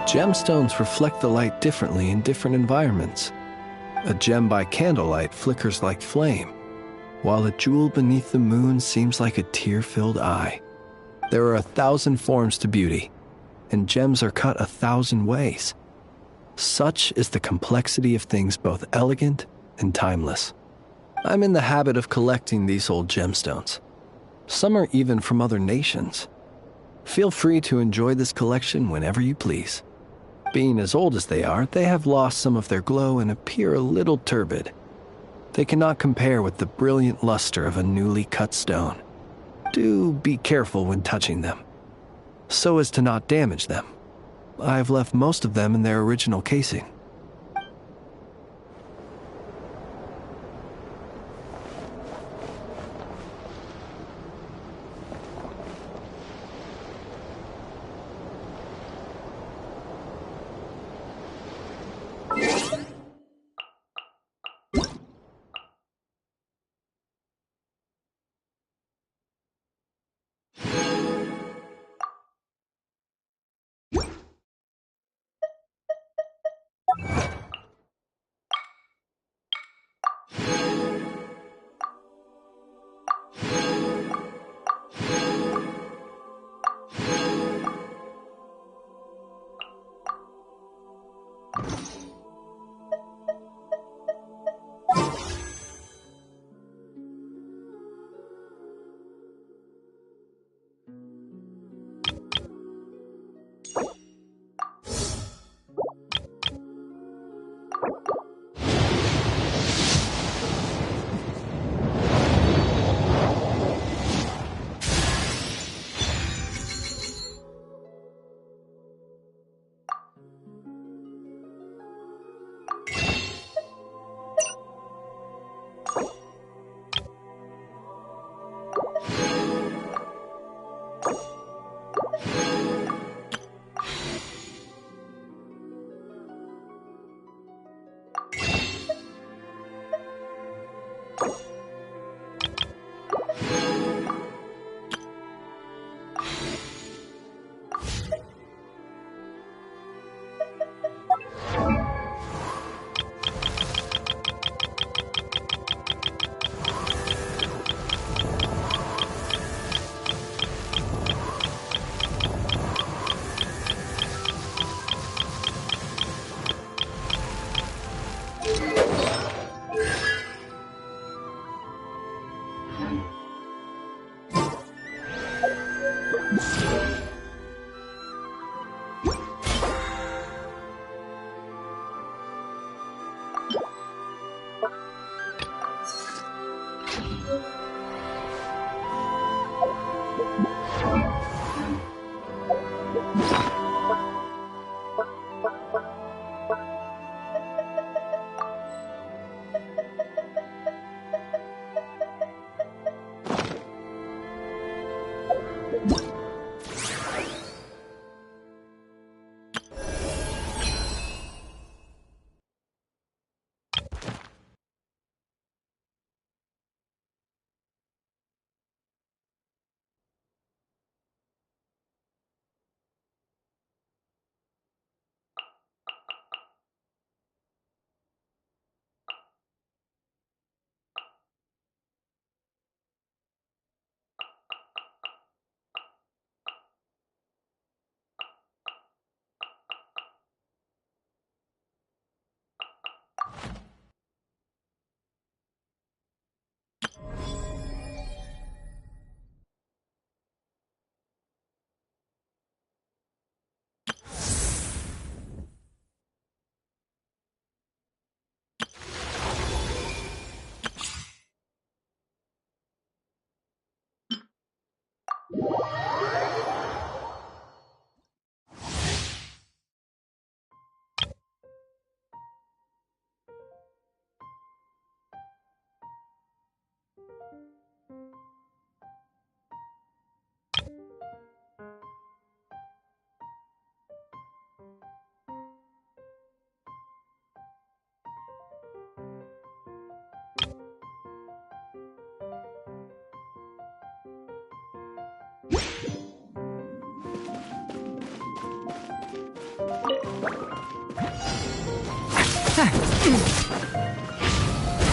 Gemstones reflect the light differently in different environments. A gem by candlelight flickers like flame, while a jewel beneath the moon seems like a tear-filled eye. There are 1,000 forms to beauty, and gems are cut 1,000 ways. Such is the complexity of things both elegant and timeless. I'm in the habit of collecting these old gemstones. Some are even from other nations. Feel free to enjoy this collection whenever you please. Being as old as they are, they have lost some of their glow and appear a little turbid. They cannot compare with the brilliant luster of a newly cut stone. Do be careful when touching them, so as to not damage them. I've left most of them in their original casing.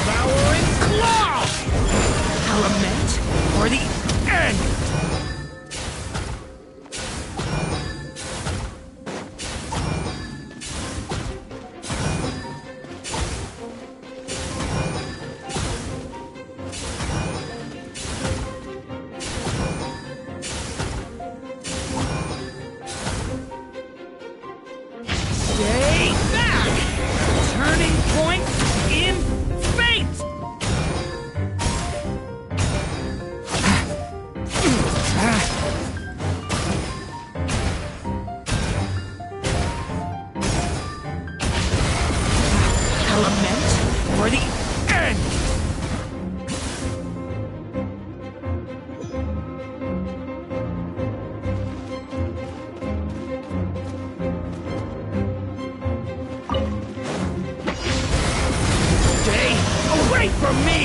Devouring claw! Lament for the end! Stay back! Turning point in fate! Lament for the end! Stay away from me!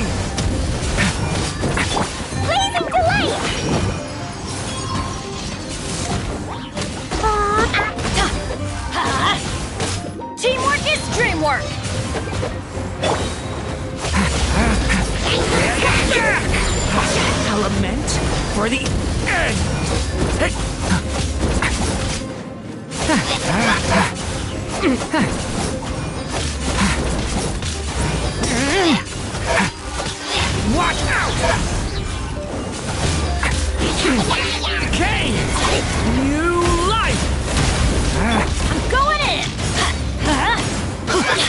Blazing delay! Teamwork is dreamwork! Lament for the end! Watch out! Decay! New life! I'm going in! First blast!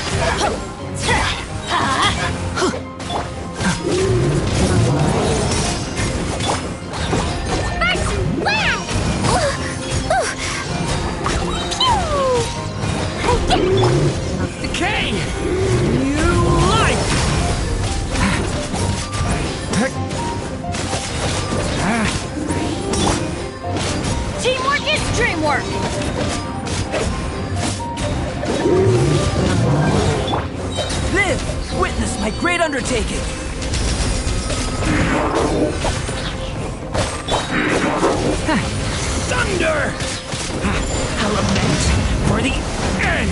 Decay! New life! Teamwork is dreamwork! Live! Witness my great undertaking! Thunder! Lament for the end!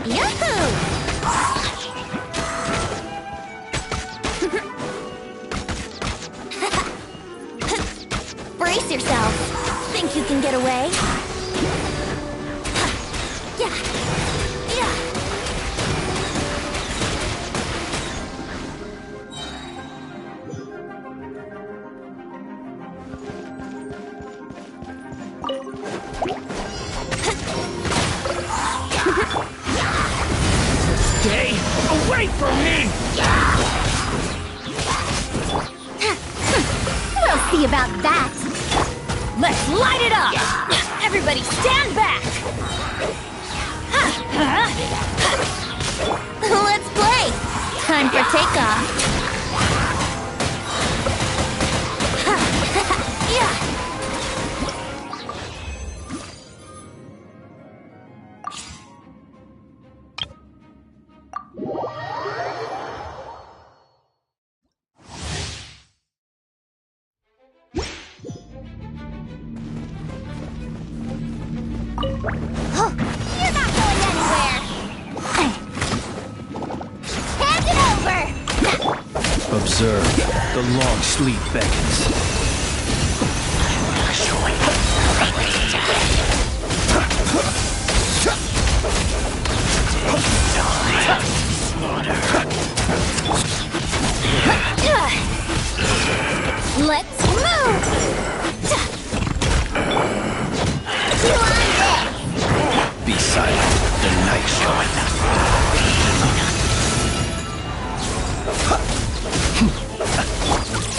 Yahoo! Brace yourself. Think you can get away? Yeah. Yeah. Stay away from me! We'll see about that. Let's light it up! Everybody stand back! Let's play! Time for takeoff. Yeah. Oh, you're not going anywhere! Hand it over! Observe, the long sleep beckons. Let's move! You on this! Be silent, the night's coming.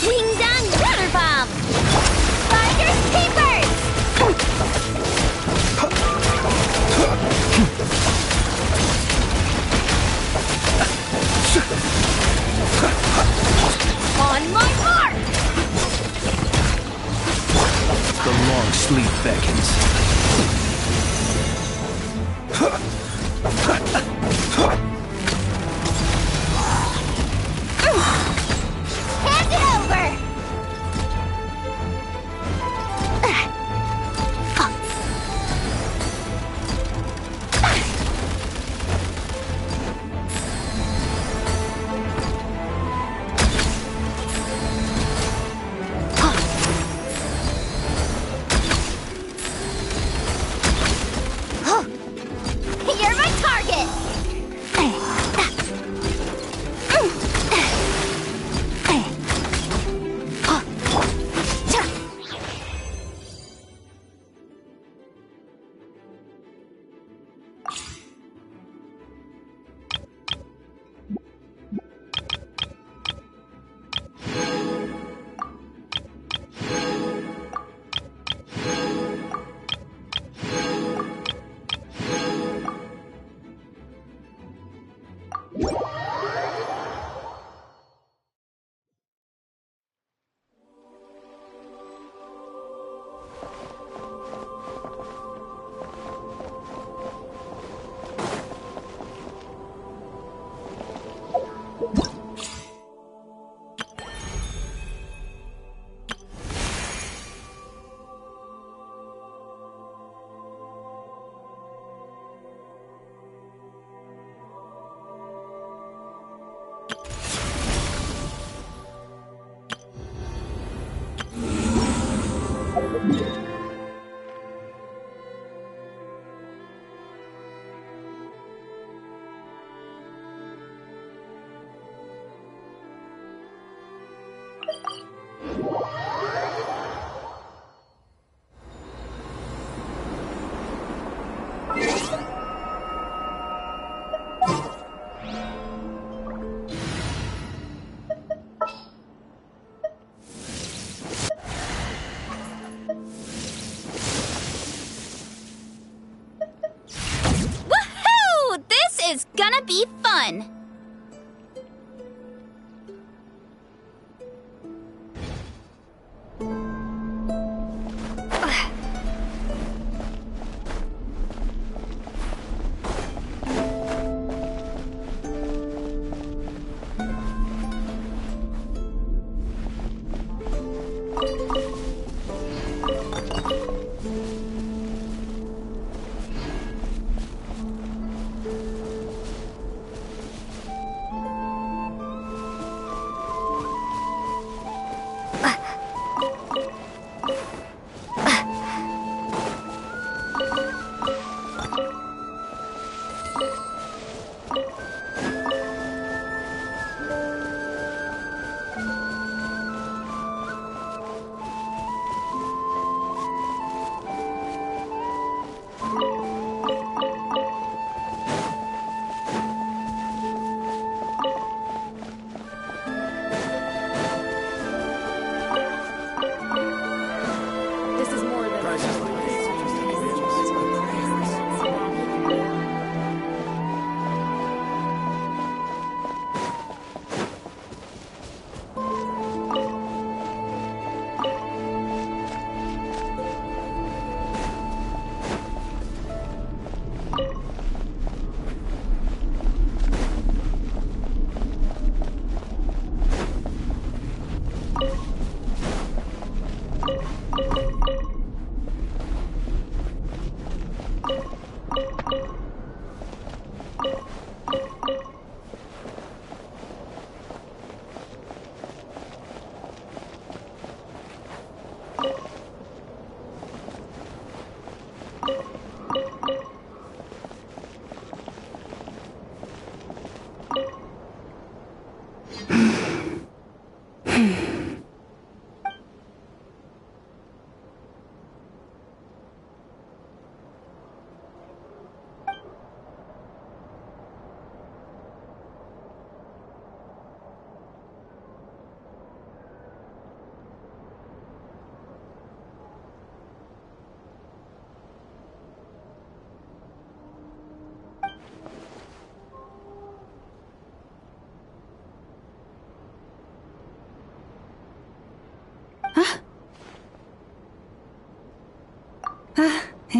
Wing down water bomb! Finders keepers! seconds. Hand it over! You're my target!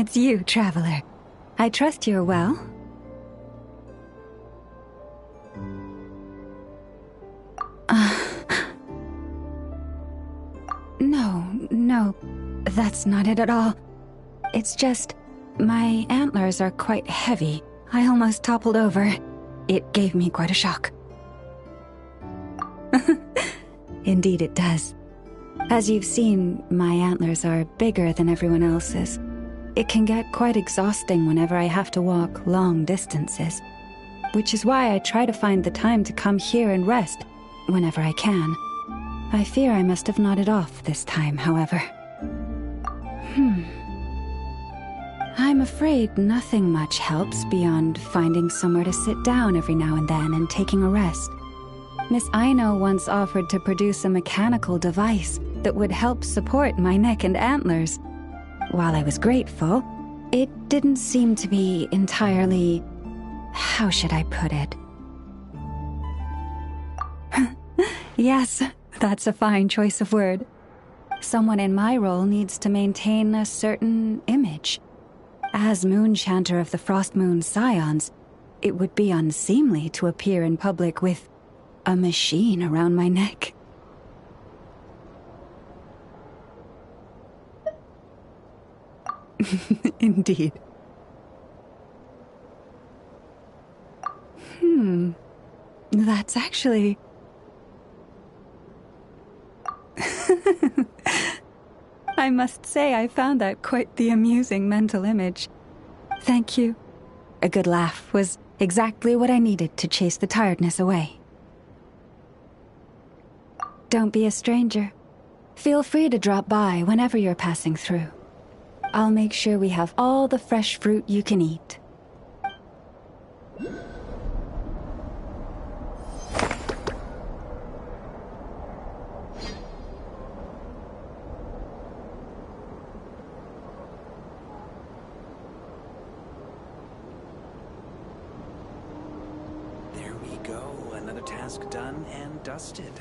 it's you, traveler. I trust you're well. No, that's not it at all. It's just, my antlers are quite heavy. I almost toppled over. It gave me quite a shock. Indeed it does. As you've seen, my antlers are bigger than everyone else's. It can get quite exhausting whenever I have to walk long distances, which is why I try to find the time to come here and rest whenever I can. I fear I must have nodded off this time, however. I'm afraid nothing much helps beyond finding somewhere to sit down every now and then and taking a rest. Miss Aino once offered to produce a mechanical device that would help support my neck and antlers. While I was grateful, it didn't seem to be entirely... how should I put it? Yes, that's a fine choice of word. Someone in my role needs to maintain a certain image. As Moon Chanter of the Frost Moon Scions, it would be unseemly to appear in public with a machine around my neck. Indeed. That's actually... I must say I found that quite the amusing mental image. Thank you. A good laugh was exactly what I needed to chase the tiredness away. Don't be a stranger. Feel free to drop by whenever you're passing through. I'll make sure we have all the fresh fruit you can eat. There we go. Another task done and dusted.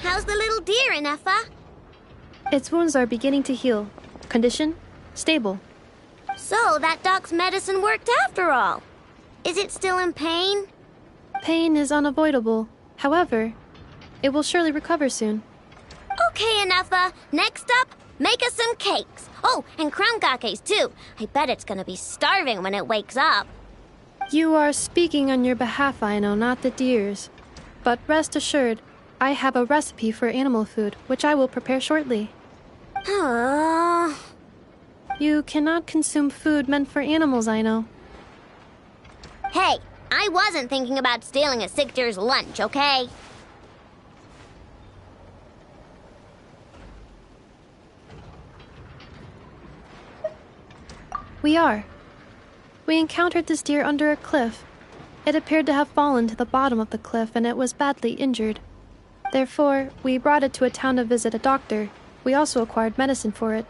How's the little deer, Ineffa? Its wounds are beginning to heal. Condition? Stable. So, that dog's medicine worked after all. Is it still in pain? Pain is unavoidable. However, it will surely recover soon. Okay, Ineffa. Next up, make us some cakes. Oh, and crown gakes too. I bet it's gonna be starving when it wakes up. You are speaking on your behalf, Aino, not the deer's. But rest assured, I have a recipe for animal food, which I will prepare shortly. You cannot consume food meant for animals, Aino. Hey, I wasn't thinking about stealing a sick deer's lunch, okay? We are. We encountered this deer under a cliff. It appeared to have fallen to the bottom of the cliff and it was badly injured. Therefore, we brought it to a town to visit a doctor. We also acquired medicine for it.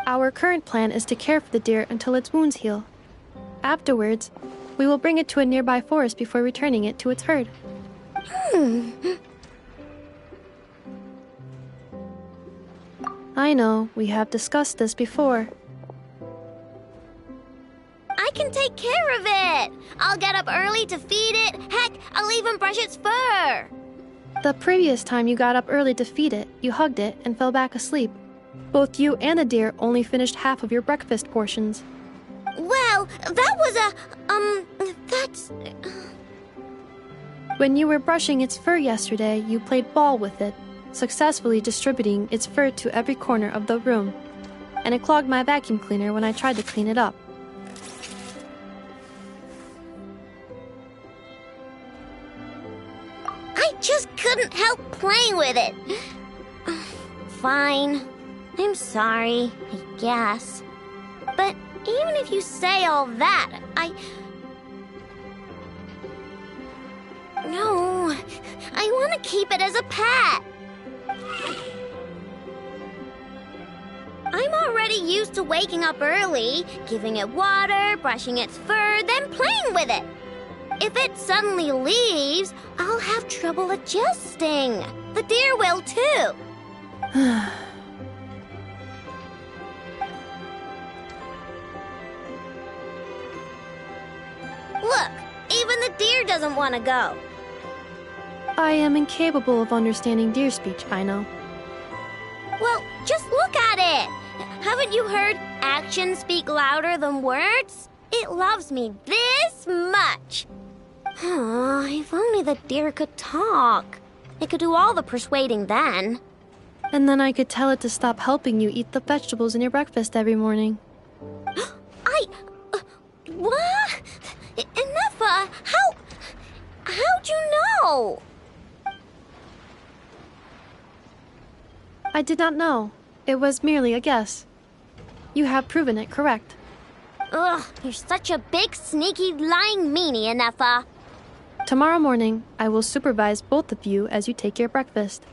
Our current plan is to care for the deer until its wounds heal. Afterwards, we will bring it to a nearby forest before returning it to its herd. I know, we have discussed this before. I can take care of it. I'll get up early to feed it. Heck, I'll even brush its fur. The previous time you got up early to feed it, you hugged it and fell back asleep. Both you and the deer only finished half of your breakfast portions. Well, that was that's... When you were brushing its fur yesterday, you played ball with it, successfully distributing its fur to every corner of the room. And it clogged my vacuum cleaner when I tried to clean it up. I just couldn't help playing with it. Fine. I'm sorry, I guess. But even if you say all that, No, I want to keep it as a pet. I'm already used to waking up early, giving it water, brushing its fur, then playing with it. If it suddenly leaves, I'll have trouble adjusting. The deer will too. Look, even the deer doesn't want to go. I am incapable of understanding deer speech, I know. Well, just look at it. Haven't you heard actions speak louder than words? It loves me this much. If only the deer could talk. It could do all the persuading then. And then I could tell it to stop helping you eat the vegetables in your breakfast every morning. What? Enough, how'd you know? I did not know. It was merely a guess. You have proven it correct. Ugh, you're such a big, sneaky, lying meanie, Enough. Tomorrow morning, I will supervise both of you as you take your breakfast.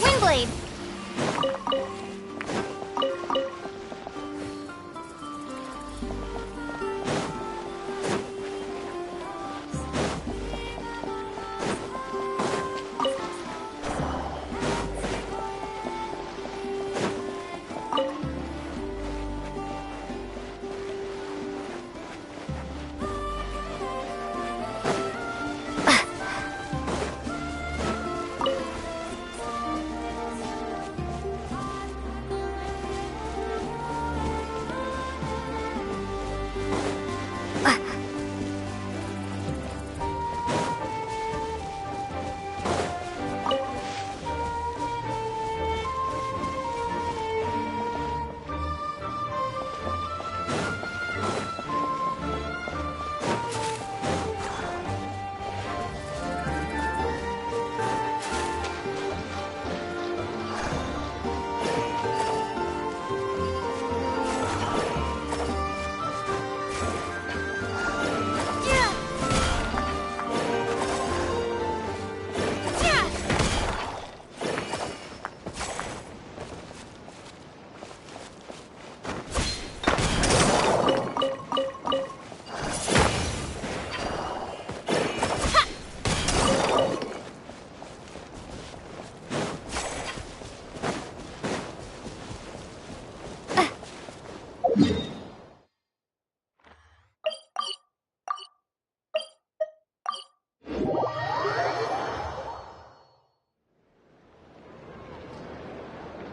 Windblade!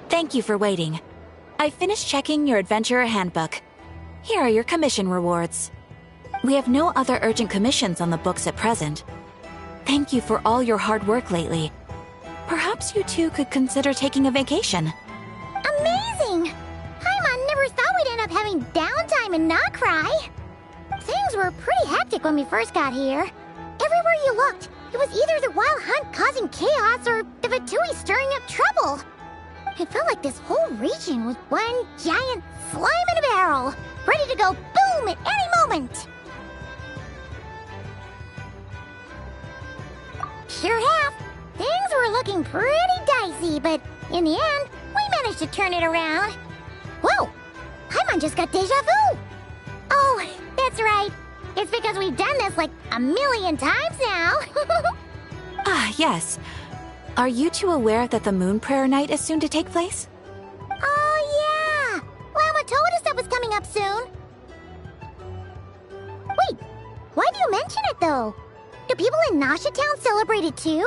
Thank you for waiting. I finished checking your adventurer handbook. Here are your commission rewards. We have no other urgent commissions on the books at present. Thank you for all your hard work lately. Perhaps you two could consider taking a vacation. Amazing! Paimon never thought we'd end up having downtime in Nocry. Things were pretty hectic when we first got here. Everywhere you looked, it was either the Wild Hunt causing chaos or the Vatui stirring up trouble. It felt like this whole region was one giant slime in a barrel, ready to go boom at any moment. Sure have. Things were looking pretty dicey, but in the end, we managed to turn it around. Whoa! Paimon just got deja vu! Oh, that's right. It's because we've done this like a million times now. Ah, yes. Are you two aware that the Moon Prayer Night is soon to take place? Oh, yeah! Lama told us that was coming up soon. Wait, why do you mention it, though? Do people in Nasha Town celebrate it, too?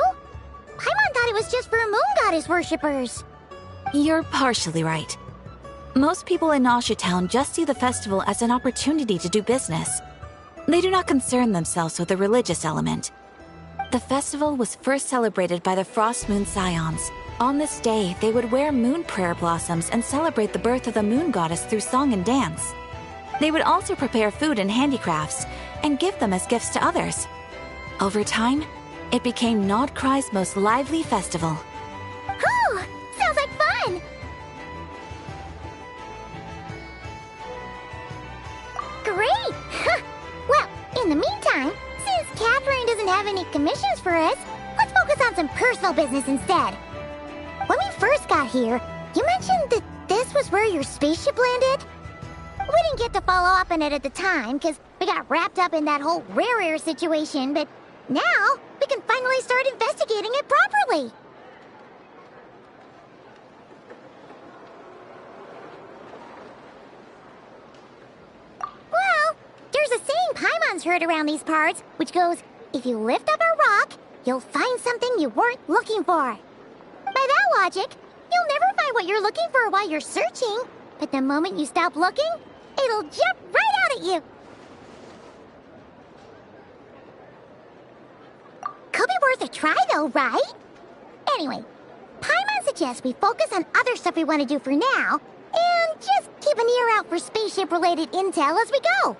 Paimon thought it was just for Moon Goddess worshippers. You're partially right. Most people in Nasha Town just see the festival as an opportunity to do business. They do not concern themselves with the religious element. The festival was first celebrated by the Frost Moon Scions. On this day, they would wear moon prayer blossoms and celebrate the birth of the moon goddess through song and dance. They would also prepare food and handicrafts and give them as gifts to others. Over time, it became Nodcry's most lively festival. Oh, sounds like fun! Great! Well, in the meantime, since Catherine doesn't have any commissions for us, let's focus on some personal business instead. When we first got here, you mentioned that this was where your spaceship landed? We didn't get to follow up on it at the time, because we got wrapped up in that whole rare situation, but now we can finally start investigating it properly. Well, there's a saying Paimon's heard around these parts, which goes, if you lift up a rock, you'll find something you weren't looking for. By that logic, you'll never find what you're looking for while you're searching, but the moment you stop looking, it'll jump right out at you. Could be worth a try though, right? Anyway, Paimon suggests we focus on other stuff we want to do for now, and just keep an ear out for spaceship-related intel as we go.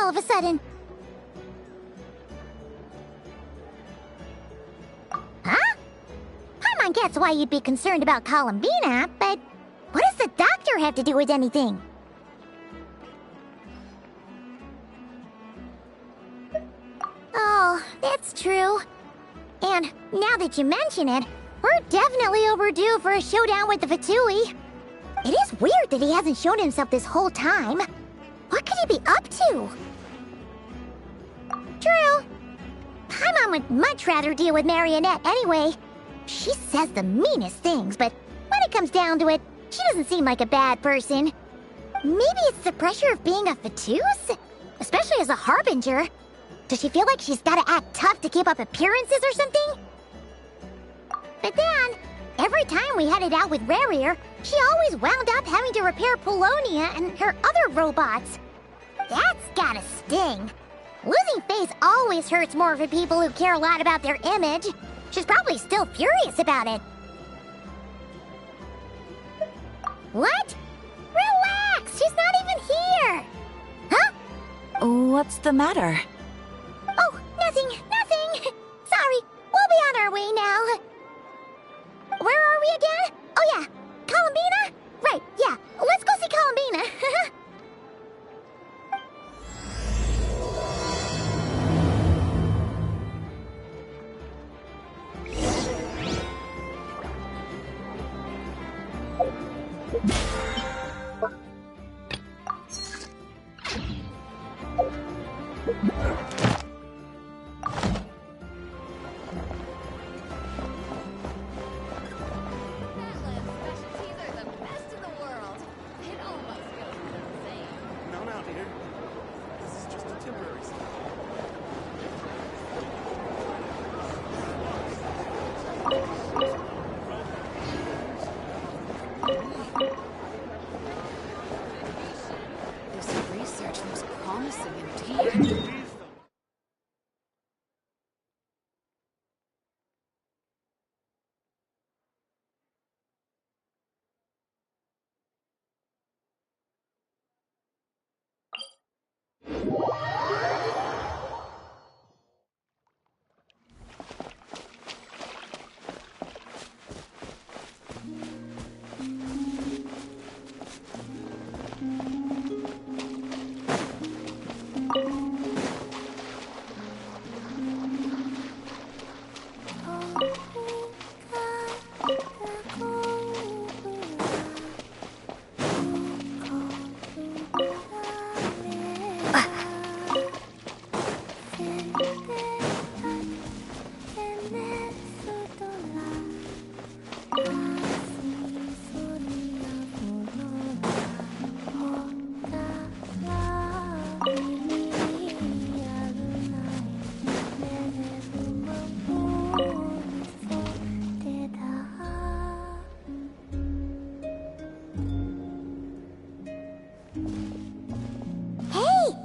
all of a sudden? Huh? Paimon gets why you'd be concerned about Columbina, but what does the doctor have to do with anything? Oh, that's true. And now that you mention it, we're definitely overdue for a showdown with the Fatui. It is weird that he hasn't shown himself this whole time. What could he be up to? True. Paimon would much rather deal with Marionette anyway. She says the meanest things, but when it comes down to it, she doesn't seem like a bad person. Maybe it's the pressure of being a Fatuse? Especially as a Harbinger. Does she feel like she's gotta act tough to keep up appearances or something? But then, every time we headed out with Rarier, she always wound up having to repair Polonia and her other robots. That's gotta sting. Losing face always hurts more for people who care a lot about their image. She's probably still furious about it. What? Relax! She's not even here! Huh? What's the matter? Oh, nothing. Sorry, we'll be on our way now. Where are we again? Oh yeah, Columbina? Right, yeah, let's go see Columbina.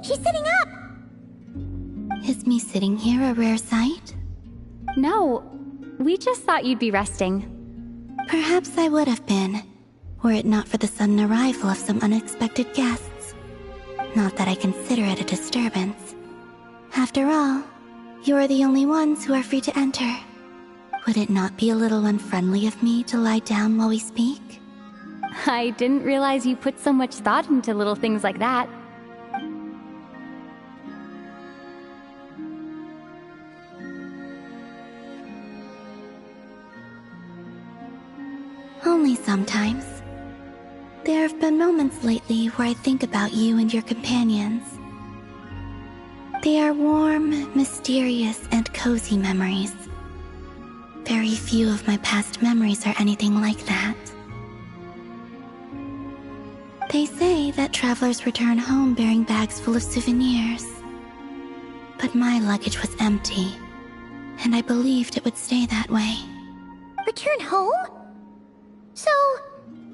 She's sitting up! Is me sitting here a rare sight? No, we just thought you'd be resting. Perhaps I would have been, were it not for the sudden arrival of some unexpected guests. Not that I consider it a disturbance. After all, you are the only ones who are free to enter. Would it not be a little unfriendly of me to lie down while we speak? I didn't realize you put so much thought into little things like that. Only sometimes. There have been moments lately where I think about you and your companions. They are warm, mysterious, and cozy memories. Very few of my past memories are anything like that. They say that travelers return home bearing bags full of souvenirs. But my luggage was empty, and I believed it would stay that way. Return home? So,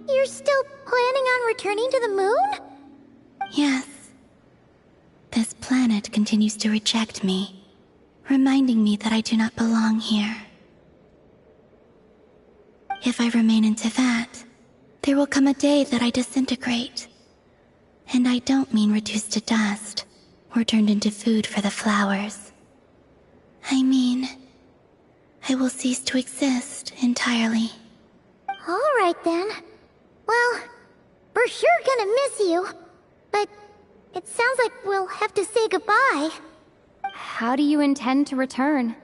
you're still planning on returning to the moon? Yes. This planet continues to reject me, reminding me that I do not belong here. If I remain into that, there will come a day that I disintegrate. And I don't mean reduced to dust, or turned into food for the flowers. I mean, I will cease to exist entirely. Alright then. Well, we're sure gonna miss you. But it sounds like we'll have to say goodbye. How do you intend to return?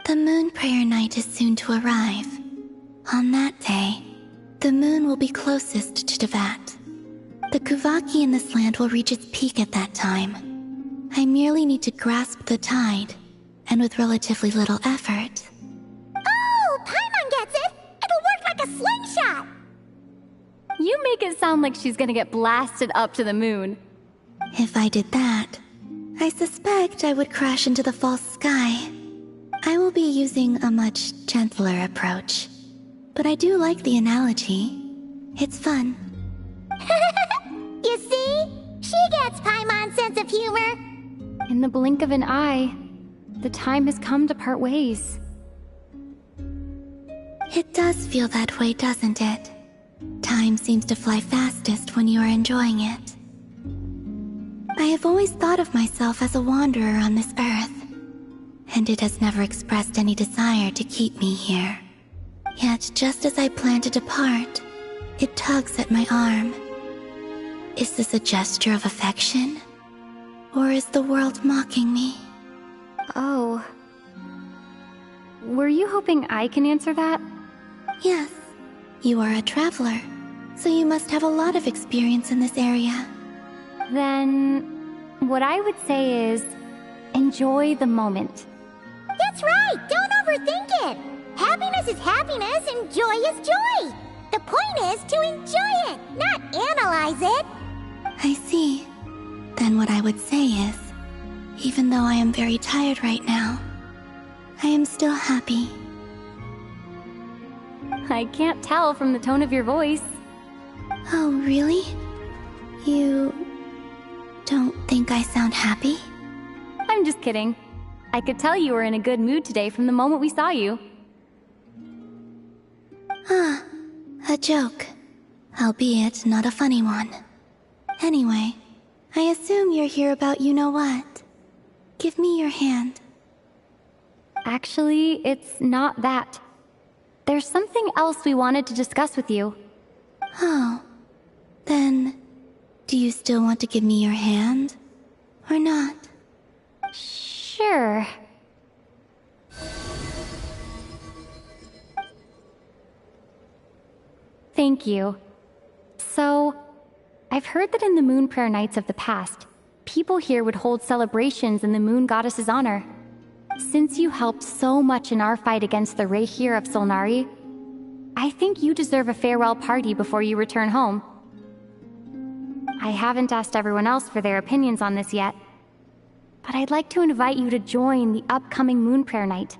The moon prayer night is soon to arrive. On that day, the moon will be closest to Devat. The Kuvaki in this land will reach its peak at that time. I merely need to grasp the tide, and with relatively little effort. Oh, Paimon gets it! It'll work like a slingshot! You make it sound like she's gonna get blasted up to the moon. If I did that, I suspect I would crash into the false sky. I will be using a much gentler approach. But I do like the analogy. It's fun. You see? She gets Paimon's sense of humor. In the blink of an eye, the time has come to part ways. It does feel that way, doesn't it? Time seems to fly fastest when you are enjoying it. I have always thought of myself as a wanderer on this earth, and it has never expressed any desire to keep me here. Yet, just as I plan to depart, it tugs at my arm. Is this a gesture of affection? Or is the world mocking me? Oh. Were you hoping I can answer that? Yes. You are a traveler, so you must have a lot of experience in this area. Then, what I would say is, enjoy the moment. That's right! Don't overthink it! Happiness is happiness and joy is joy! The point is to enjoy it, not analyze it! I see. Then what I would say is, even though I am very tired right now, I am still happy. I can't tell from the tone of your voice. Oh, really? You don't think I sound happy? I'm just kidding. I could tell you were in a good mood today from the moment we saw you. Ah, a joke. Albeit not a funny one. Anyway, I assume you're here about you-know-what. Give me your hand. Actually, it's not that. There's something else we wanted to discuss with you. Oh. Then, do you still want to give me your hand? Or not? Sure. Thank you. So, I've heard that in the moon prayer nights of the past, people here would hold celebrations in the moon goddess's honor. Since you helped so much in our fight against the Rehir of Solnari, I think you deserve a farewell party before you return home. I haven't asked everyone else for their opinions on this yet, but I'd like to invite you to join the upcoming moon prayer night.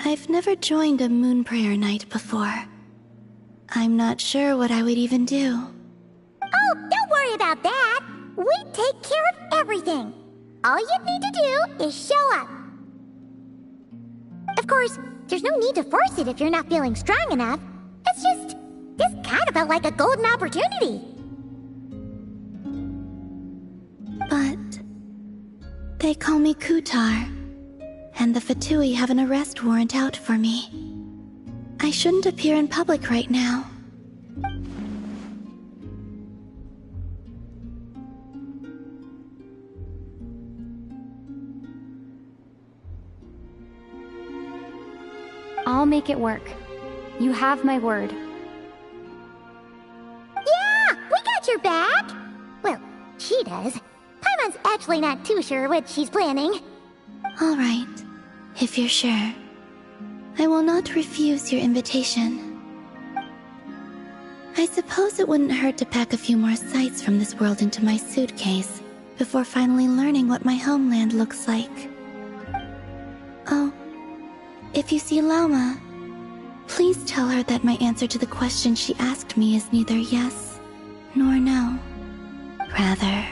I've never joined a moon prayer night before. I'm not sure what I would even do. Oh, don't worry about that! We take care of everything! All you'd need to do is show up. Of course, there's no need to force it if you're not feeling strong enough. It's just, this kind of felt like a golden opportunity. But they call me Kutar, and the Fatui have an arrest warrant out for me. I shouldn't appear in public right now. I'll make it work. You have my word. Yeah, we got your back! Well, she does. Paimon's actually not too sure what she's planning. All right, if you're sure. I will not refuse your invitation. I suppose it wouldn't hurt to pack a few more sights from this world into my suitcase before finally learning what my homeland looks like. Oh, if you see Lauma, please tell her that my answer to the question she asked me is neither yes nor no. Rather,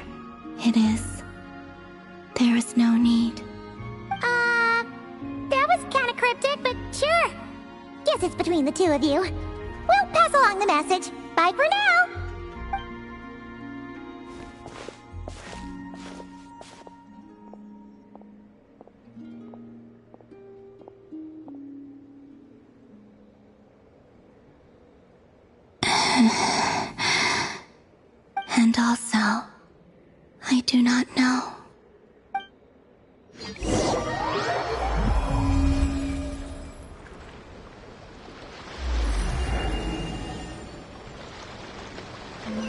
it is. There is no need. That was kinda cryptic, but sure. Guess it's between the two of you. We'll pass along the message. Bye for now! And also, I do not know.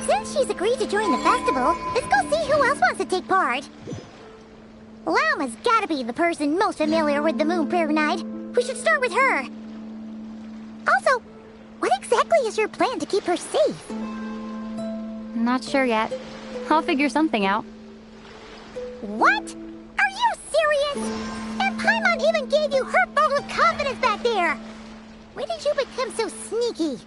Since she's agreed to join the festival, let's go see who else wants to take part. Llama's gotta be the person most familiar with the Moon Prayer Night. We should start with her. Also, what exactly is your plan to keep her safe? Not sure yet. I'll figure something out. What? Are you serious? And Paimon even gave you her vote of confidence back there! When did you become so sneaky?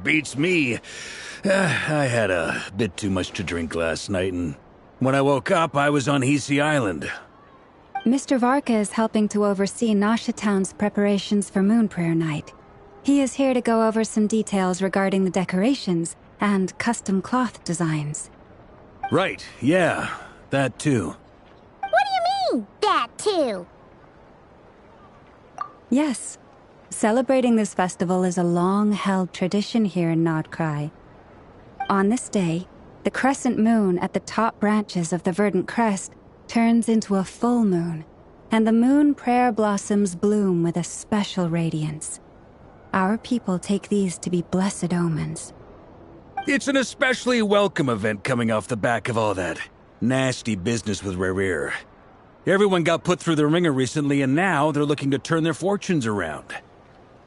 Beats me. I had a bit too much to drink last night, and when I woke up, I was on Hisi Island. Mr. Varka is helping to oversee Nasha Town's preparations for Moon Prayer Night. He is here to go over some details regarding the decorations and custom cloth designs. Right, yeah, that too. What do you mean, that too? Yes. Celebrating this festival is a long-held tradition here in Nordkrai. On this day, the crescent moon at the top branches of the verdant crest turns into a full moon, and the moon prayer blossoms bloom with a special radiance. Our people take these to be blessed omens. It's an especially welcome event coming off the back of all that nasty business with Rare. Everyone got put through the ringer recently, and now they're looking to turn their fortunes around.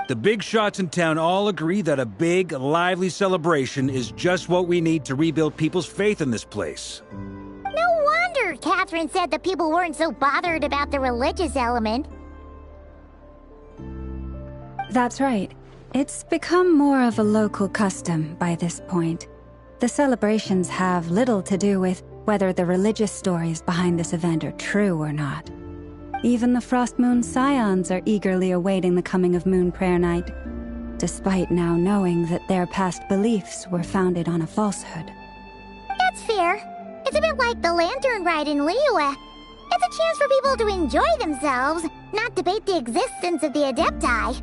The big shots in town all agree that a big, lively celebration is just what we need to rebuild people's faith in this place. No wonder Catherine said that people weren't so bothered about the religious element. That's right. It's become more of a local custom by this point. The celebrations have little to do with whether the religious stories behind this event are true or not. Even the Frost Moon Scions are eagerly awaiting the coming of Moon Prayer Night, despite now knowing that their past beliefs were founded on a falsehood. That's fair. It's a bit like the Lantern Ride in Liyue. It's a chance for people to enjoy themselves, not debate the existence of the Adepti.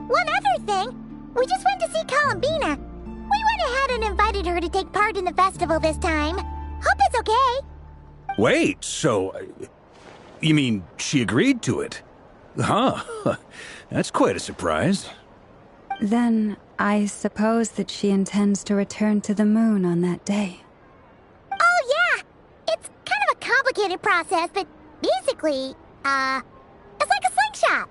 One other thing! We just went to see Columbina. We went ahead and invited her to take part in the festival this time. Hope it's okay. Wait, so... you mean she agreed to it? Huh. That's quite a surprise. Then, I suppose that she intends to return to the moon on that day. Oh yeah! It's kind of a complicated process, but basically, it's like a slingshot.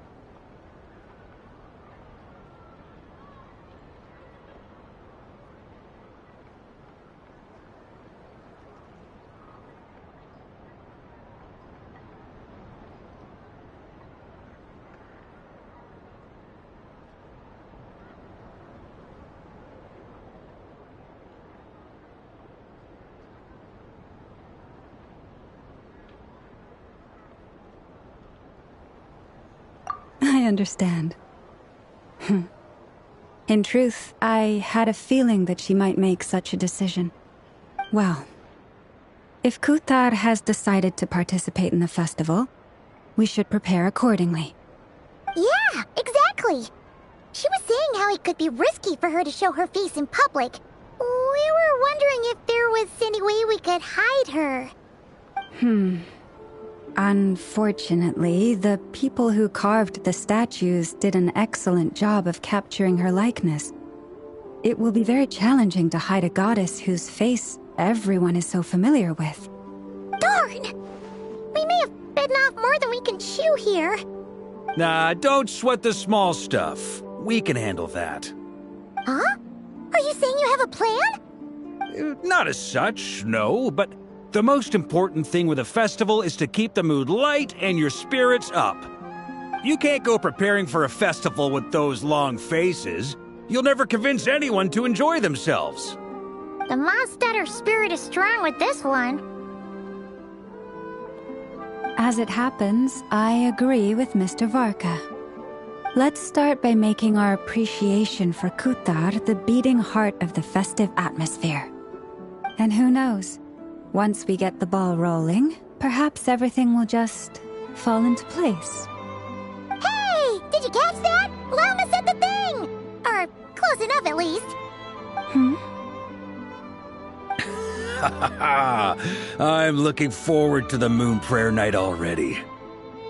I understand. In truth, I had a feeling that she might make such a decision. Well, if Kutar has decided to participate in the festival, we should prepare accordingly. Yeah, exactly. She was saying how it could be risky for her to show her face in public. We were wondering if there was any way we could hide her. Unfortunately, the people who carved the statues did an excellent job of capturing her likeness. It will be very challenging to hide a goddess whose face everyone is so familiar with. Darn! We may have bitten off more than we can chew here. Nah, don't sweat the small stuff. We can handle that. Huh? Are you saying you have a plan? Not as such, no, but the most important thing with a festival is to keep the mood light and your spirits up. You can't go preparing for a festival with those long faces. You'll never convince anyone to enjoy themselves. The Mondstatter spirit is strong with this one. As it happens, I agree with Mr. Varka. Let's start by making our appreciation for Kutar the beating heart of the festive atmosphere. And who knows? Once we get the ball rolling, perhaps everything will just fall into place. Hey! Did you catch that? Llama said the thing! Or close enough at least. I'm looking forward to the Moon Prayer Night already.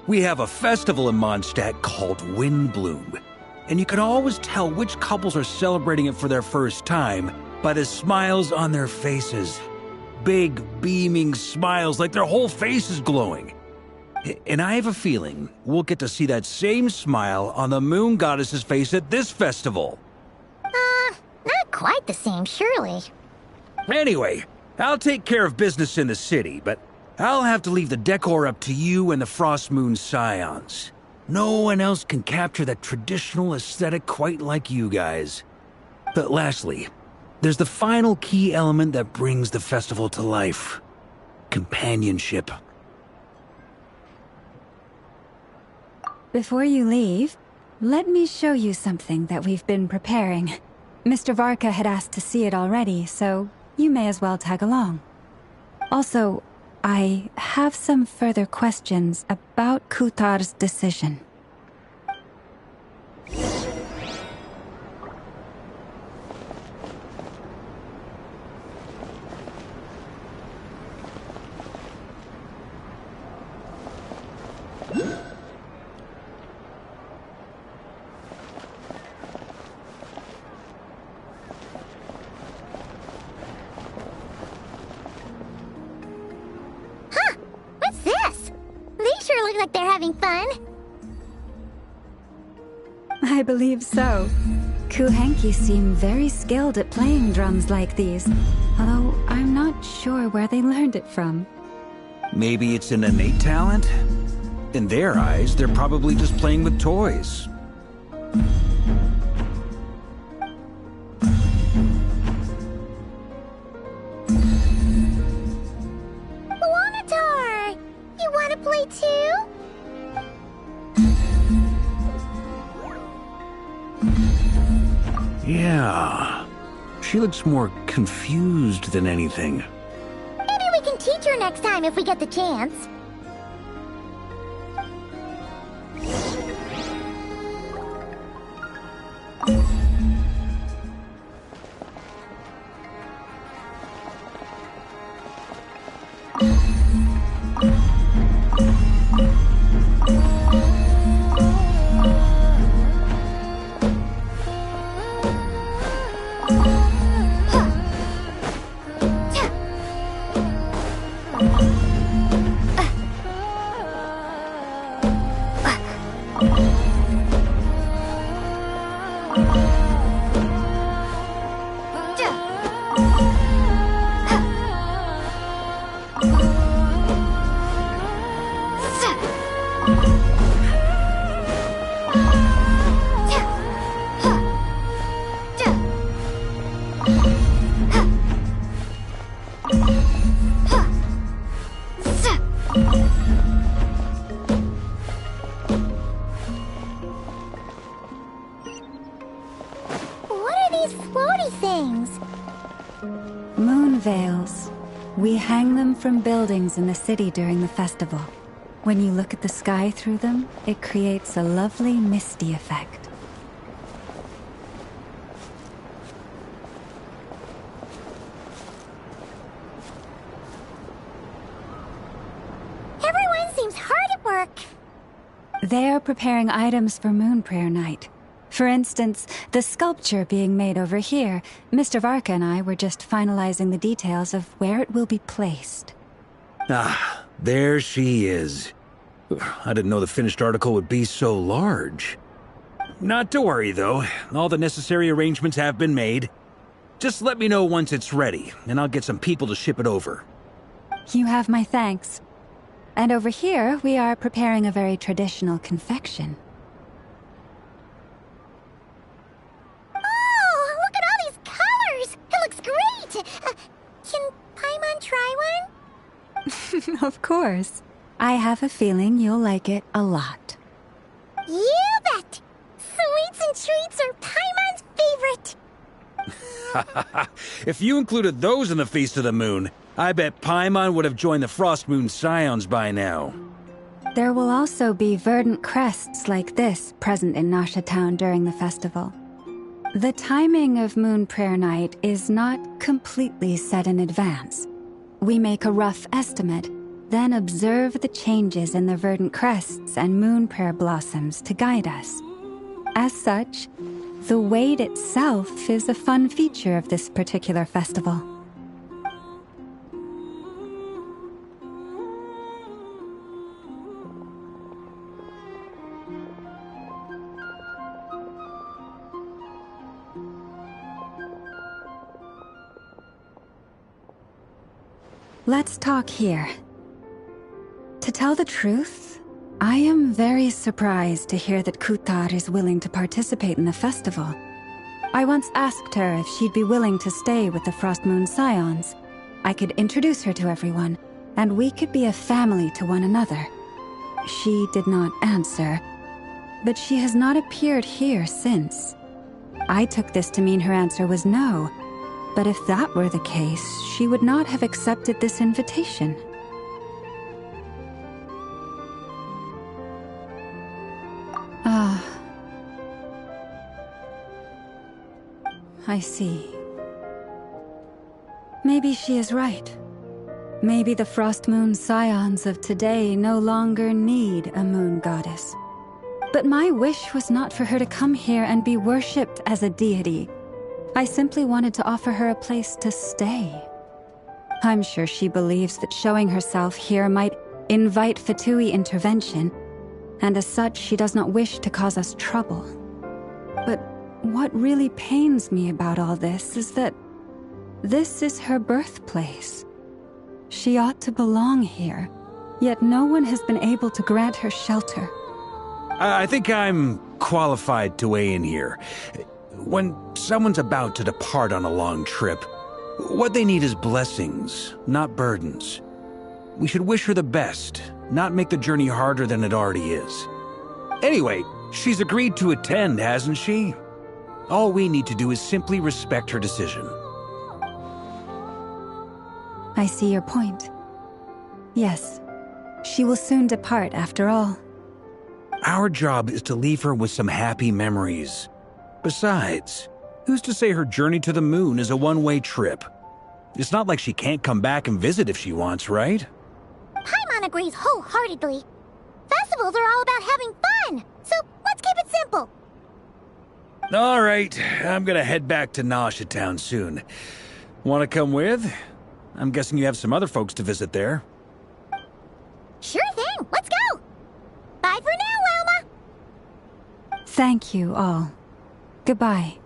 We have a festival in Mondstadt called Windbloom, and you can always tell which couples are celebrating it for their first time by the smiles on their faces. Big, beaming smiles like their whole face is glowing. And I have a feeling we'll get to see that same smile on the Moon Goddess's face at this festival. Not quite the same, surely. Anyway, I'll take care of business in the city, but I'll have to leave the decor up to you and the Frost Moon Scions. No one else can capture that traditional aesthetic quite like you guys. But lastly, there's the final key element that brings the festival to life. Companionship. Before you leave, let me show you something that we've been preparing. Mr. Varka had asked to see it already, so you may as well tag along. Also, I have some further questions about Kutar's decision. Like they're having fun. I believe so. Kuhenki seem very skilled at playing drums like these, although I'm not sure where they learned it from. Maybe it's an innate talent? In their eyes, they're probably just playing with toys. Wanatar! You want to play too? Yeah. She looks more confused than anything. Maybe we can teach her next time if we get the chance. floaty things? Moon veils. We hang them from buildings in the city during the festival. When you look at the sky through them, it creates a lovely misty effect. Everyone seems hard at work. They are preparing items for Moon Prayer Night. For instance, the sculpture being made over here, Mr. Varka and I were just finalizing the details of where it will be placed. Ah, there she is. I didn't know the finished article would be so large. Not to worry, though. All the necessary arrangements have been made. Just let me know once it's ready, and I'll get some people to ship it over. You have my thanks. And over here, we are preparing a very traditional confection. Oh, look at all these colors! It looks great! Can Paimon try one? Of course. I have a feeling you'll like it a lot. You bet! Sweets and treats are Paimon's favorite! If you included those in the Feast of the Moon, I bet Paimon would have joined the Frost Moon Scions by now. There will also be verdant crests like this present in Nasha Town during the festival. The timing of Moon Prayer Night is not completely set in advance. We make a rough estimate, then observe the changes in the verdant crests and moon prayer blossoms to guide us. As such, the wait itself is a fun feature of this particular festival. Let's talk here. To tell the truth, I am very surprised to hear that Kutar is willing to participate in the festival. I once asked her if she'd be willing to stay with the Frost Moon Scions. I could introduce her to everyone, and we could be a family to one another. She did not answer, but she has not appeared here since. I took this to mean her answer was no, but if that were the case, she would not have accepted this invitation. I see. Maybe she is right. Maybe the Frost Moon Scions of today no longer need a moon goddess. But my wish was not for her to come here and be worshipped as a deity. I simply wanted to offer her a place to stay. I'm sure she believes that showing herself here might invite Fatui intervention, and as such she does not wish to cause us trouble. But what really pains me about all this is that this is her birthplace. She ought to belong here, yet no one has been able to grant her shelter. I think I'm qualified to weigh in here. When someone's about to depart on a long trip, what they need is blessings, not burdens. We should wish her the best, not make the journey harder than it already is. Anyway, she's agreed to attend, hasn't she? All we need to do is simply respect her decision. I see your point. Yes, she will soon depart after all. Our job is to leave her with some happy memories. Besides, who's to say her journey to the moon is a one-way trip? It's not like she can't come back and visit if she wants, right? Paimon agrees wholeheartedly. Festivals are all about having fun, so let's keep it simple. All right, I'm gonna head back to Nasha Town soon. Want to come with? I'm guessing you have some other folks to visit there. Sure thing, let's go! Bye for now, Elma! Thank you all. Goodbye.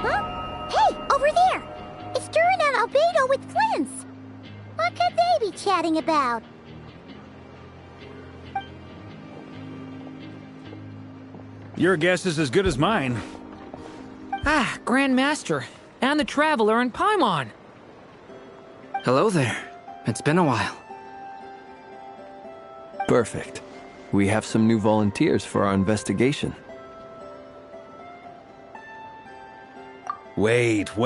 Huh? Hey, over there! It's Durin and Albedo with Flints! What could they be chatting about? Your guess is as good as mine. Ah, Grand Master, and the Traveler in Paimon. Hello there. It's been a while. Perfect. We have some new volunteers for our investigation. Wait,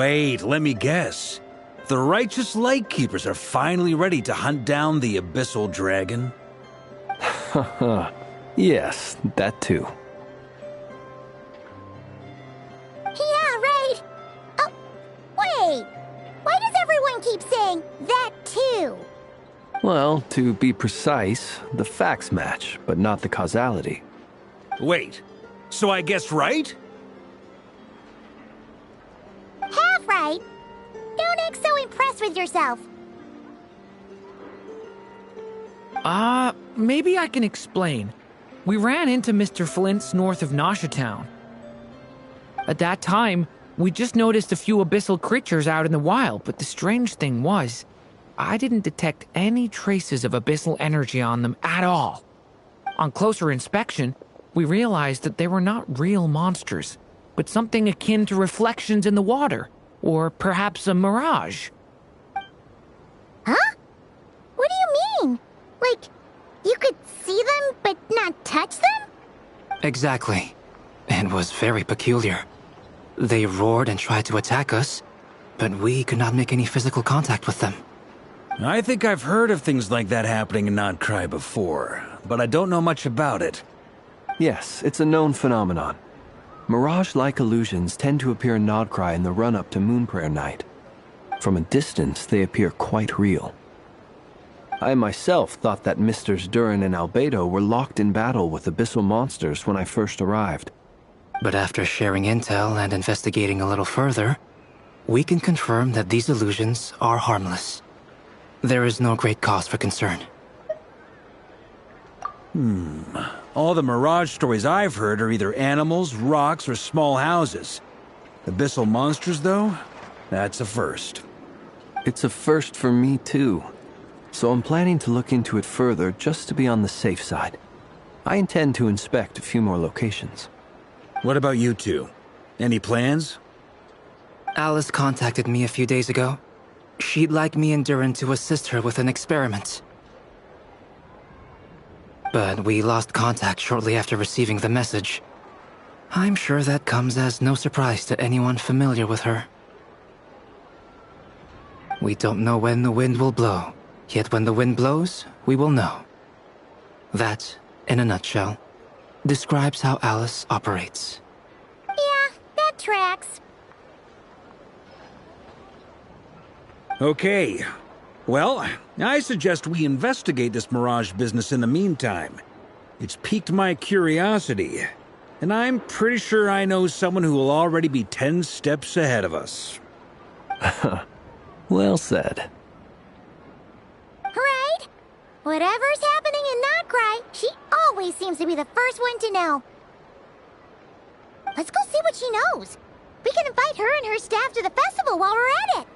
let me guess. The righteous Lightkeepers are finally ready to hunt down the Abyssal Dragon? Haha. Yes, that too. Yeah, right! Oh, wait! Why does everyone keep saying that too? Well, to be precise, the facts match, but not the causality. Wait, so I guessed right? Half right! Don't act so impressed with yourself. Maybe I can explain. We ran into Mr. Flint's north of Nasha Town. At that time, we just noticed a few abyssal creatures out in the wild, but the strange thing was, I didn't detect any traces of abyssal energy on them at all. On closer inspection, we realized that they were not real monsters, but something akin to reflections in the water, or perhaps a mirage. Huh? What do you mean? Like, you could see them but not touch them? Exactly. It was very peculiar. They roared and tried to attack us, but we could not make any physical contact with them. I think I've heard of things like that happening in Notcry before, but I don't know much about it. Yes, it's a known phenomenon. Mirage-like illusions tend to appear in Nodcry in the run-up to Moonprayer Night. From a distance, they appear quite real. I myself thought that Misters Durin and Albedo were locked in battle with abyssal monsters when I first arrived. But after sharing intel and investigating a little further, we can confirm that these illusions are harmless. There is no great cause for concern. All the Mirage stories I've heard are either animals, rocks, or small houses. Abyssal monsters, though? That's a first. It's a first for me, too. So I'm planning to look into it further just to be on the safe side. I intend to inspect a few more locations. What about you two? Any plans? Alice contacted me a few days ago. She'd like me and Durin to assist her with an experiment. But we lost contact shortly after receiving the message. I'm sure that comes as no surprise to anyone familiar with her. We don't know when the wind will blow, yet when the wind blows, we will know. That, in a nutshell, describes how Alice operates. Yeah, that tracks. Okay. Well, I suggest we investigate this Mirage business in the meantime. It's piqued my curiosity, and I'm pretty sure I know someone who will already be 10 steps ahead of us. Well said. Right? Whatever's happening in Notcry, she always seems to be the first one to know. Let's go see what she knows. We can invite her and her staff to the festival while we're at it.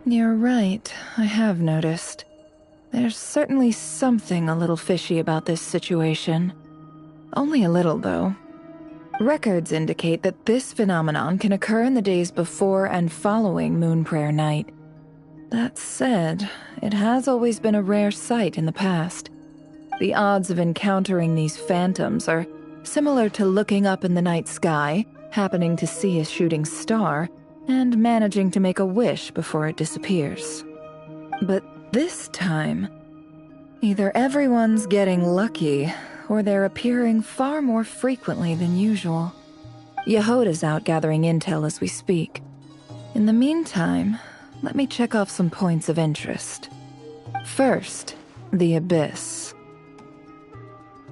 You're right, I have noticed. There's certainly something a little fishy about this situation. Only a little, though. Records indicate that this phenomenon can occur in the days before and following Moon Prayer Night. That said, it has always been a rare sight in the past. The odds of encountering these phantoms are similar to looking up in the night sky, happening to see a shooting star, and managing to make a wish before it disappears. But this time, either everyone's getting lucky, or they're appearing far more frequently than usual. Yehoda's out gathering intel as we speak. In the meantime, let me check off some points of interest. First, the Abyss.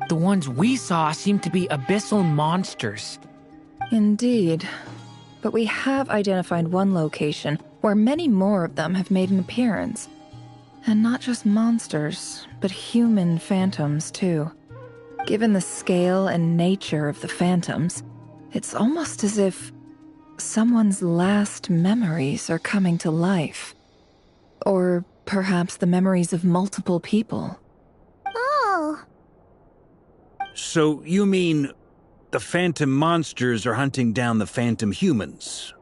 The ones we saw seem to be abyssal monsters. Indeed. But we have identified one location where many more of them have made an appearance. And not just monsters, but human phantoms, too. Given the scale and nature of the phantoms, it's almost as if someone's last memories are coming to life. Or perhaps the memories of multiple people. Oh. So you mean the phantom monsters are hunting down the phantom humans?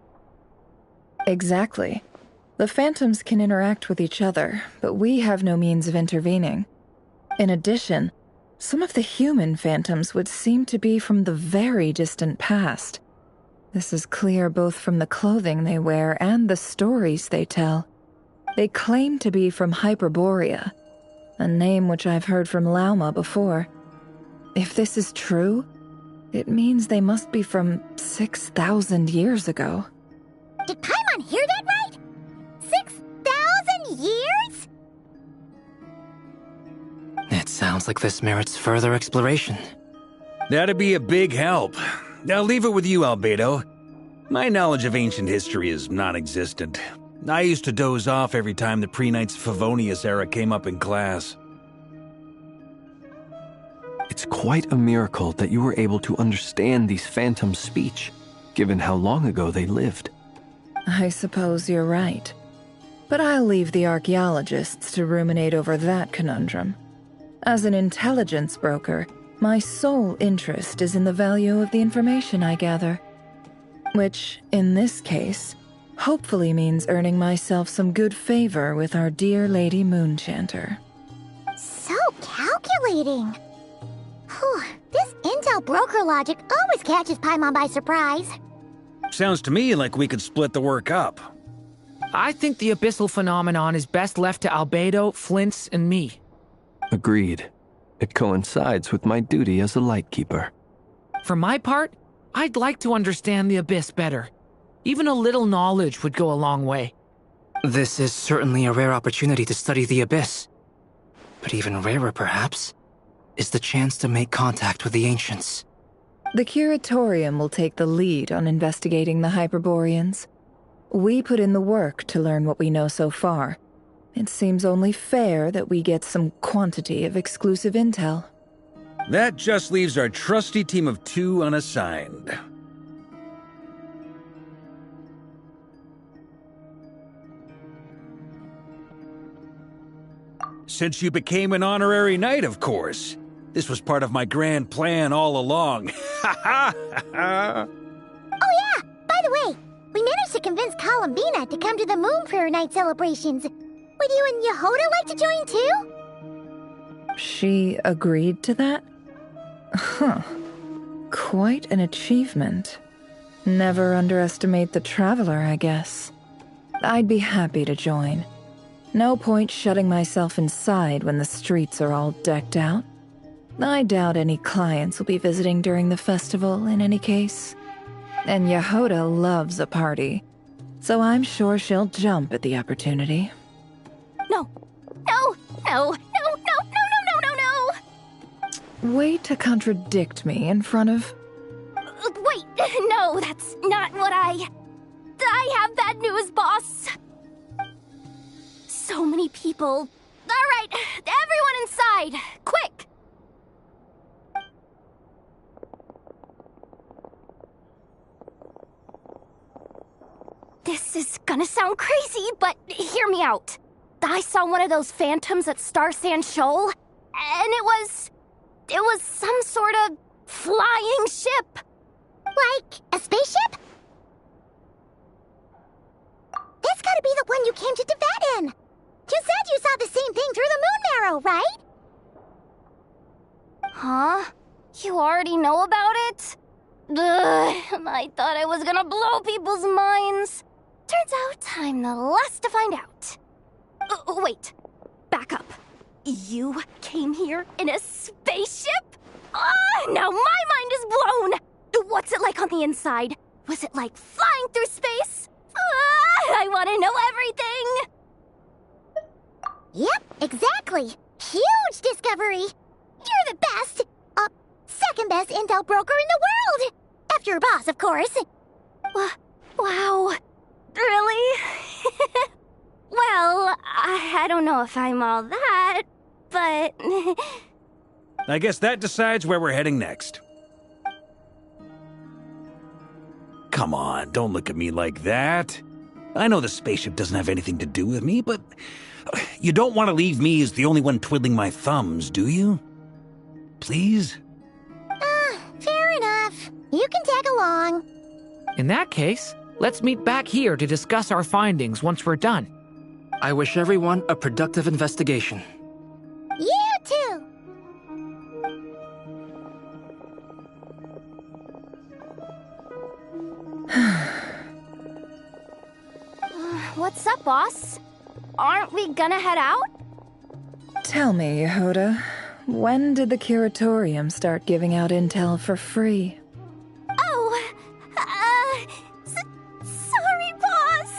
Exactly. The phantoms can interact with each other, but we have no means of intervening. In addition, some of the human phantoms would seem to be from the very distant past. This is clear both from the clothing they wear and the stories they tell. They claim to be from Hyperborea, a name which I've heard from Lauma before. If this is true, it means they must be from 6,000 years ago. Did Paimon hear that right? 6,000 years? It sounds like this merits further exploration. That'd be a big help. I'll leave it with you, Albedo. My knowledge of ancient history is non-existent. I used to doze off every time the pre-Knights Favonius era came up in class. It's quite a miracle that you were able to understand these phantoms' speech, given how long ago they lived. I suppose you're right. But I'll leave the archaeologists to ruminate over that conundrum. As an intelligence broker, my sole interest is in the value of the information I gather. Which, in this case, hopefully means earning myself some good favor with our dear Lady Moonchanter. So calculating. Whew, this intel broker logic always catches Paimon by surprise. Sounds to me like we could split the work up. I think the abyssal phenomenon is best left to Albedo, Flint's, and me. Agreed. It coincides with my duty as a lightkeeper. For my part, I'd like to understand the abyss better. Even a little knowledge would go a long way. This is certainly a rare opportunity to study the Abyss. But even rarer, perhaps, is the chance to make contact with the Ancients. The Curatorium will take the lead on investigating the Hyperboreans. We put in the work to learn what we know so far. It seems only fair that we get some quantity of exclusive intel. That just leaves our trusty team of 2 unassigned. Since you became an honorary knight, of course. This was part of my grand plan all along. Ha ha ha! Oh yeah! By the way, we managed to convince Columbina to come to the Moon Prayer Night celebrations. Would you and Yehoda like to join too? She agreed to that? Huh. Quite an achievement. Never underestimate the traveler, I guess. I'd be happy to join. No point shutting myself inside when the streets are all decked out. I doubt any clients will be visiting during the festival in any case. And Yehoda loves a party, so I'm sure she'll jump at the opportunity. No. No. No. No. No. No. No. No. No. Way to contradict me in front of... Wait. No, that's not what I have bad news, boss. So many people. All right, everyone inside, quick! This is gonna sound crazy, but hear me out. I saw one of those phantoms at Star Sand Shoal, and it was some sort of flying ship. Like a spaceship? That's gotta be the one you came to Tibet in. You said you saw the same thing through the moon marrow, right? Huh? You already know about it? Ugh, I thought I was gonna blow people's minds. Turns out I'm the last to find out. Wait, back up. You came here in a spaceship? Now my mind is blown! What's it like on the inside? Was it like flying through space? I want to know everything! Yep, exactly. Huge discovery. You're the best. Second best intel broker in the world. After your boss, of course. Wow. Really? Well, I don't know if I'm all that, but... I guess that decides where we're heading next. Come on, don't look at me like that. I know the spaceship doesn't have anything to do with me, but you don't want to leave me as the only one twiddling my thumbs, do you? Please? Fair enough. You can tag along. In that case, let's meet back here to discuss our findings once we're done. I wish everyone a productive investigation. You too. What's up, boss? Aren't we gonna head out? Tell me, Yehuda, when did the curatorium start giving out intel for free? Oh, sorry, boss.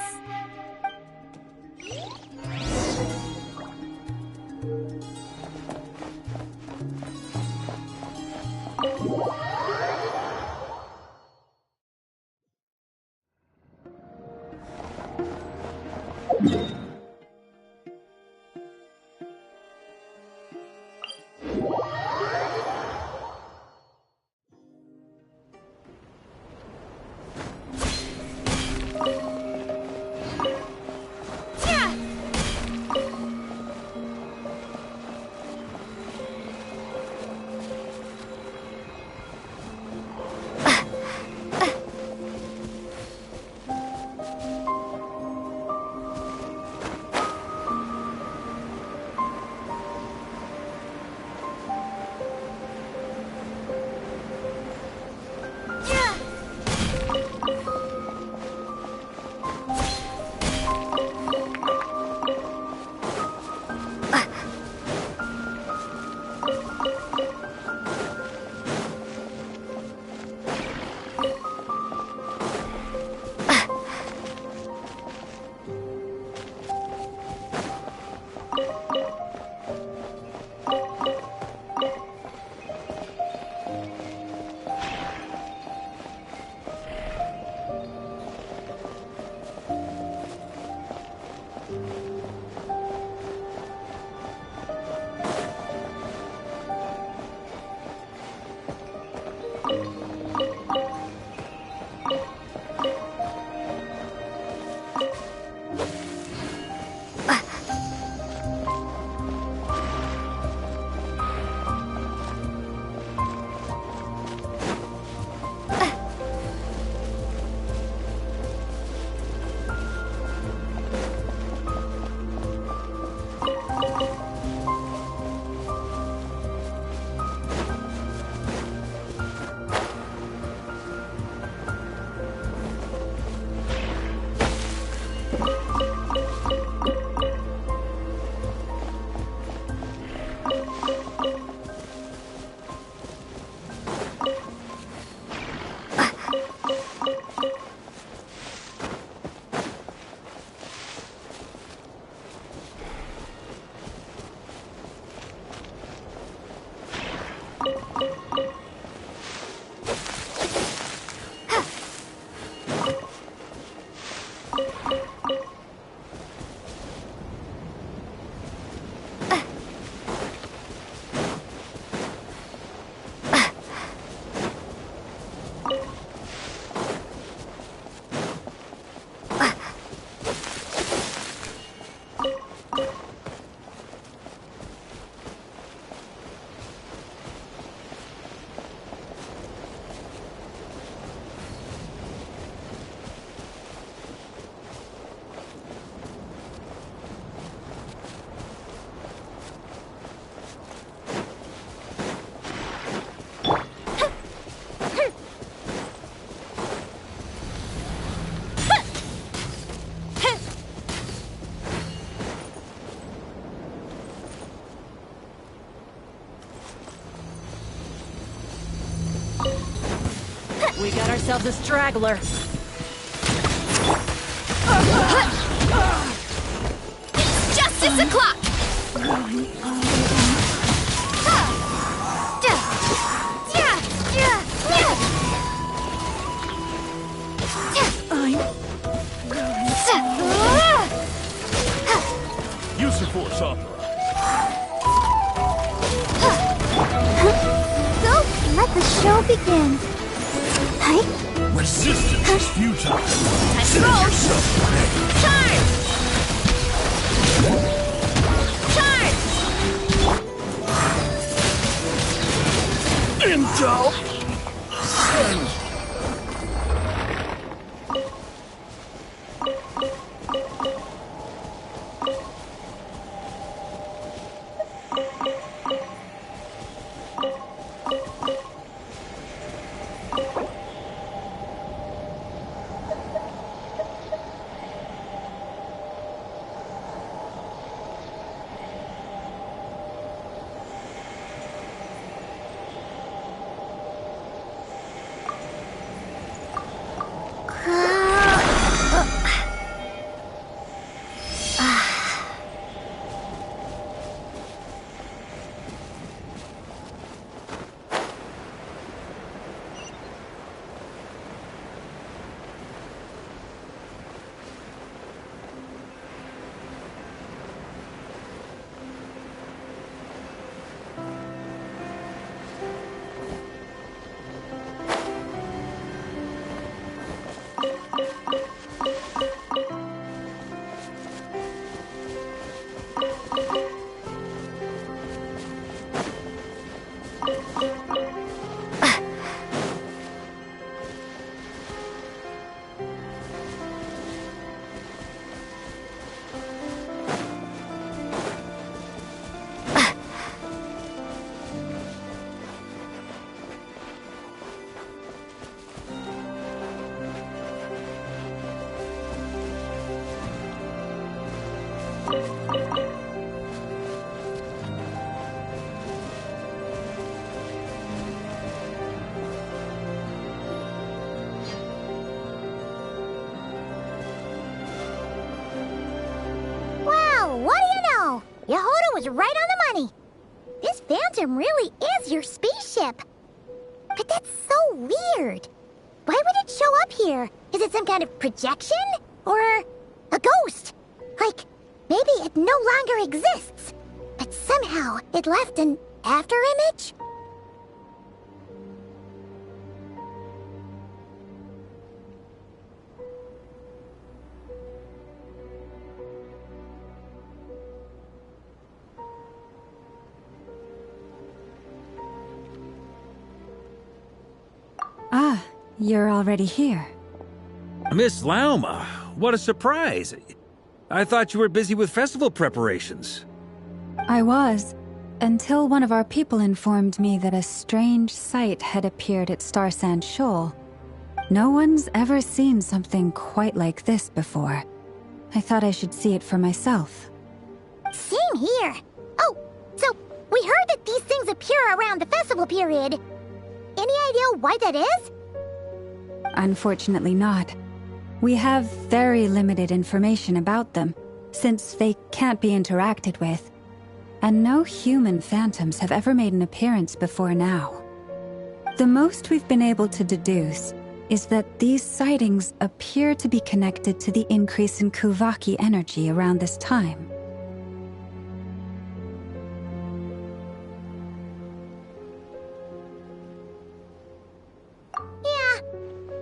We got ourselves a straggler. It's justice o'clock! Use the force, Opera. So, let the show begin. Hi. Resistance is futile. Consider yourself ready. Charge! Charge! Intel! Send! Yehoda was right on the money. This Phantom really is your spaceship. But that's so weird. Why would it show up here? Is it some kind of projection? Or a ghost? Like, maybe it no longer exists, but somehow it left an afterimage? Ah, you're already here. Miss Lauma, what a surprise. I thought you were busy with festival preparations. I was, until one of our people informed me that a strange sight had appeared at Starsand Shoal. No one's ever seen something quite like this before. I thought I should see it for myself. Same here. Oh, so we heard that these things appear around the festival period. Any idea why that is? Unfortunately not. We have very limited information about them, since they can't be interacted with. And no human phantoms have ever made an appearance before now. The most we've been able to deduce is that these sightings appear to be connected to the increase in Kuvaki energy around this time.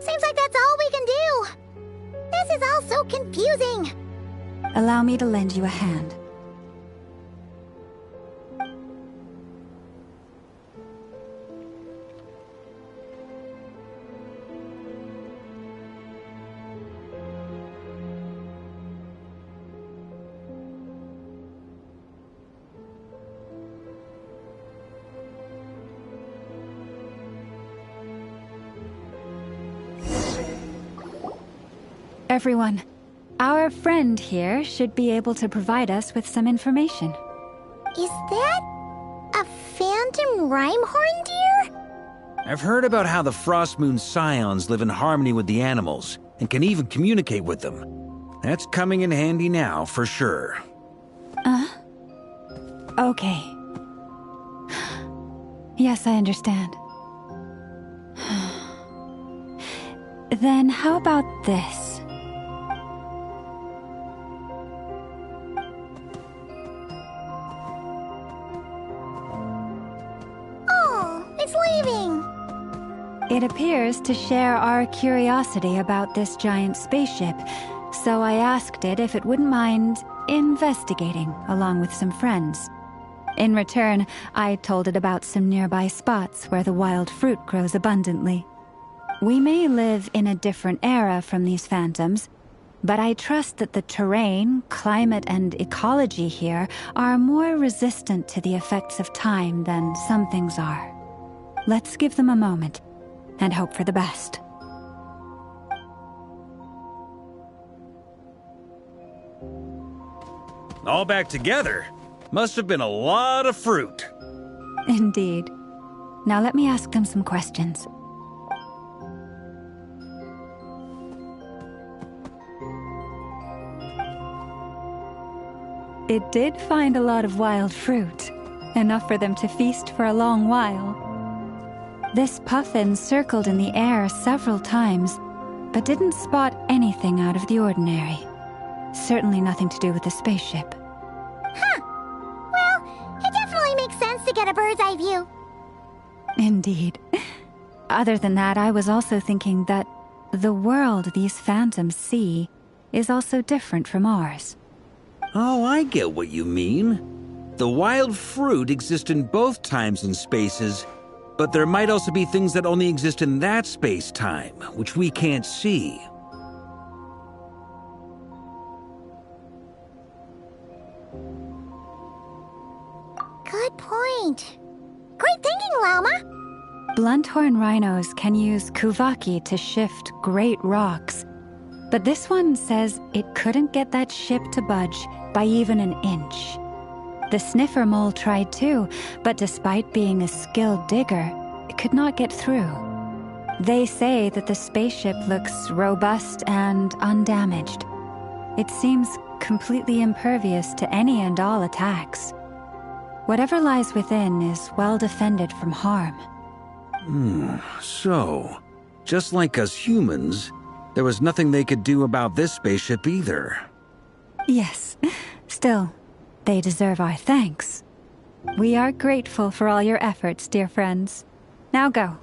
Seems like that's all we can do. This is all so confusing. Allow me to lend you a hand. Everyone, our friend here should be able to provide us with some information. Is that a phantom Rhymehorn deer? I've heard about how the Frost Moon Scions live in harmony with the animals and can even communicate with them. That's coming in handy now, for sure. Okay. Yes, I understand. Then how about this? Oh, it's leaving. It appears to share our curiosity about this giant spaceship, so I asked it if it wouldn't mind investigating along with some friends. In return, I told it about some nearby spots where the wild fruit grows abundantly. We may live in a different era from these phantoms, but I trust that the terrain, climate, and ecology here are more resistant to the effects of time than some things are. Let's give them a moment and hope for the best. All back together? Must have been a lot of fruit. Indeed. Now let me ask them some questions. It did find a lot of wild fruit, enough for them to feast for a long while. This puffin circled in the air several times, but didn't spot anything out of the ordinary. Certainly nothing to do with the spaceship. Huh. Well, it definitely makes sense to get a bird's eye view. Indeed. Other than that, I was also thinking that the world these phantoms see is also different from ours. Oh, I get what you mean. The wild fruit exist in both times and spaces, but there might also be things that only exist in that space-time, which we can't see. Good point. Great thinking, Lauma. Blunthorn rhinos can use kuvaki to shift great rocks, but this one says it couldn't get that ship to budge by even an inch. The sniffer mole tried too, but despite being a skilled digger, it could not get through. They say that the spaceship looks robust and undamaged. It seems completely impervious to any and all attacks. Whatever lies within is well defended from harm. So, just like us humans, there was nothing they could do about this spaceship either. Yes. Still, they deserve our thanks. We are grateful for all your efforts, dear friends. Now go,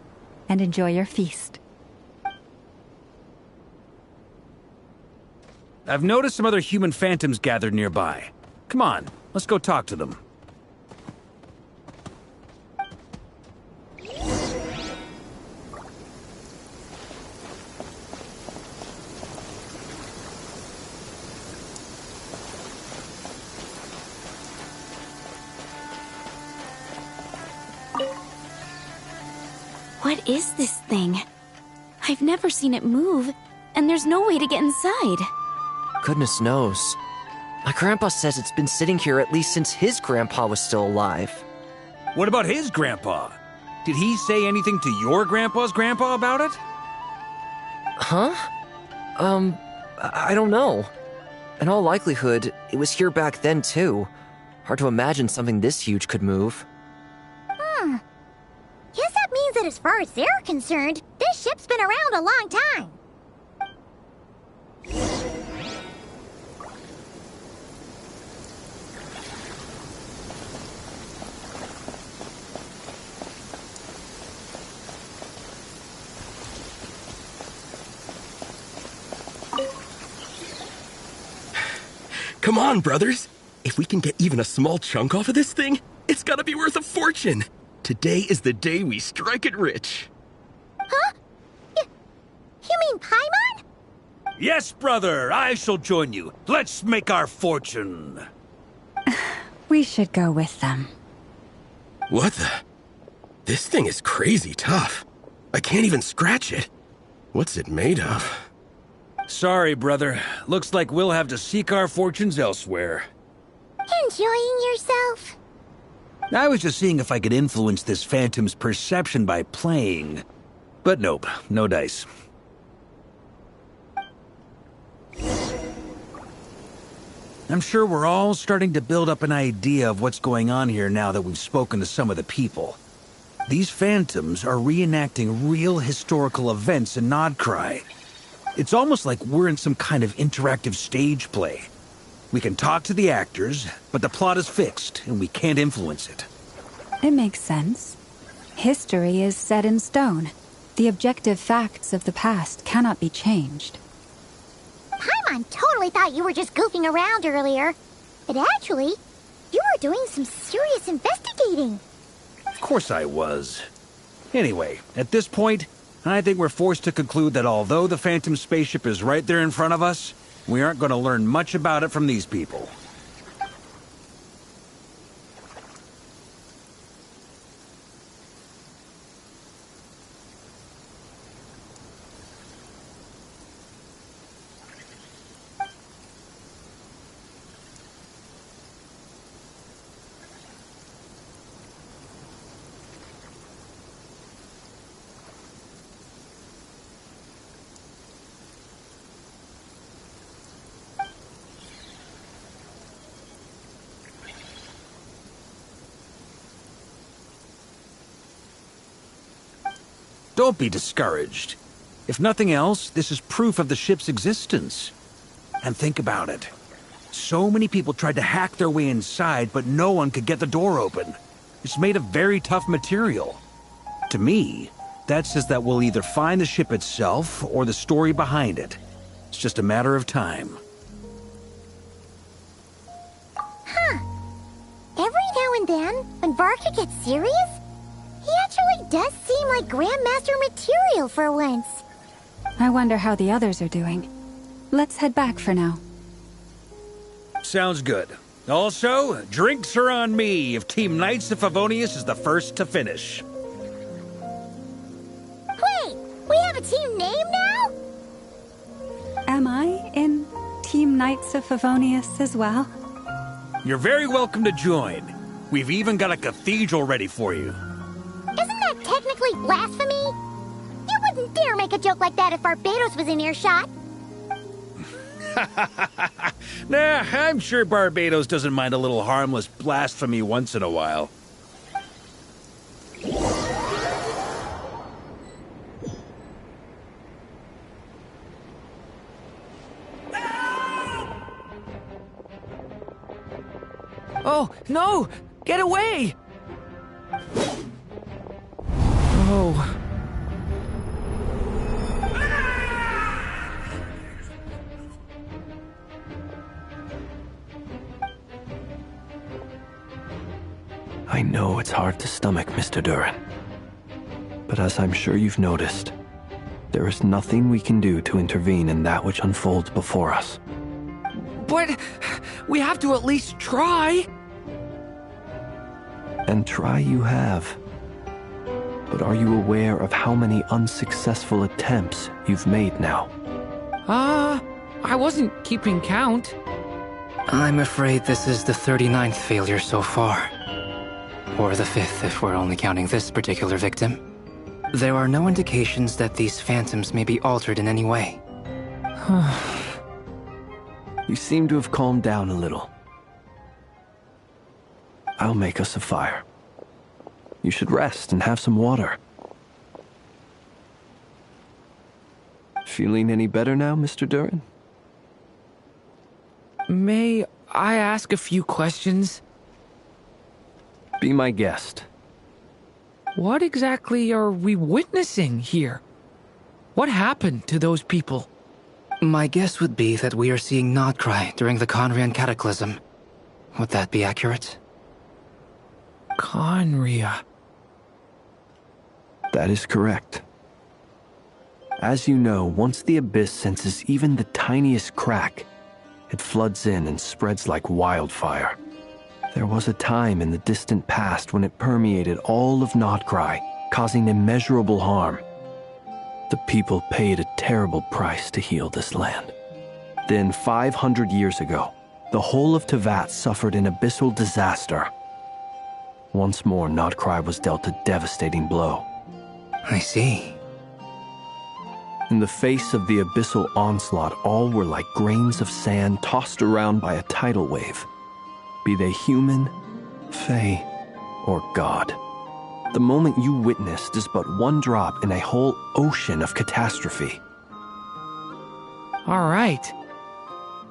and enjoy your feast. I've noticed some other human phantoms gathered nearby. Come on, let's go talk to them. What is this thing? I've never seen it move, and there's no way to get inside. Goodness knows. My grandpa says it's been sitting here at least since his grandpa was still alive. What about his grandpa? Did he say anything to your grandpa's grandpa about it? Huh? I don't know. In all likelihood, it was here back then too. Hard to imagine something this huge could move. Guess that means that as far as they're concerned, this ship's been around a long time. Come on, brothers. If we can get even a small chunk off of this thing, it's gotta be worth a fortune. Today is the day we strike it rich. Huh? You mean Paimon? Yes, brother, I shall join you. Let's make our fortune. We should go with them. What the? This thing is crazy tough. I can't even scratch it. What's it made of? Sorry, brother. Looks like we'll have to seek our fortunes elsewhere. Enjoying yourself? I was just seeing if I could influence this phantom's perception by playing. But nope, no dice. I'm sure we're all starting to build up an idea of what's going on here now that we've spoken to some of the people. These phantoms are reenacting real historical events in Nodcry. It's almost like we're in some kind of interactive stage play. We can talk to the actors, but the plot is fixed, and we can't influence it. It makes sense. History is set in stone. The objective facts of the past cannot be changed. Paimon totally thought you were just goofing around earlier. But actually, you were doing some serious investigating. Of course I was. Anyway, at this point, I think we're forced to conclude that although the Phantom spaceship is right there in front of us, we aren't going to learn much about it from these people. Don't be discouraged. If nothing else, this is proof of the ship's existence. And think about it. So many people tried to hack their way inside, but no one could get the door open. It's made of very tough material. To me, that says that we'll either find the ship itself or the story behind it. It's just a matter of time. Huh. Every now and then, when Varka gets serious, he actually does seem like Grandmaster material for once. I wonder how the others are doing. Let's head back for now. Sounds good. Also, drinks are on me if Team Knights of Favonius is the first to finish. Wait, we have a team name now? Am I in Team Knights of Favonius as well? You're very welcome to join. We've even got a cathedral ready for you. Isn't that technically blasphemy? You wouldn't dare make a joke like that if Barbados was in earshot. Nah, I'm sure Barbados doesn't mind a little harmless blasphemy once in a while. Oh, no! Get away! Oh. I know it's hard to stomach, Mr. Duran. But as I'm sure you've noticed, there is nothing we can do to intervene in that which unfolds before us. But we have to at least try. And try you have. But are you aware of how many unsuccessful attempts you've made now? I wasn't keeping count. I'm afraid this is the 39th failure so far. Or the 5th if we're only counting this particular victim. There are no indications that these phantoms may be altered in any way. You seem to have calmed down a little. I'll make us a fire. You should rest and have some water. Feeling any better now, Mr. Duran? May I ask a few questions? Be my guest. What exactly are we witnessing here? What happened to those people? My guess would be that we are seeing Nodcry during the Conrian Cataclysm. Would that be accurate? Conria. That is correct. As you know, once the Abyss senses even the tiniest crack, it floods in and spreads like wildfire. There was a time in the distant past when it permeated all of Nodcry, causing immeasurable harm. The people paid a terrible price to heal this land. Then, 500 years ago, the whole of Teyvat suffered an abyssal disaster. Once more, Notcry was dealt a devastating blow. I see. In the face of the abyssal onslaught, all were like grains of sand tossed around by a tidal wave. Be they human, fae, or god. The moment you witnessed is but one drop in a whole ocean of catastrophe. All right.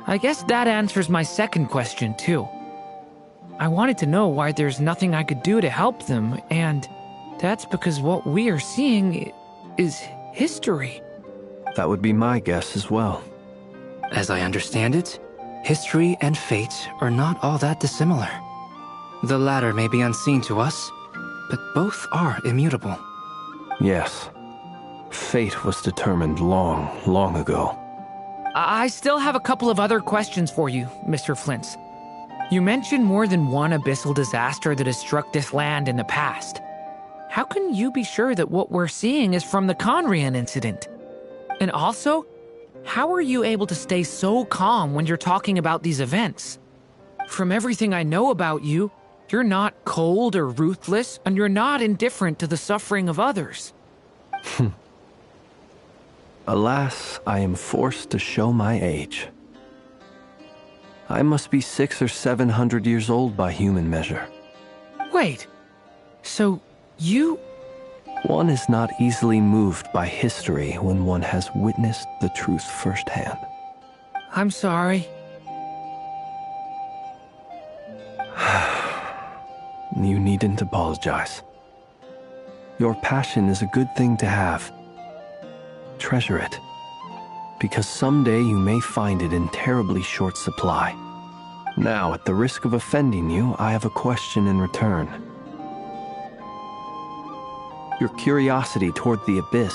I guess that answers my second question, too. I wanted to know why there's nothing I could do to help them, and that's because what we are seeing is history. That would be my guess as well. As I understand it, history and fate are not all that dissimilar. The latter may be unseen to us, but both are immutable. Yes. Fate was determined long, long ago. I still have a couple of other questions for you, Mr. Flint's. You mentioned more than one abyssal disaster that has struck this land in the past. How can you be sure that what we're seeing is from the Conrian incident? And also, how are you able to stay so calm when you're talking about these events? From everything I know about you, you're not cold or ruthless, and you're not indifferent to the suffering of others. Alas, I am forced to show my age. I must be 600 or 700 years old by human measure. Wait, so you... One is not easily moved by history when one has witnessed the truth firsthand. I'm sorry. You needn't apologize. Your passion is a good thing to have. Treasure it, because someday you may find it in terribly short supply. Now, at the risk of offending you, I have a question in return. Your curiosity toward the abyss,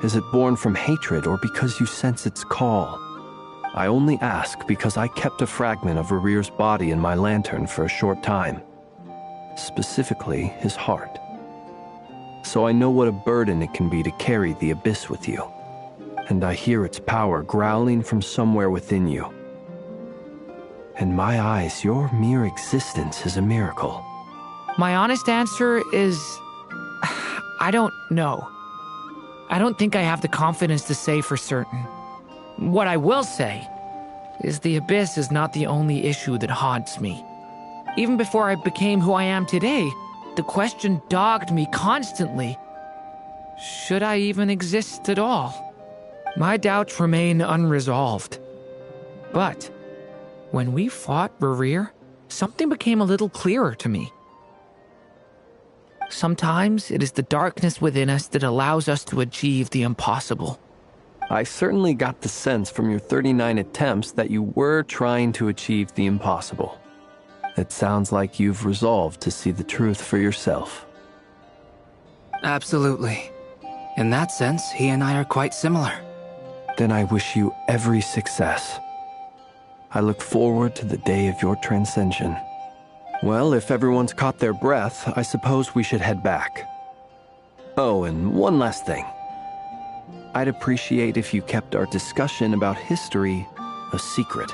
is it born from hatred or because you sense its call? I only ask because I kept a fragment of Rarir's body in my lantern for a short time. Specifically, his heart. So I know what a burden it can be to carry the abyss with you. And I hear its power growling from somewhere within you. In my eyes, your mere existence is a miracle. My honest answer is... I don't know. I don't think I have the confidence to say for certain. What I will say is the abyss is not the only issue that haunts me. Even before I became who I am today, the question dogged me constantly. Should I even exist at all? My doubts remain unresolved. But when we fought Rarir, something became a little clearer to me. Sometimes it is the darkness within us that allows us to achieve the impossible. I certainly got the sense from your 39 attempts that you were trying to achieve the impossible. It sounds like you've resolved to see the truth for yourself. Absolutely. In that sense, he and I are quite similar. Then I wish you every success. I look forward to the day of your transcension. Well, if everyone's caught their breath, I suppose we should head back. Oh, and one last thing. I'd appreciate if you kept our discussion about history a secret.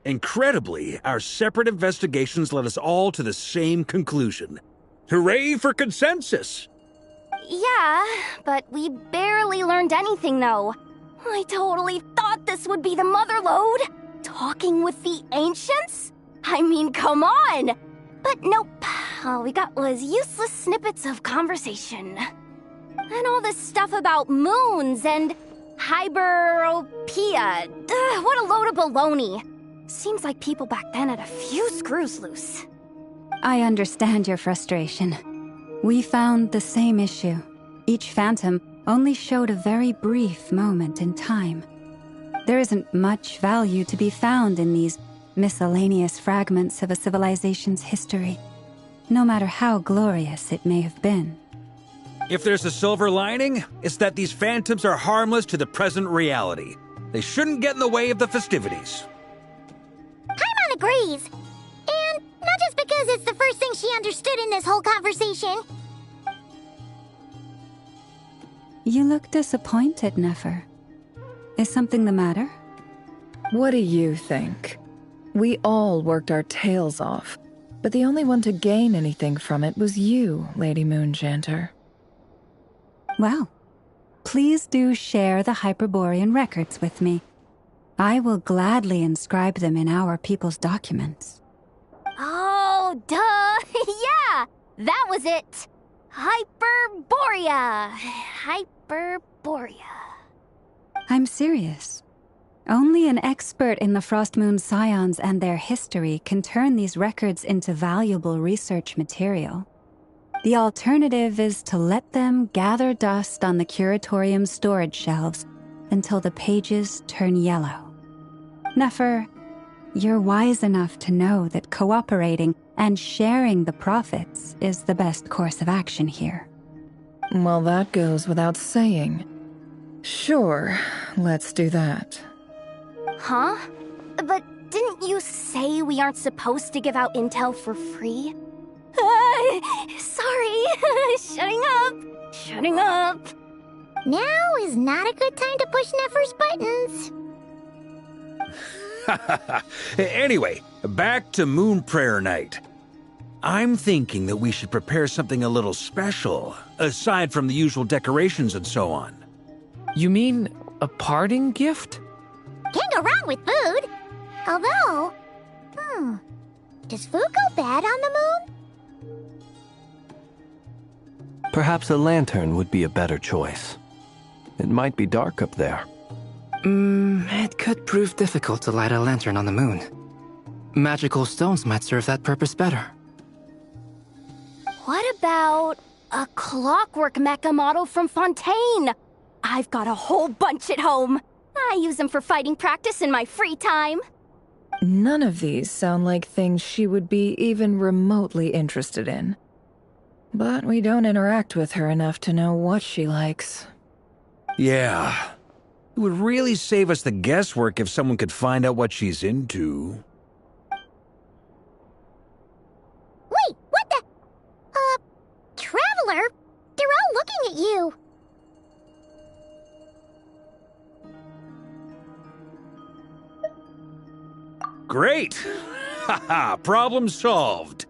Incredibly, our separate investigations led us all to the same conclusion. Hooray for consensus! Yeah, but we barely learned anything, though. I totally thought this would be the mother lode. Talking with the ancients? I mean, come on! But nope, all we got was useless snippets of conversation. And all this stuff about moons and hyperopia. What a load of baloney. Seems like people back then had a few screws loose. I understand your frustration. We found the same issue. Each phantom only showed a very brief moment in time. There isn't much value to be found in these miscellaneous fragments of a civilization's history, no matter how glorious it may have been. If there's a silver lining, it's that these phantoms are harmless to the present reality. They shouldn't get in the way of the festivities. Paimon agrees. And not just because it's the first thing she understood in this whole conversation. You look disappointed, Nefer. Is something the matter? What do you think? We all worked our tails off, but the only one to gain anything from it was you, Lady Moonjanter. Well, please do share the Hyperborean records with me. I will gladly inscribe them in our people's documents. Oh, duh! Yeah! That was it! Hyperborea! Hyperborea. I'm serious. Only an expert in the Frostmoon Scions and their history can turn these records into valuable research material. The alternative is to let them gather dust on the Curatorium's storage shelves until the pages turn yellow. Nefer, you're wise enough to know that cooperating and sharing the profits is the best course of action here. Well, that goes without saying. Sure, let's do that. Huh? But didn't you say we aren't supposed to give out intel for free? Sorry. Shutting up. Now is not a good time to push Nefer's buttons. Anyway, back to Moon Prayer Night. I'm thinking that we should prepare something a little special, aside from the usual decorations and so on. You mean a parting gift? Can't go wrong with food. Although, does food go bad on the moon? Perhaps a lantern would be a better choice. It might be dark up there. It could prove difficult to light a lantern on the moon. Magical stones might serve that purpose better. What about a clockwork mecha model from Fontaine? I've got a whole bunch at home. I use them for fighting practice in my free time. None of these sound like things she would be even remotely interested in. But we don't interact with her enough to know what she likes. Yeah. It would really save us the guesswork if someone could find out what she's into. Wait, what the? Traveler? They're all looking at you. Great! Haha, problem solved.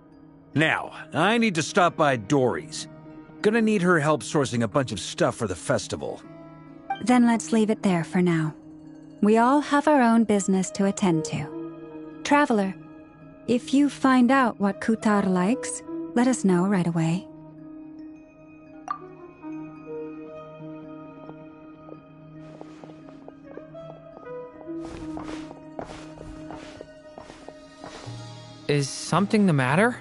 Now, I need to stop by Dory's. Gonna need her help sourcing a bunch of stuff for the festival. Then let's leave it there for now. We all have our own business to attend to. Traveler, if you find out what Kutar likes, let us know right away. Is something the matter?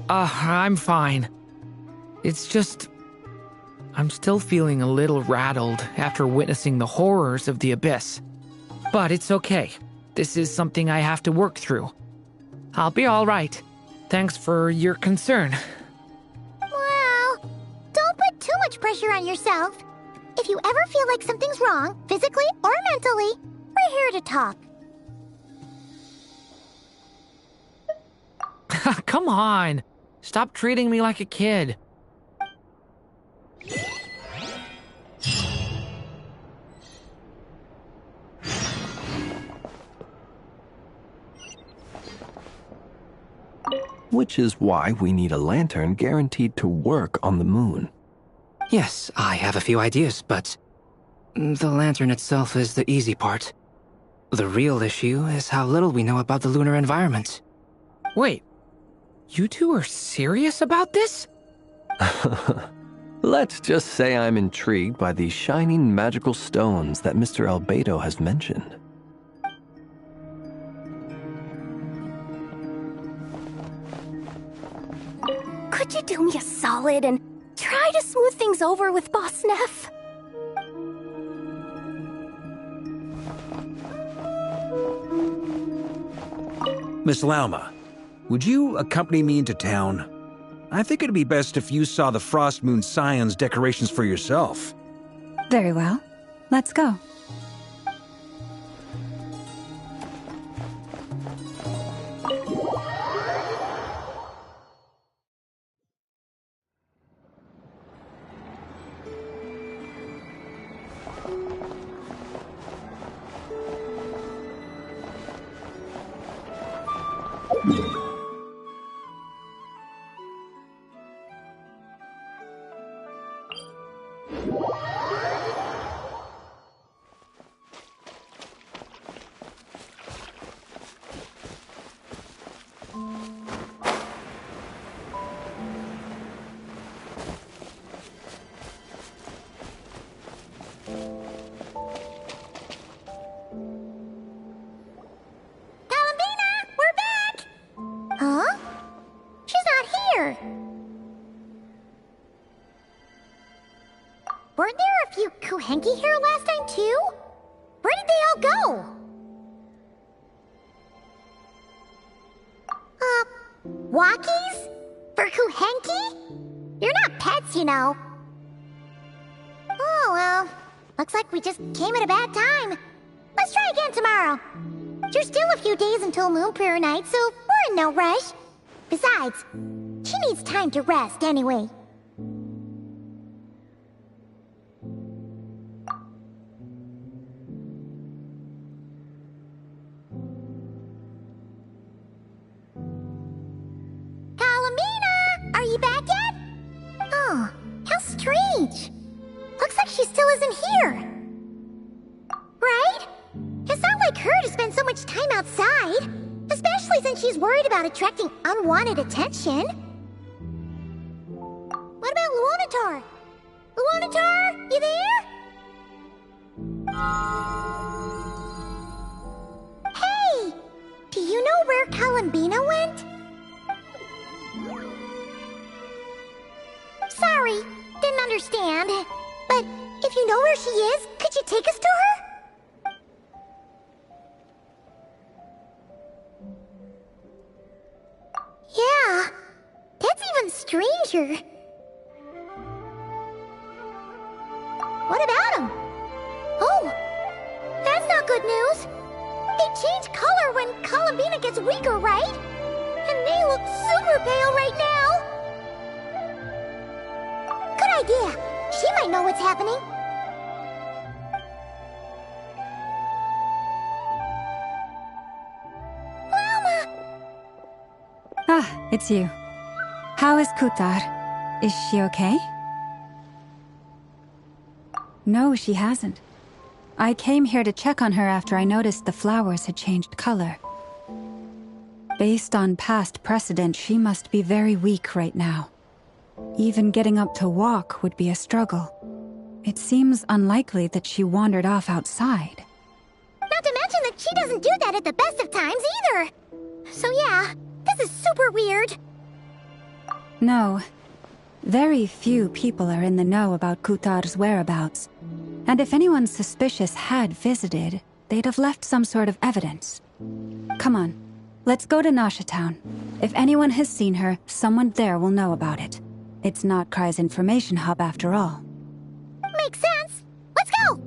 I'm fine. It's just... I'm still feeling a little rattled after witnessing the horrors of the Abyss. But it's okay. This is something I have to work through. I'll be all right. Thanks for your concern. Well, don't put too much pressure on yourself. If you ever feel like something's wrong, physically or mentally, we're here to talk. Come on. Stop treating me like a kid. Which is why we need a lantern guaranteed to work on the moon. Yes, I have a few ideas, but the lantern itself is the easy part. The real issue is how little we know about the lunar environment. Wait, you two are serious about this? Let's just say I'm intrigued by these shining magical stones that Mr. Albedo has mentioned. Could you do me a solid and try to smooth things over with Boss Neff? Miss Lauma, would you accompany me into town? I think it'd be best if you saw the Frostmoon Scions decorations for yourself. Very well. Let's go. Huh? She's not here. Weren't there a few Kuhenki here last time too? Where did they all go? Walkies? For Kuhenki? You're not pets, you know. Oh well, looks like we just came at a bad time. Let's try again tomorrow. There's still a few days until Moon Prayer Night, so we're in no rush. Besides, she needs time to rest anyway. Kalamina! Are you back yet? Oh, how strange. Looks like she still isn't here. Right? It's not like her to spend so much time outside, especially since she's worried about attracting unwanted attention. What about Luonatar? Luonatar, you there? Hey! Do you know where Kalambina went? Sorry, didn't understand. But if you know where she is, could you take us to her? Yeah, that's even stranger. What about them? Oh, that's not good news. They change color when Kalambina gets weaker, right? And they look super pale right now. Good idea. She might know what's happening. Ah, it's you. How is Kutar? Is she okay? No, she hasn't. I came here to check on her after I noticed the flowers had changed color. Based on past precedent, she must be very weak right now. Even getting up to walk would be a struggle. It seems unlikely that she wandered off outside. Not to mention that she doesn't do that at the best of times either. So yeah, this is super weird. No. Very few people are in the know about Kutar's whereabouts. And if anyone suspicious had visited, they'd have left some sort of evidence. Come on, let's go to Nasha Town. If anyone has seen her, someone there will know about it. It's not Cry's information hub after all. Makes sense. Let's go!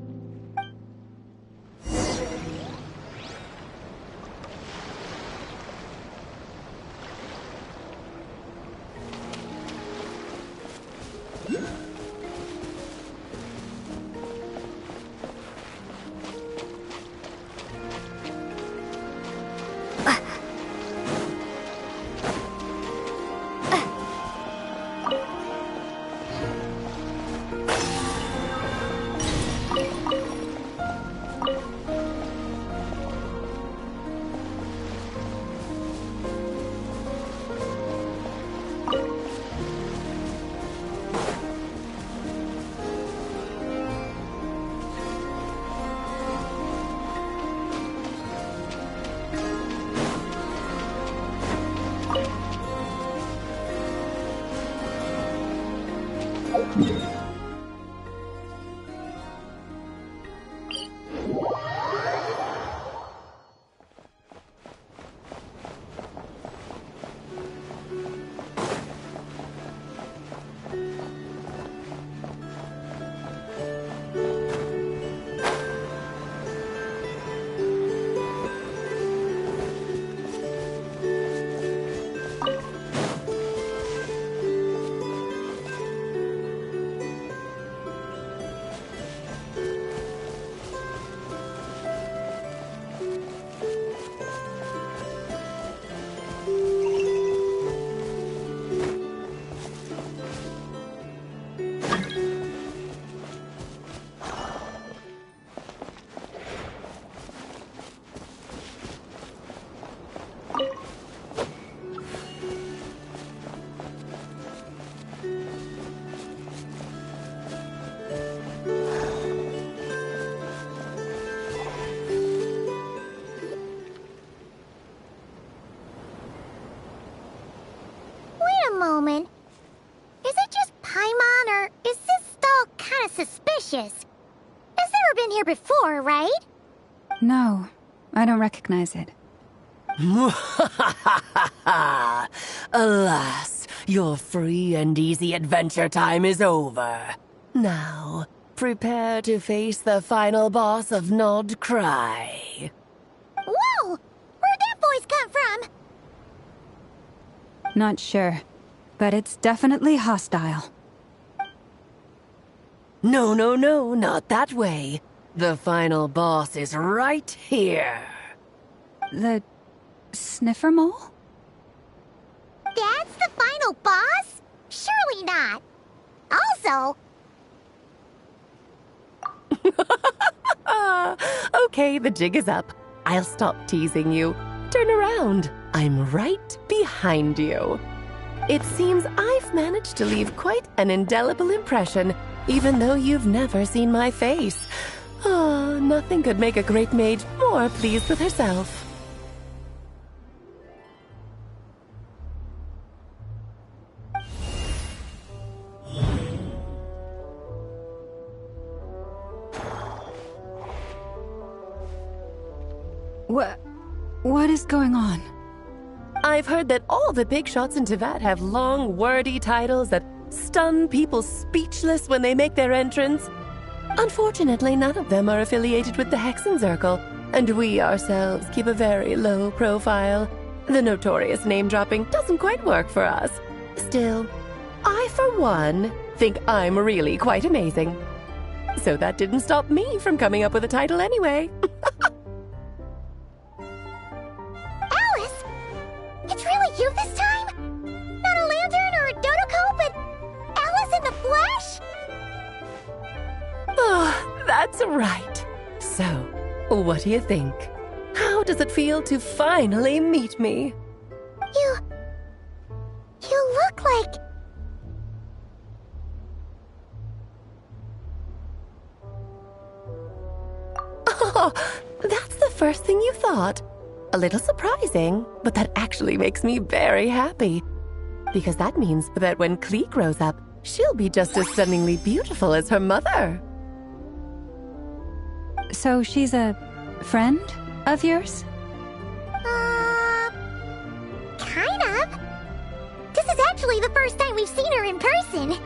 before, right? No, I don't recognize it. Alas, your free and easy adventure time is over. Now, prepare to face the final boss of Nod Cry. Whoa! Where'd that voice come from? Not sure, but it's definitely hostile. No, not that way. The final boss is right here. The sniffer mole? That's the final boss? Surely not. Also... Okay, the jig is up. I'll stop teasing you. Turn around. I'm right behind you. It seems I've managed to leave quite an indelible impression, even though you've never seen my face. Ah, nothing could make a great mage more pleased with herself. What is going on? I've heard that all the big shots in Teyvat have long, wordy titles that stun people speechless when they make their entrance. Unfortunately, none of them are affiliated with the Hexenzirkel, and we ourselves keep a very low profile. The notorious name-dropping doesn't quite work for us. Still, I, for one, think I'm really quite amazing. So that didn't stop me from coming up with a title anyway. Alice! It's really you this time? Not a lantern or a Dodoko, but Alice in the flesh? Oh, that's right. So, what do you think? How does it feel to finally meet me? You look like... Oh, that's the first thing you thought. A little surprising, but that actually makes me very happy. Because that means that when Klee grows up, she'll be just as stunningly beautiful as her mother. So she's a friend of yours? Kind of. This is actually the first time we've seen her in person.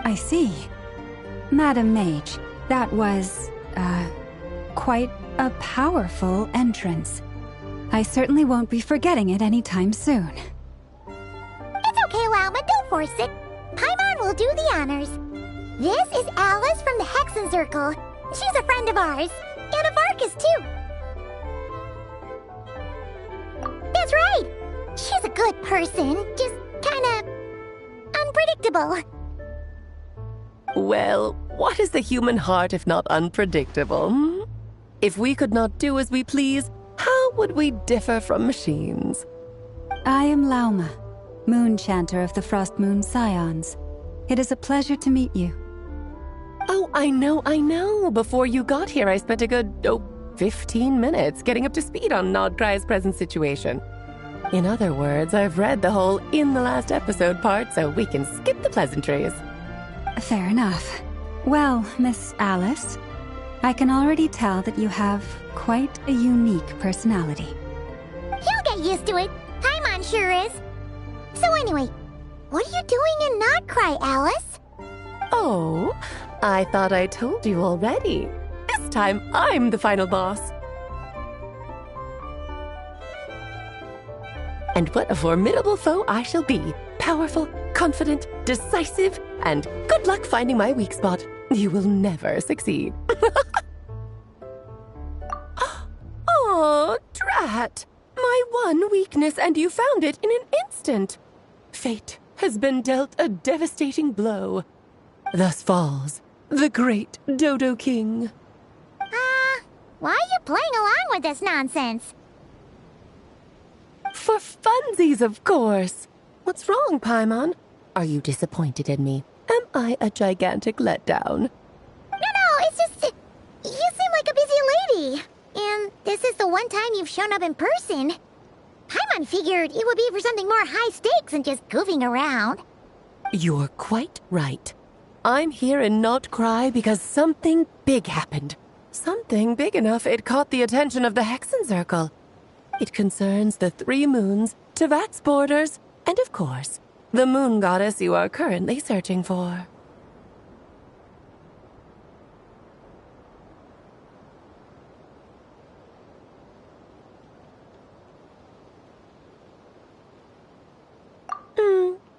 I see. Madam Mage, that was, quite a powerful entrance. I certainly won't be forgetting it anytime soon. It's okay, Lauma, don't force it. Paimon will do the honors. This is Alice from the Hexenzirkel. She's a friend of ours, and of Arcus, too. That's right! She's a good person, just kinda... unpredictable. Well, what is the human heart if not unpredictable? Hmm? If we could not do as we please, how would we differ from machines? I am Lauma, Moon Chanter of the Frost Moon Scions. It is a pleasure to meet you. Oh, I know. Before you got here, I spent a good, 15 minutes getting up to speed on Nodcry's present situation. In other words, I've read the whole in the last episode part, so we can skip the pleasantries. Fair enough. Well, Miss Alice, I can already tell that you have quite a unique personality. He'll get used to it. Paimon sure is. So anyway, what are you doing in Nodcry, Alice? Oh, I thought I told you already. This time, I'm the final boss. And what a formidable foe I shall be. Powerful, confident, decisive, and good luck finding my weak spot. You will never succeed. Oh, drat! My one weakness, and you found it in an instant. Fate has been dealt a devastating blow. Thus falls the great Dodo King. Why are you playing along with this nonsense? For funsies, of course. What's wrong, Paimon? Are you disappointed in me? Am I a gigantic letdown? No, it's just... you seem like a busy lady. And this is the one time you've shown up in person. Paimon figured it would be for something more high stakes than just goofing around. You're quite right. I'm here in Nodcry because something big happened. Something big enough it caught the attention of the Hexen Circle. It concerns the 3 moons, Tevat's borders, and of course, the moon goddess you are currently searching for.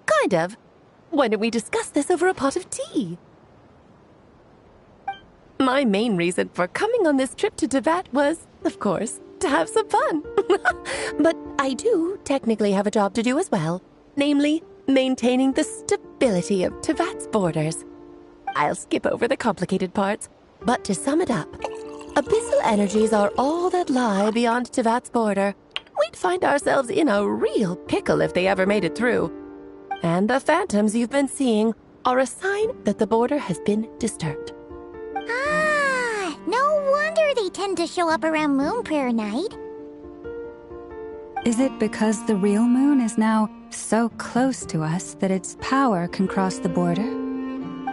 Kind of. Why don't we discuss this over a pot of tea? My main reason for coming on this trip to Tevat was, of course, to have some fun. But I do technically have a job to do as well, namely, maintaining the stability of Tevat's borders. I'll skip over the complicated parts, but to sum it up, abyssal energies are all that lie beyond Tevat's border. We'd find ourselves in a real pickle if they ever made it through. And the phantoms you've been seeing are a sign that the border has been disturbed. Ah, no wonder they tend to show up around Moon Prayer Night. Is it because the real moon is now so close to us that its power can cross the border?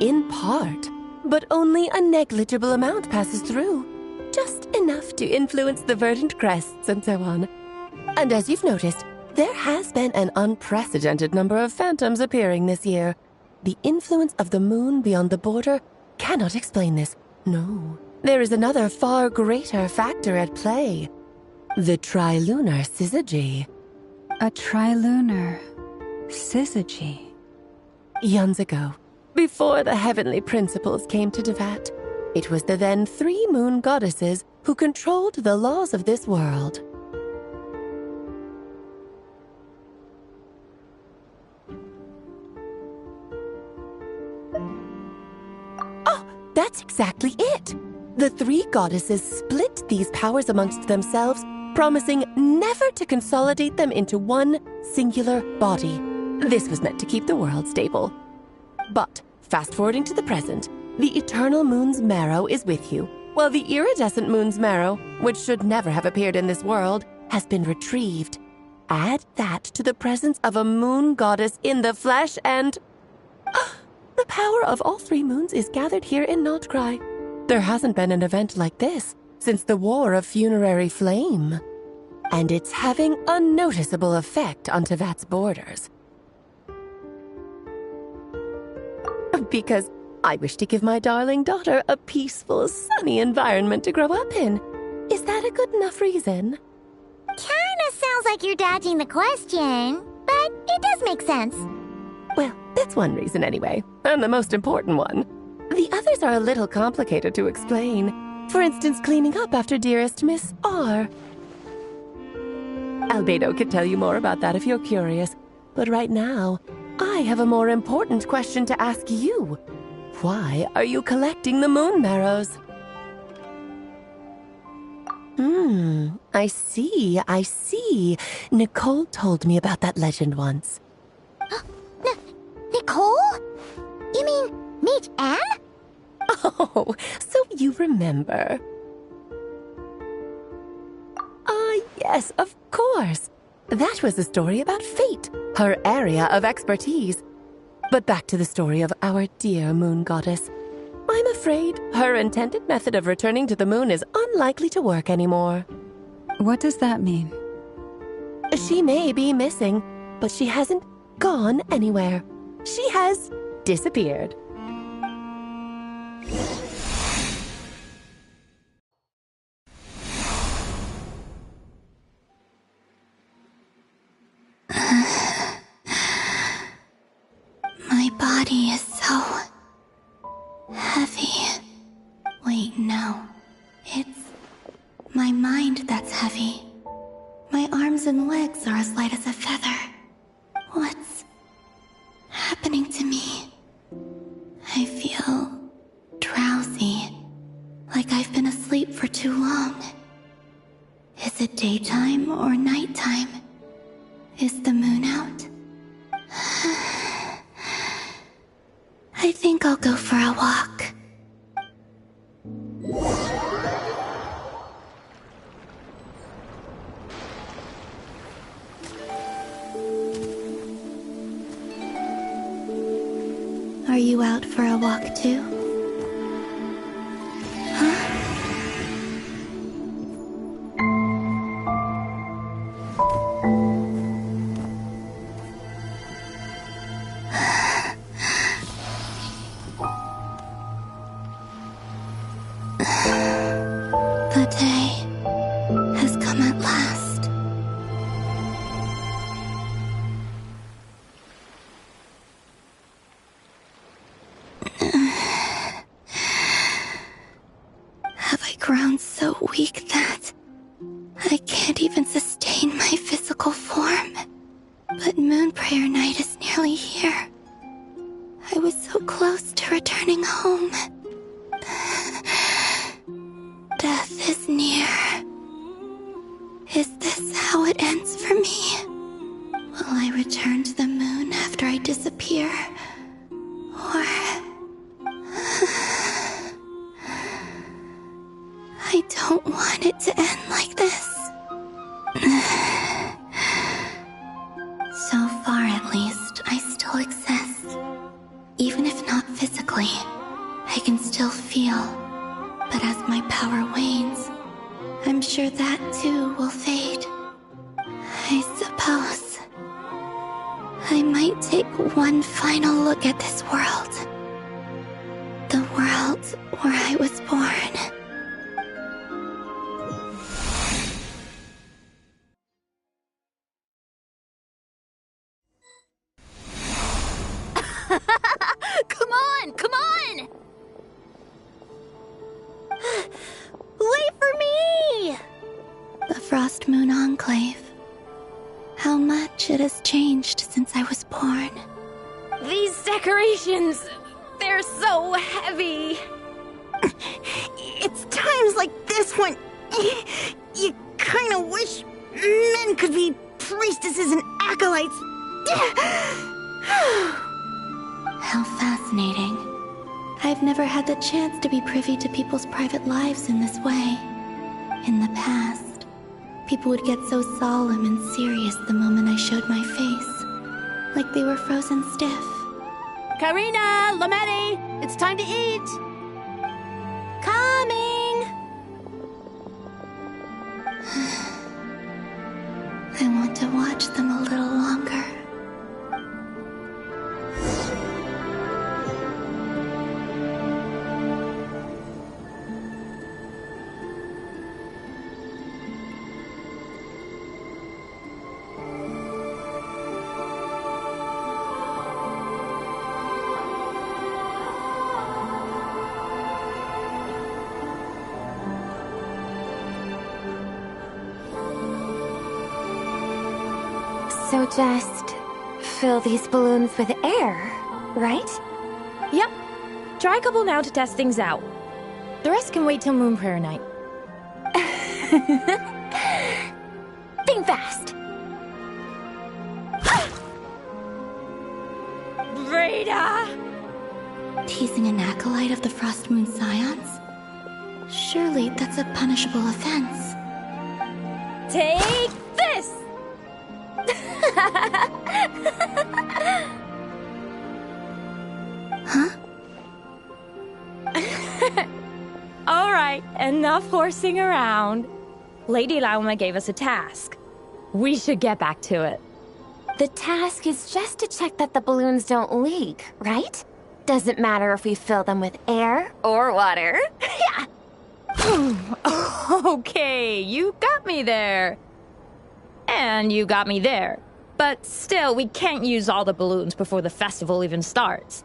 In part, but only a negligible amount passes through. Just enough to influence the verdant crests and so on. And as you've noticed, there has been an unprecedented number of phantoms appearing this year. The influence of the moon beyond the border cannot explain this. No, there is another far greater factor at play. The trilunar syzygy. A trilunar syzygy? Eons ago, before the heavenly principles came to Tevat, it was the then 3 moon goddesses who controlled the laws of this world. That's exactly it. The 3 goddesses split these powers amongst themselves, promising never to consolidate them into one singular body. This was meant to keep the world stable. But, fast-forwarding to the present, the eternal moon's marrow is with you, while the iridescent moon's marrow, which should never have appeared in this world, has been retrieved. Add that to the presence of a moon goddess in the flesh and... the power of all 3 moons is gathered here in Notcry. There hasn't been an event like this since the War of Funerary Flame. And it's having a noticeable effect on Tevat's borders. Because I wish to give my darling daughter a peaceful, sunny environment to grow up in. Is that a good enough reason? Kinda sounds like you're dodging the question, but it does make sense. Well, that's one reason anyway, and the most important one. The others are a little complicated to explain. For instance, cleaning up after dearest Miss R. Albedo could tell you more about that if you're curious, but right now, I have a more important question to ask you. Why are you collecting the moon marrows? I see. Nicole told me about that legend once. Nicole? You mean Mage Anne? Oh, so you remember. Yes, of course. That was a story about fate, her area of expertise. But back to the story of our dear moon goddess. I'm afraid her intended method of returning to the moon is unlikely to work anymore. What does that mean? She may be missing, but she hasn't gone anywhere. She has disappeared. My body is so heavy. Wait, no. It's my mind that's heavy. My arms and legs are as light as a feather. What's happening to me? I feel drowsy, like I've been asleep for too long. Is it daytime or nighttime? Is the moon out? I think I'll go for a walk. Are you out for a walk too? Huh? I can't even sustain my physical form. But Moon Prayer Night is nearly here. I was so close to returning home. Death is near. Is this how it ends for me? Will I return to the moon after I disappear? Or... I don't want it to end like this. So far, at least, I still exist. Even if not physically, I can still feel. But as my power wanes, I'm sure that too will fade. I suppose I might take one final look at this world. The world where I was born. Come on! Come on! Wait for me! The Frost Moon Enclave. How much it has changed since I was born. These decorations, they're so heavy. It's times like this when you kind of wish men could be priestesses and acolytes. How fascinating. I've never had the chance to be privy to people's private lives in this way. In the past, people would get so solemn and serious the moment I showed my face, like they were frozen stiff. Karina, Lametti, it's time to eat. Coming! I want to watch them a little longer. So just fill these balloons with air, right? Yep. Try a couple now to test things out. The rest can wait till Moon Prayer Night. Think fast! Rita! Teasing an acolyte of the Frost Moon Scions? Surely that's a punishable offense. Take this! Huh? All right, enough horsing around. Lady Lauma gave us a task. We should get back to it. The task is just to check that the balloons don't leak, right? Doesn't matter if we fill them with air or water. Yeah. Okay, you got me there. And you got me there. But still, we can't use all the balloons before the festival even starts.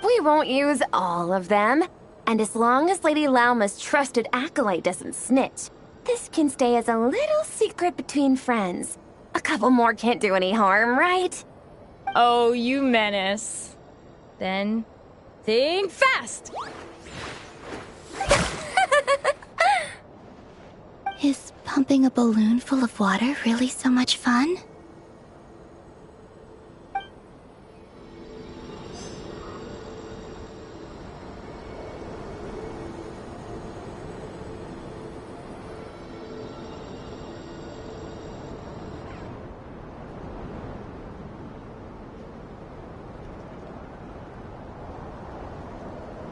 We won't use all of them. And as long as Lady Lauma's trusted acolyte doesn't snitch, this can stay as a little secret between friends. A couple more can't do any harm, right? Oh, you menace. Then, think fast! Is pumping a balloon full of water really so much fun?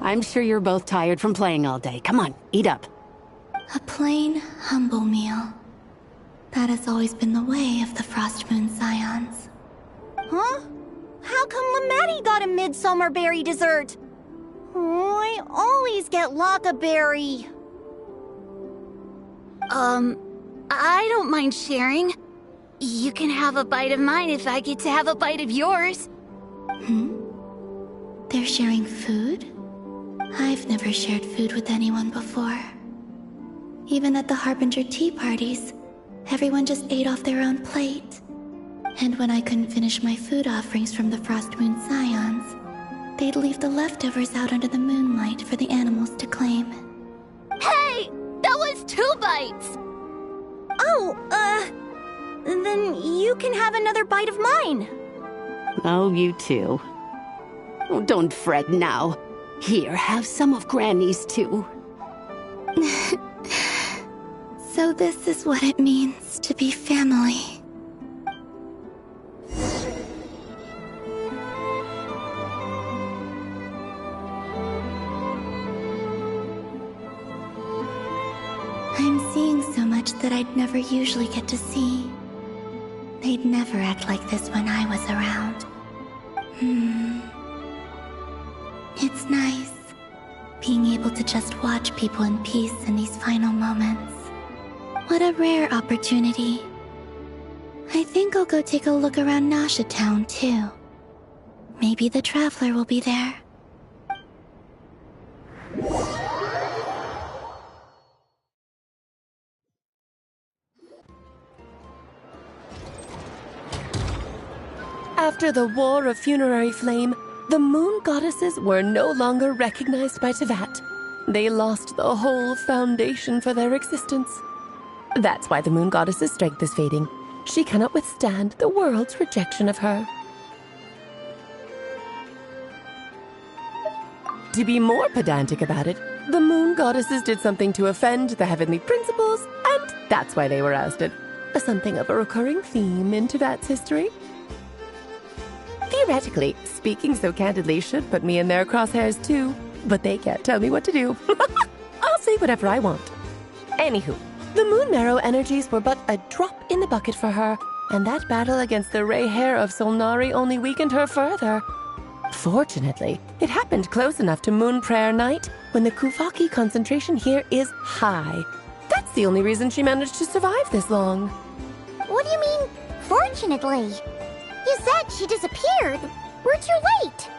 I'm sure you're both tired from playing all day. Come on, eat up. A plain, humble meal. That has always been the way of the Frost Moon Scions. Huh? How come Lametti got a midsummer berry dessert? Oh, I always get Lockaberry. I don't mind sharing. You can have a bite of mine if I get to have a bite of yours. They're sharing food? I've never shared food with anyone before. Even at the Harbinger tea parties, everyone just ate off their own plate. And when I couldn't finish my food offerings from the Frost Moon Scions, they'd leave the leftovers out under the moonlight for the animals to claim. Hey! That was 2 bites! Oh, then you can have another bite of mine. Oh, you too. Oh, don't fret now. Here, have some of Granny's too. So this is what it means to be family. I'm seeing so much that I'd never usually get to see. They'd never act like this when I was around. It's nice, being able to just watch people in peace in these final moments. What a rare opportunity. I think I'll go take a look around Nasha Town, too. Maybe the Traveler will be there. After the War of Funerary Flame, the Moon Goddesses were no longer recognized by Teyvat. They lost the whole foundation for their existence. That's why the Moon Goddess's strength is fading. She cannot withstand the world's rejection of her. To be more pedantic about it, the Moon Goddesses did something to offend the heavenly principles, and that's why they were ousted. Something of a recurring theme in Teyvat's history. Theoretically, speaking so candidly should put me in their crosshairs too, but they can't tell me what to do. I'll say whatever I want. Anywho, the Moon Marrow energies were but a drop in the bucket for her, and that battle against the Ray Hair of Solnari only weakened her further. Fortunately, it happened close enough to Moon Prayer Night when the Kuvaki concentration here is high. That's the only reason she managed to survive this long. What do you mean, fortunately? You said she disappeared. We're too late.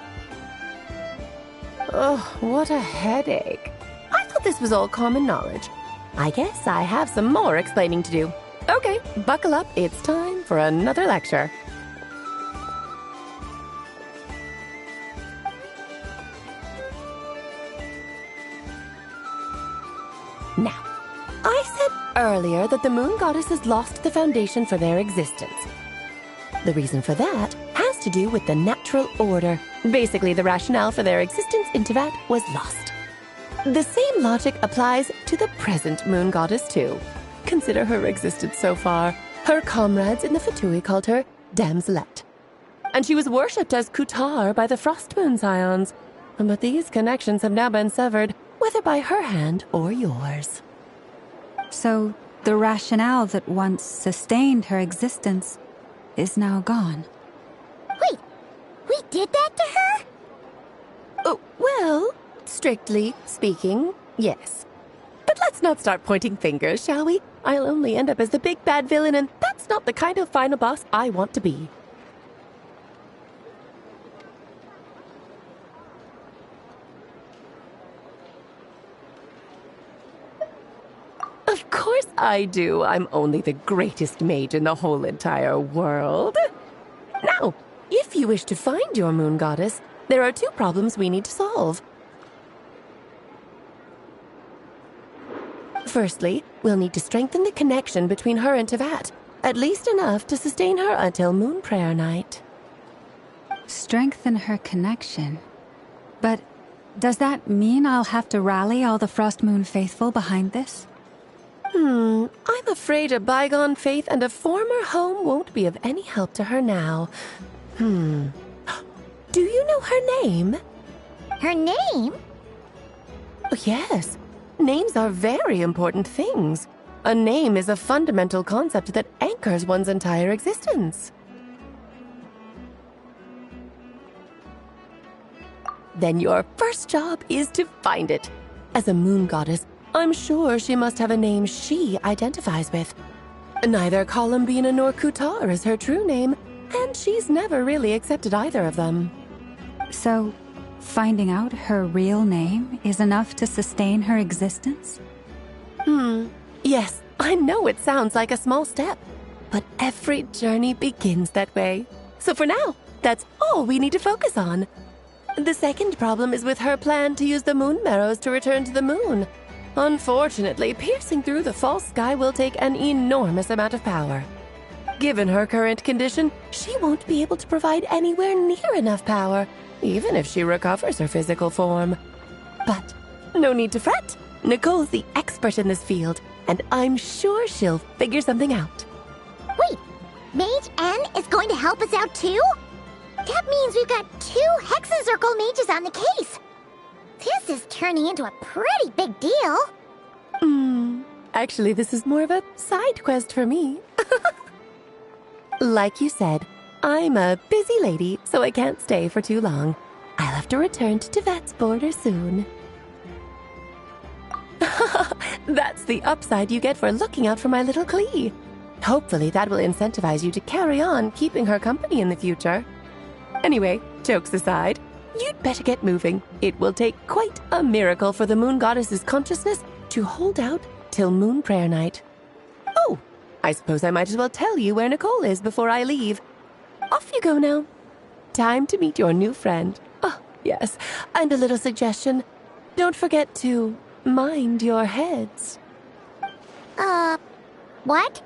Oh, what a headache. I thought this was all common knowledge. I guess I have some more explaining to do. Okay, buckle up. It's time for another lecture. Now, I said earlier that the Moon Goddesses lost the foundation for their existence. The reason for that has to do with the natural order. Basically, the rationale for their existence in Teyvat was lost. The same logic applies to the present Moon Goddess, too. Consider her existence so far. Her comrades in the Fatui called her Damselette. And she was worshipped as Kutar by the Frost Moon Scions. But these connections have now been severed, whether by her hand or yours. So, the rationale that once sustained her existence is now gone. Wait, we did that to her? Oh, well, strictly speaking, yes. But let's not start pointing fingers, shall we? I'll only end up as the big bad villain, and that's not the kind of final boss I want to be. Of course I do. I'm only the greatest mage in the whole entire world. Now, if you wish to find your Moon Goddess, there are 2 problems we need to solve. Firstly, we'll need to strengthen the connection between her and Teyvat, at least enough to sustain her until Moon Prayer Night. Strengthen her connection? But does that mean I'll have to rally all the Frost Moon faithful behind this? I'm afraid a bygone faith and a former home won't be of any help to her now. Do you know her name? Her name? Oh, yes. Names are very important things. A name is a fundamental concept that anchors one's entire existence. Then your first job is to find it. As a Moon Goddess, I'm sure she must have a name she identifies with. Neither Columbina nor Kutar is her true name, and she's never really accepted either of them. So, finding out her real name is enough to sustain her existence? Yes, I know it sounds like a small step, but every journey begins that way. So for now, that's all we need to focus on. The second problem is with her plan to use the moon marrows to return to the moon. Unfortunately, piercing through the false sky will take an enormous amount of power. Given her current condition, she won't be able to provide anywhere near enough power, even if she recovers her physical form. But no need to fret. Nicole's the expert in this field, and I'm sure she'll figure something out. Wait, Mage N is going to help us out too? That means we've got 2 Hexacircle mages on the case. This is turning into a pretty big deal. Actually, this is more of a side quest for me. Like you said, I'm a busy lady, so I can't stay for too long. I'll have to return to Tevet's border soon. That's the upside you get for looking out for my little Klee. Hopefully that will incentivize you to carry on keeping her company in the future. Anyway, jokes aside, you'd better get moving. It will take quite a miracle for the moon goddess's consciousness to hold out till moon prayer night. Oh, I suppose I might as well tell you where Nicole is before I leave. Off you go now. Time to meet your new friend. Oh, yes, and a little suggestion. Don't forget to mind your heads. What?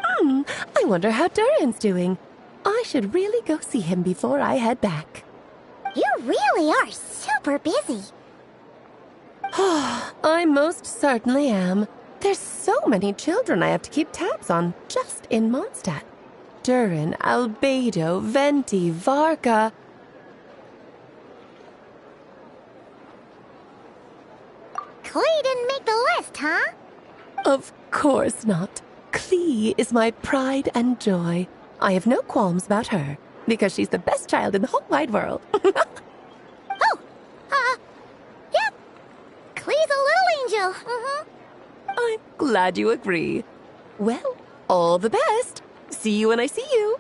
I wonder how Durin's doing. I should really go see him before I head back. You really are super busy. I most certainly am. There's so many children I have to keep tabs on just in Mondstadt. Durin, Albedo, Venti, Varka. Klee didn't make the list, huh? Of course not. Klee is my pride and joy. I have no qualms about her, because she's the best child in the whole wide world. Yeah. Klee's a little angel. I'm glad you agree. Well, all the best. See you when I see you.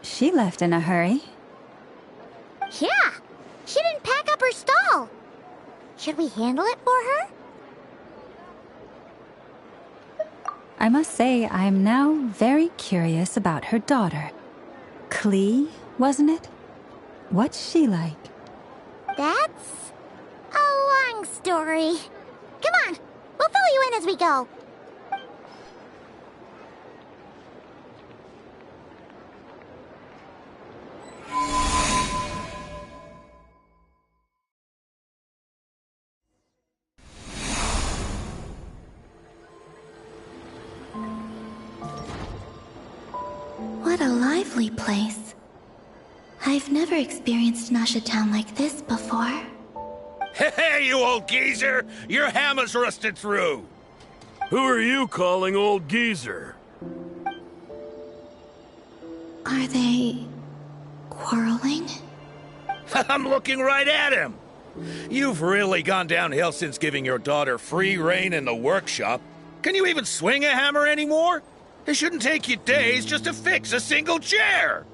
She left in a hurry. Yeah, she didn't pack up her stall. Should we handle it for her? I must say, I'm now very curious about her daughter. Klee, wasn't it? What's she like? That's a long story. Come on, we'll fill you in as we go. What a lively place. I've never experienced Nasha Town like this before. Hey, you old geezer! Your hammer's rusted through! Who are you calling old geezer? Are they quarreling? I'm looking right at him! You've really gone downhill since giving your daughter free rein in the workshop. Can you even swing a hammer anymore? It shouldn't take you days just to fix a single chair!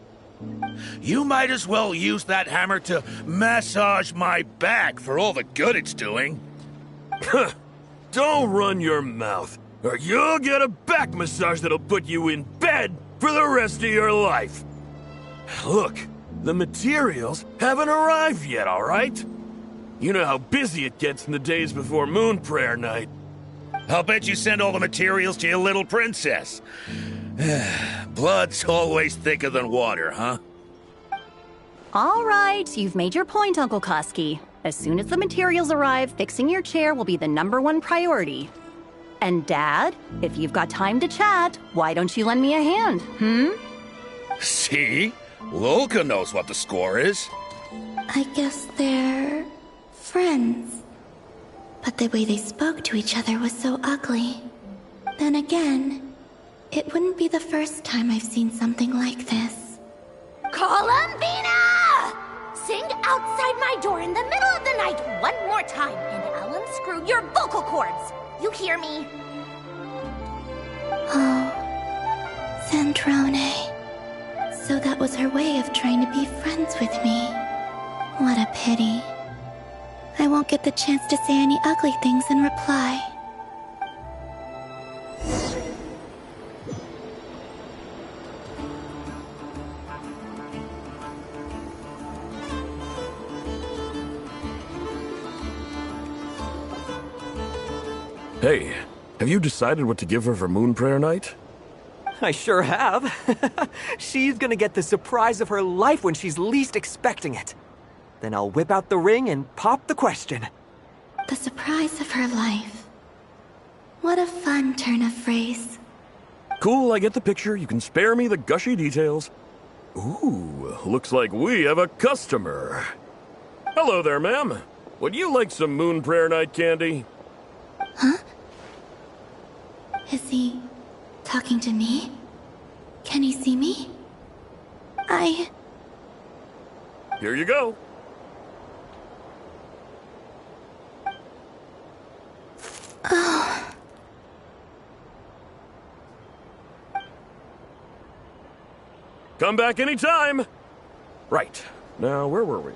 You might as well use that hammer to massage my back for all the good it's doing. Don't run your mouth, or you'll get a back massage that'll put you in bed for the rest of your life. Look, the materials haven't arrived yet, all right? You know how busy it gets in the days before moon prayer night. I'll bet you send all the materials to your little princess. Blood's always thicker than water, huh? All right, you've made your point, Uncle Koski. As soon as the materials arrive, fixing your chair will be the #1 priority. And Dad, if you've got time to chat, why don't you lend me a hand, See? Lolka knows what the score is. I guess they're friends. But the way they spoke to each other was so ugly. Then again, it wouldn't be the first time I've seen something like this. Columbina! Sing outside my door in the middle of the night one more time, and I'll unscrew your vocal cords. You hear me? Oh, Zandrone. So that was her way of trying to be friends with me. What a pity. I won't get the chance to say any ugly things in reply. Hey, have you decided what to give her for Moon Prayer Night? I sure have. She's gonna get the surprise of her life when she's least expecting it. Then I'll whip out the ring and pop the question. The surprise of her life. What a fun turn of phrase. Cool, I get the picture. You can spare me the gushy details. Ooh, looks like we have a customer. Hello there, ma'am. Would you like some Moon Prayer Night candy? Huh? Is he talking to me? Can he see me? Here you go. Oh. Come back anytime. Right. Now, where were we?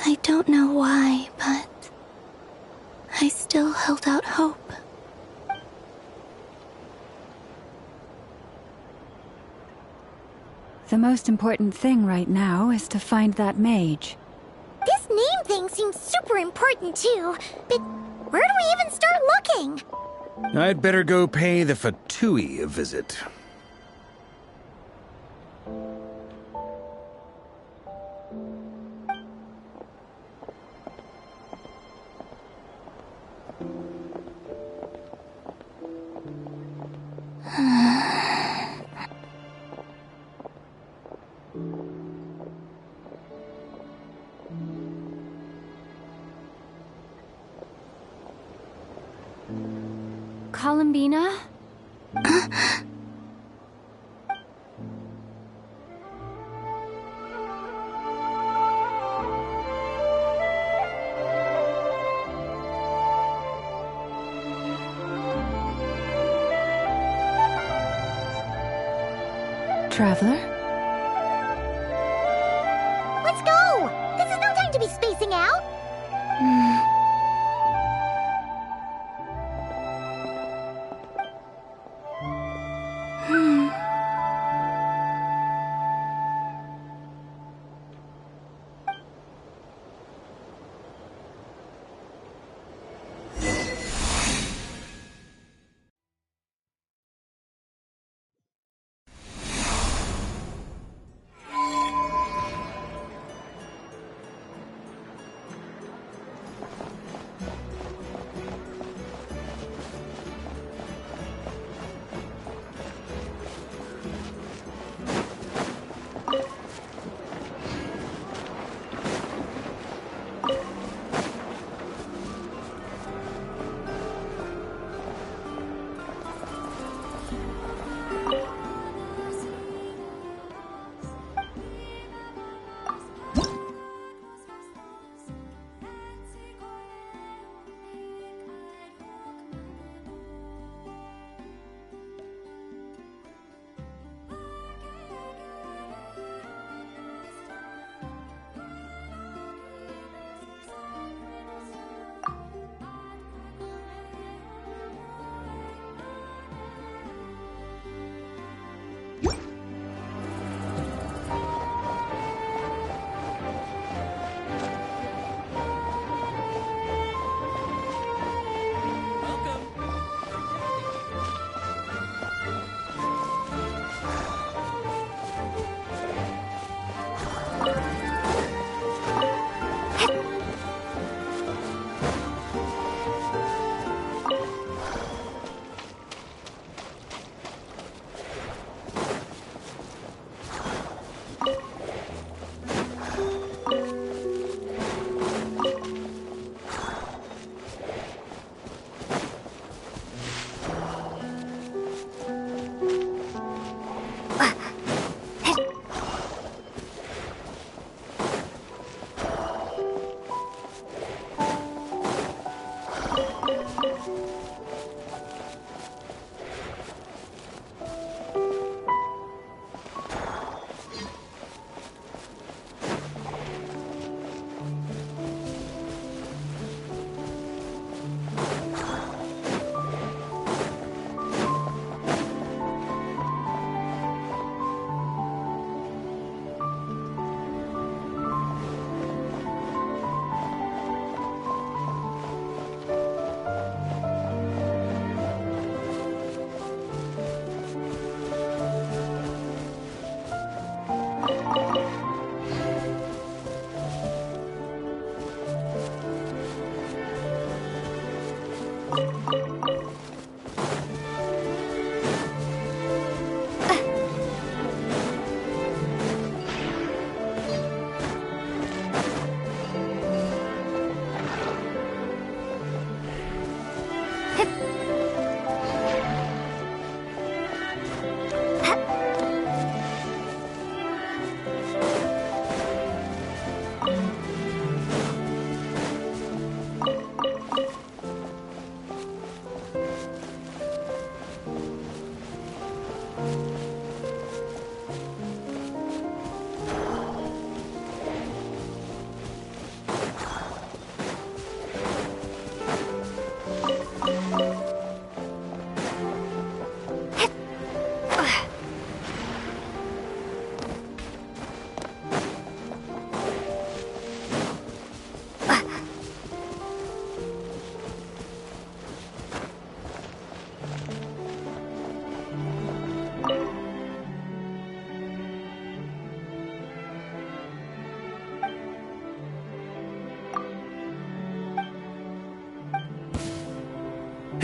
I don't know why, but I still held out hope. The most important thing right now is to find that mage. This name thing seems super important too, but where do we even start looking? I'd better go pay the Fatui a visit. Columbina? Traveler? Let's go! This is no time to be spacing out!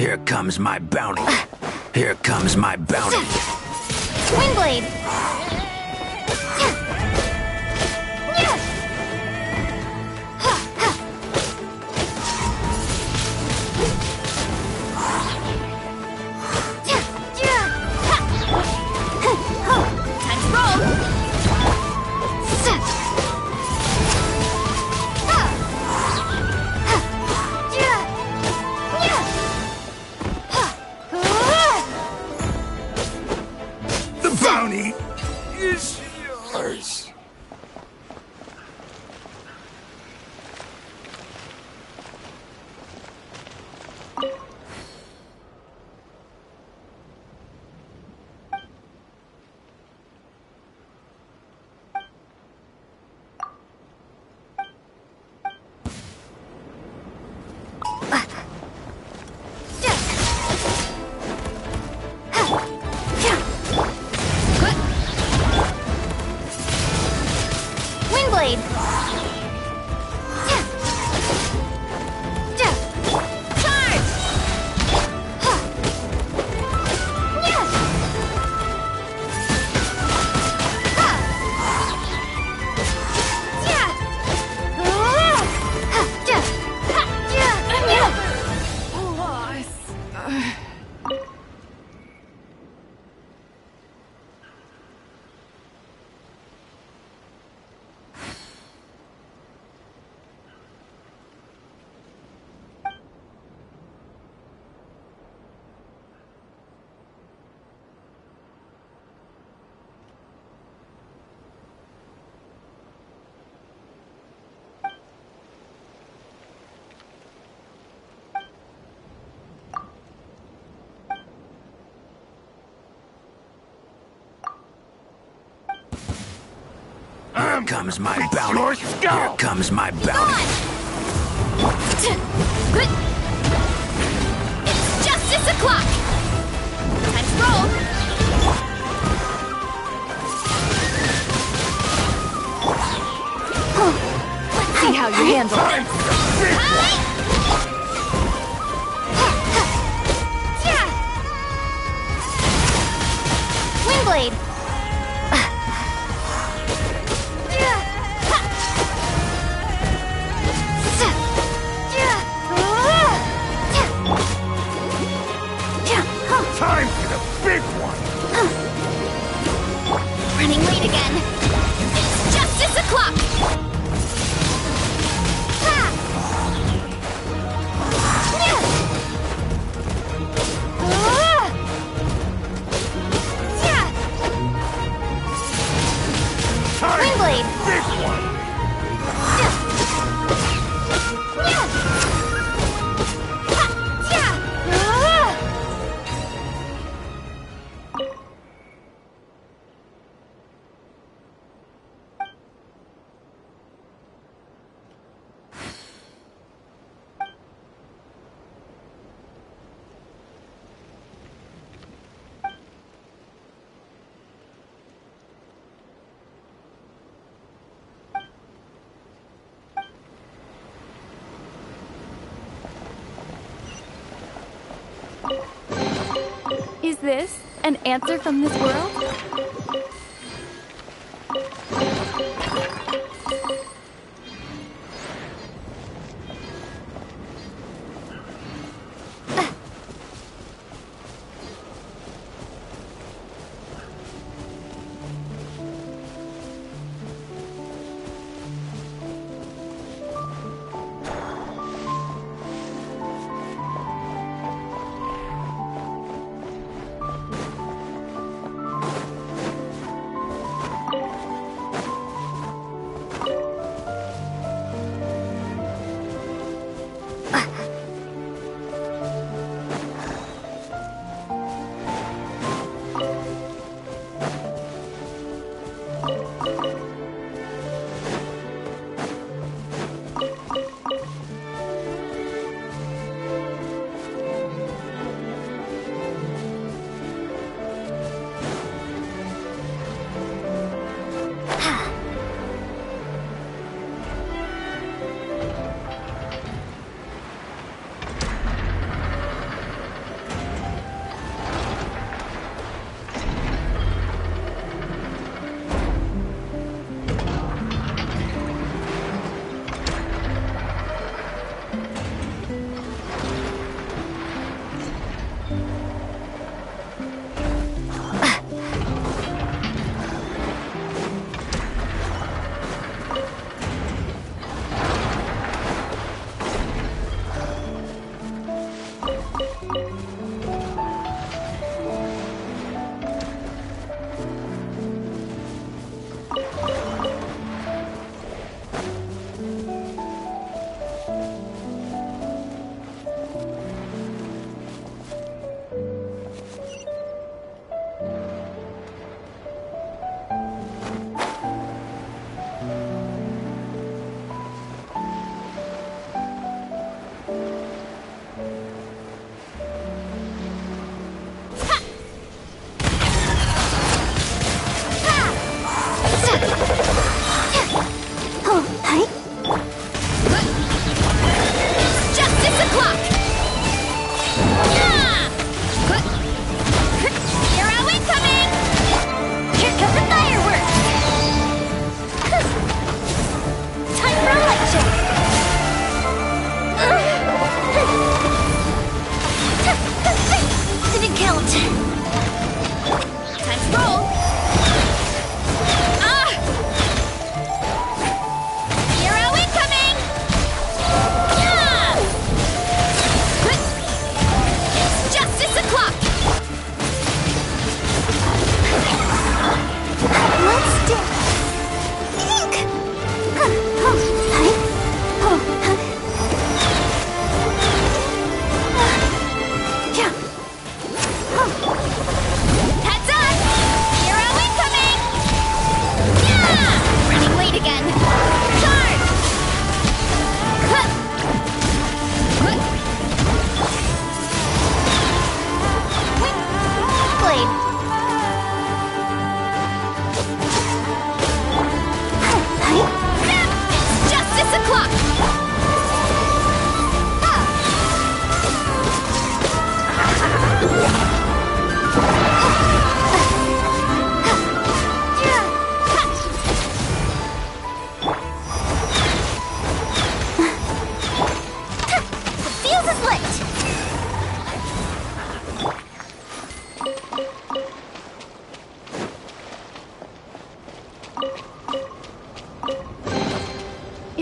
Here comes my bounty. Here comes my bounty. Windblade! Time to roll! The bounty is yours. Windblade! Charge! Here comes my bounty. Here comes my bounty. It's justice o'clock! Time to roll! Let's see how you handle it. Windblade! Time for the big one! Running late again. It's justice o'clock! Windblade! Big one! Is this an answer from this world?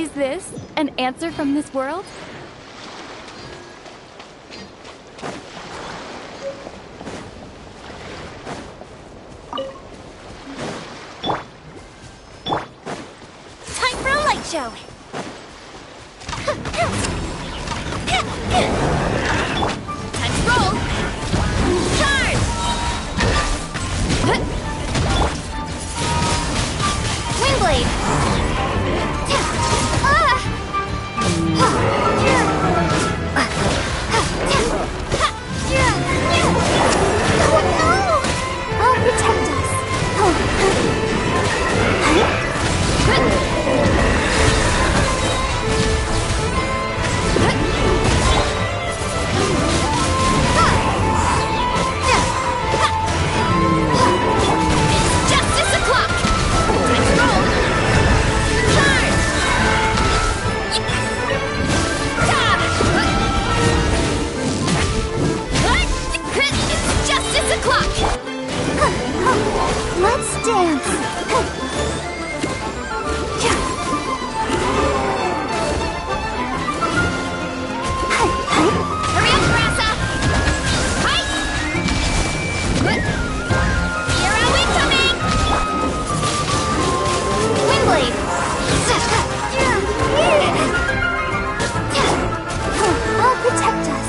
Is this an answer from this world? Time for a light show! Time to roll! Charge! Windblade! I'll protect us! Let's dance! Hurry up, Grassa! Hi! Hero incoming! Windblade! I'll protect us.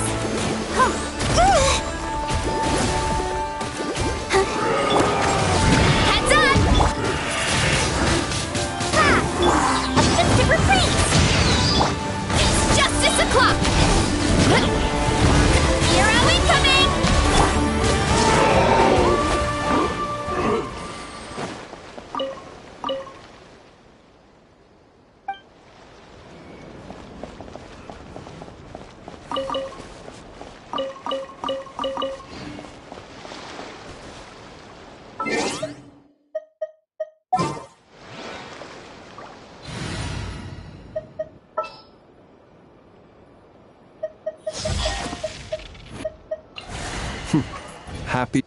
Heads up! Uplifted retreat! It's justice o'clock! Hero incoming! Happy.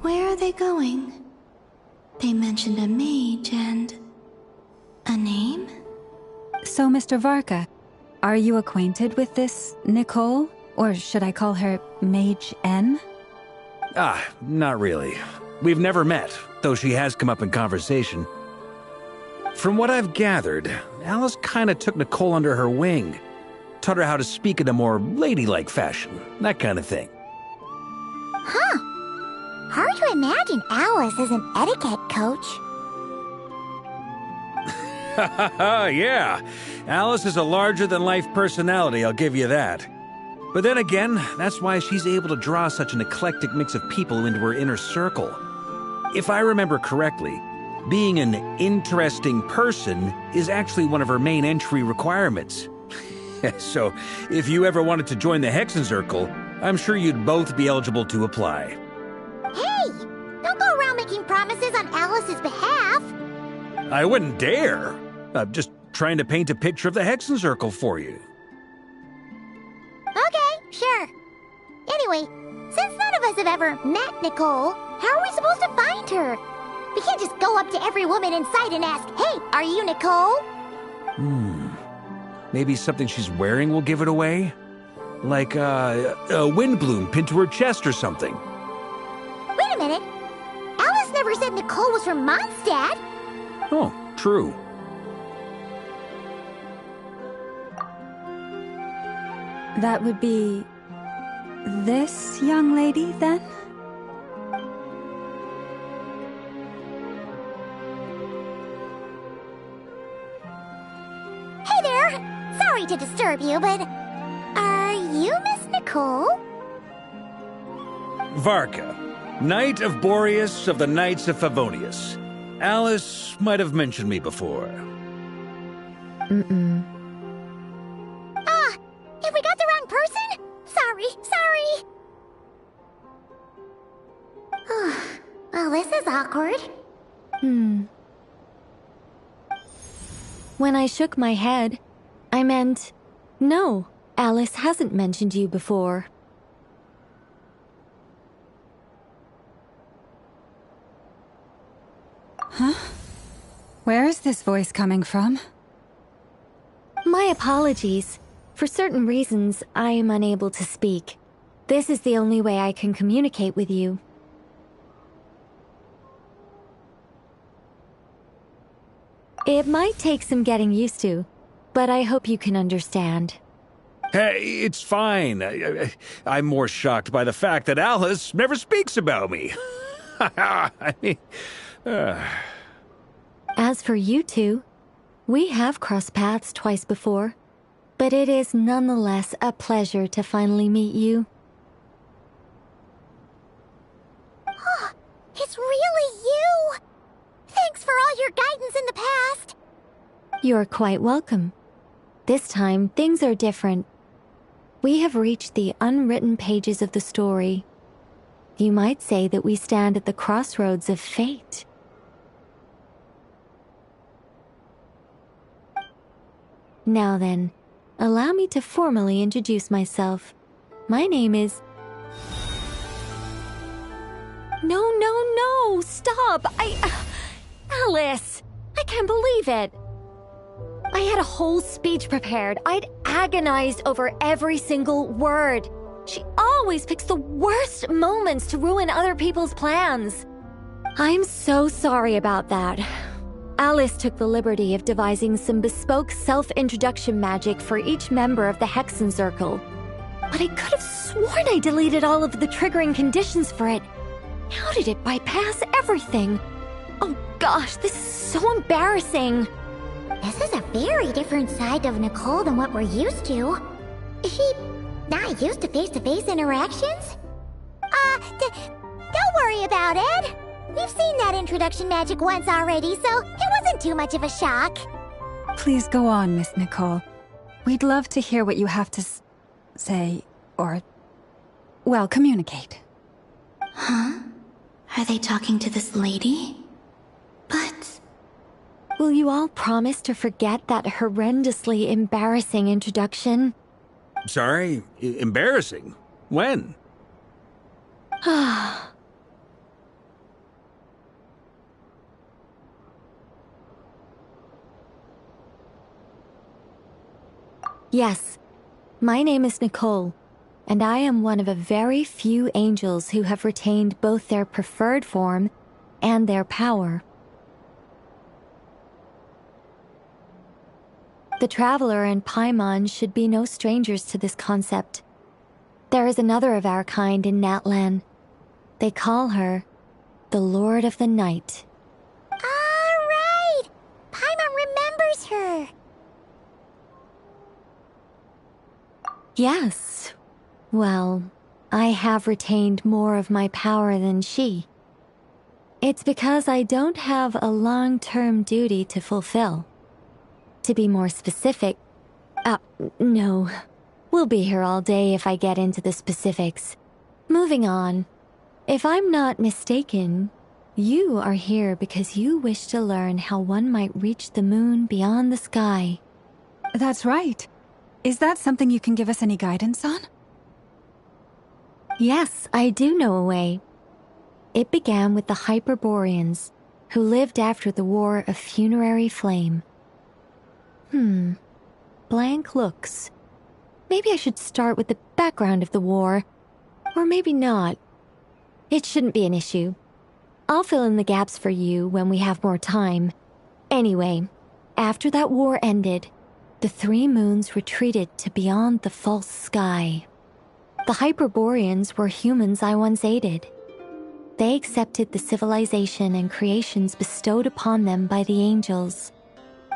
Where are they going? They mentioned a mage and... a name? So, Mr. Varka, are you acquainted with this Nicole? Or should I call her Mage N? Not really. We've never met, though she has come up in conversation. From what I've gathered, Alice kinda took Nicole under her wing. Taught her how to speak in a more ladylike fashion, that kind of thing. Huh. Hard to imagine Alice as an etiquette coach. Yeah, Alice is a larger-than-life personality, I'll give you that. But then again, that's why she's able to draw such an eclectic mix of people into her inner circle. If I remember correctly, being an interesting person is actually one of her main entry requirements. So, if you ever wanted to join the Hexenzirkel, I'm sure you'd both be eligible to apply. Hey! Don't go around making promises on Alice's behalf! I wouldn't dare. I'm just trying to paint a picture of the Hexenzirkel for you. Okay, sure. Anyway, since none of us have ever met Nicole, how are we supposed to find her? We can't just go up to every woman in sight and ask, "Hey, are you Nicole?" Maybe something she's wearing will give it away? Like, a windbloom pinned to her chest or something. Wait a minute. Alice never said Nicole was from Mondstadt. Oh, true. That would be... this young lady, then? Hey there! Sorry to disturb you, but... are you Miss Nicole? Varka, Knight of Boreas of the Knights of Favonius. Alice might have mentioned me before. Mm-mm. If we got the wrong person? Sorry. Well, this is awkward. When I shook my head, I meant, no, Alice hasn't mentioned you before. Huh? Where is this voice coming from? My apologies. For certain reasons, I am unable to speak. This is the only way I can communicate with you. It might take some getting used to, but I hope you can understand. Hey, it's fine. I'm more shocked by the fact that Alice never speaks about me. I mean... As for you two, we have crossed paths twice before, but it is nonetheless a pleasure to finally meet you. It's really you! Thanks for all your guidance in the past! You're quite welcome. This time, things are different. We have reached the unwritten pages of the story. You might say that we stand at the crossroads of fate. Now then, allow me to formally introduce myself. My name is... No, stop! Alice! I can't believe it! I had a whole speech prepared. I'd agonized over every single word. She always picks the worst moments to ruin other people's plans. I'm so sorry about that. Alice took the liberty of devising some bespoke self-introduction magic for each member of the Hexenzirkel. But I could have sworn I deleted all of the triggering conditions for it. How did it bypass everything? Oh gosh, this is so embarrassing. This is a very different side of Nicole than what we're used to. Is she not used to face-to-face interactions? about it. We've seen that introduction magic once already, so it wasn't too much of a shock. Please go on, Miss Nicole. We'd love to hear what you have to say, or, well, communicate. Huh? Are they talking to this lady? But... Will you all promise to forget that horrendously embarrassing introduction? Sorry? Embarrassing? When? Yes, my name is Nicole, and I am one of a very few angels who have retained both their preferred form and their power. The Traveler and Paimon should be no strangers to this concept. There is another of our kind in Natlan. They call her the Lord of the Night. Alright! Paimon remembers her. Yes. Well, I have retained more of my power than she. It's because I don't have a long-term duty to fulfill. To be more specific... no. We'll be here all day if I get into the specifics. Moving on. If I'm not mistaken, you are here because you wish to learn how one might reach the moon beyond the sky. That's right. Is that something you can give us any guidance on? Yes, I do know a way. It began with the Hyperboreans, who lived after the War of Funerary Flame. Blank looks. Maybe I should start with the background of the war. Or maybe not. It shouldn't be an issue. I'll fill in the gaps for you when we have more time. Anyway, after that war ended, the three moons retreated to beyond the false sky. The Hyperboreans were humans I once aided. They accepted the civilization and creations bestowed upon them by the angels.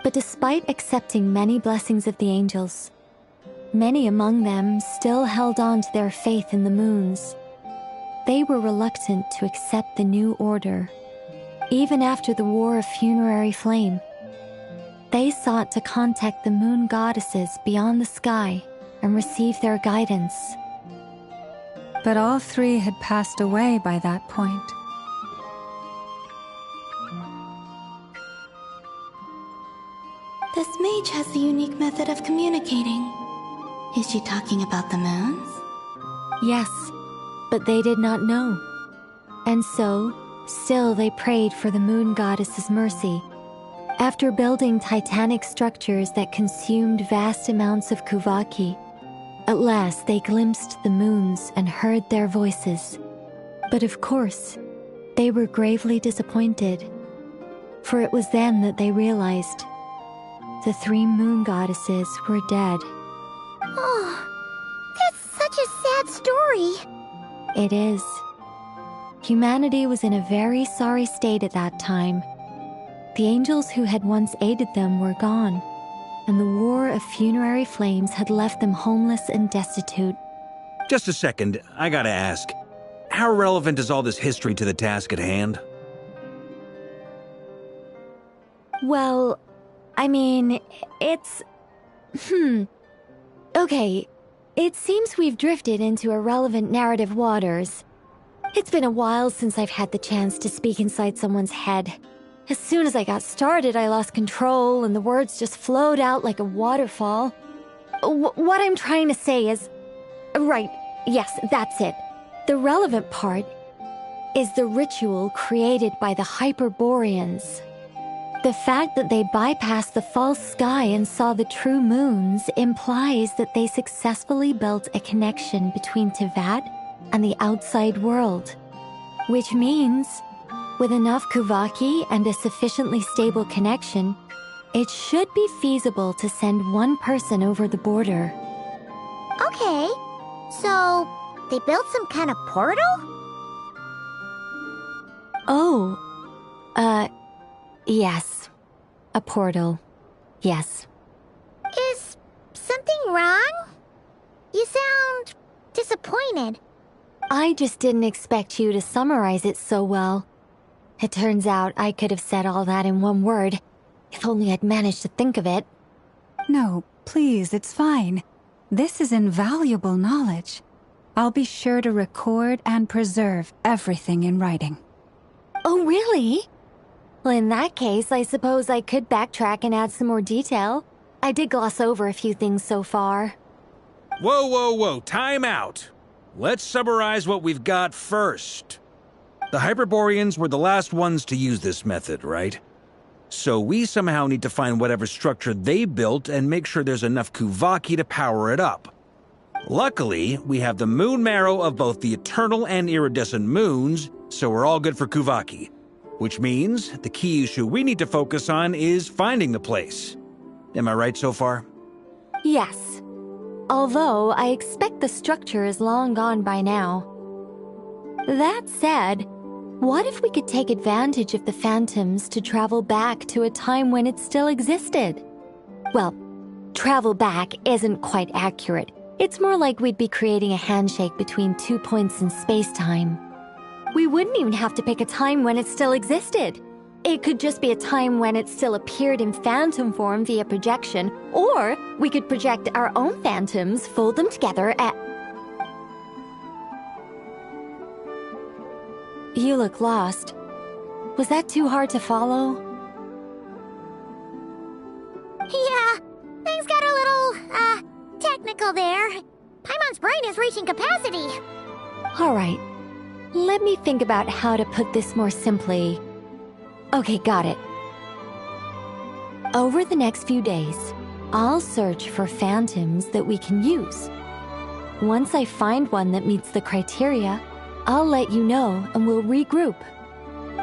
But despite accepting many blessings of the angels, many among them still held on to their faith in the moons. They were reluctant to accept the new order. Even after the War of Funerary Flame, they sought to contact the moon goddesses beyond the sky and receive their guidance. But all three had passed away by that point. This mage has a unique method of communicating. Is she talking about the moons? Yes, but they did not know. And so, still they prayed for the moon goddess's mercy. After building titanic structures that consumed vast amounts of Kuvaki, at last they glimpsed the moons and heard their voices. But of course, they were gravely disappointed. For it was then that they realized the three moon goddesses were dead. Oh, that's such a sad story. It is. Humanity was in a very sorry state at that time. The angels who had once aided them were gone, and the War of Funerary Flames had left them homeless and destitute. Just a second, I gotta ask. How relevant is all this history to the task at hand? Well, I mean, it's... Okay, it seems we've drifted into irrelevant narrative waters. It's been a while since I've had the chance to speak inside someone's head. As soon as I got started, I lost control and the words just flowed out like a waterfall. What I'm trying to say is... Right, yes, that's it. The relevant part is the ritual created by the Hyperboreans. The fact that they bypassed the false sky and saw the true moons implies that they successfully built a connection between Teyvat and the outside world. Which means, with enough Kuvaki and a sufficiently stable connection, it should be feasible to send one person over the border. Okay, so they built some kind of portal? Oh, yes. A portal. Yes. Is something wrong? You sound disappointed. I just didn't expect you to summarize it so well. It turns out I could have said all that in one word, if only I'd managed to think of it. No, please, it's fine. This is invaluable knowledge. I'll be sure to record and preserve everything in writing. Oh, really? Well, in that case, I suppose I could backtrack and add some more detail. I did gloss over a few things so far. Whoa, whoa, whoa, time out. Let's summarize what we've got first. The Hyperboreans were the last ones to use this method, right? So we somehow need to find whatever structure they built and make sure there's enough Kuvaki to power it up. Luckily, we have the moon marrow of both the eternal and iridescent moons, so we're all good for Kuvaki. Which means the key issue we need to focus on is finding the place. Am I right so far? Yes. Although I expect the structure is long gone by now. That said, what if we could take advantage of the phantoms to travel back to a time when it still existed? Well, travel back isn't quite accurate. It's more like we'd be creating a handshake between 2 points in space-time. We wouldn't even have to pick a time when it still existed. It could just be a time when it still appeared in phantom form via projection, or we could project our own phantoms, fold them together at... You look lost. Was that too hard to follow? Yeah, things got a little, technical there. Paimon's brain is reaching capacity. Alright, let me think about how to put this more simply. Okay, got it. Over the next few days, I'll search for phantoms that we can use. Once I find one that meets the criteria, I'll let you know and we'll regroup.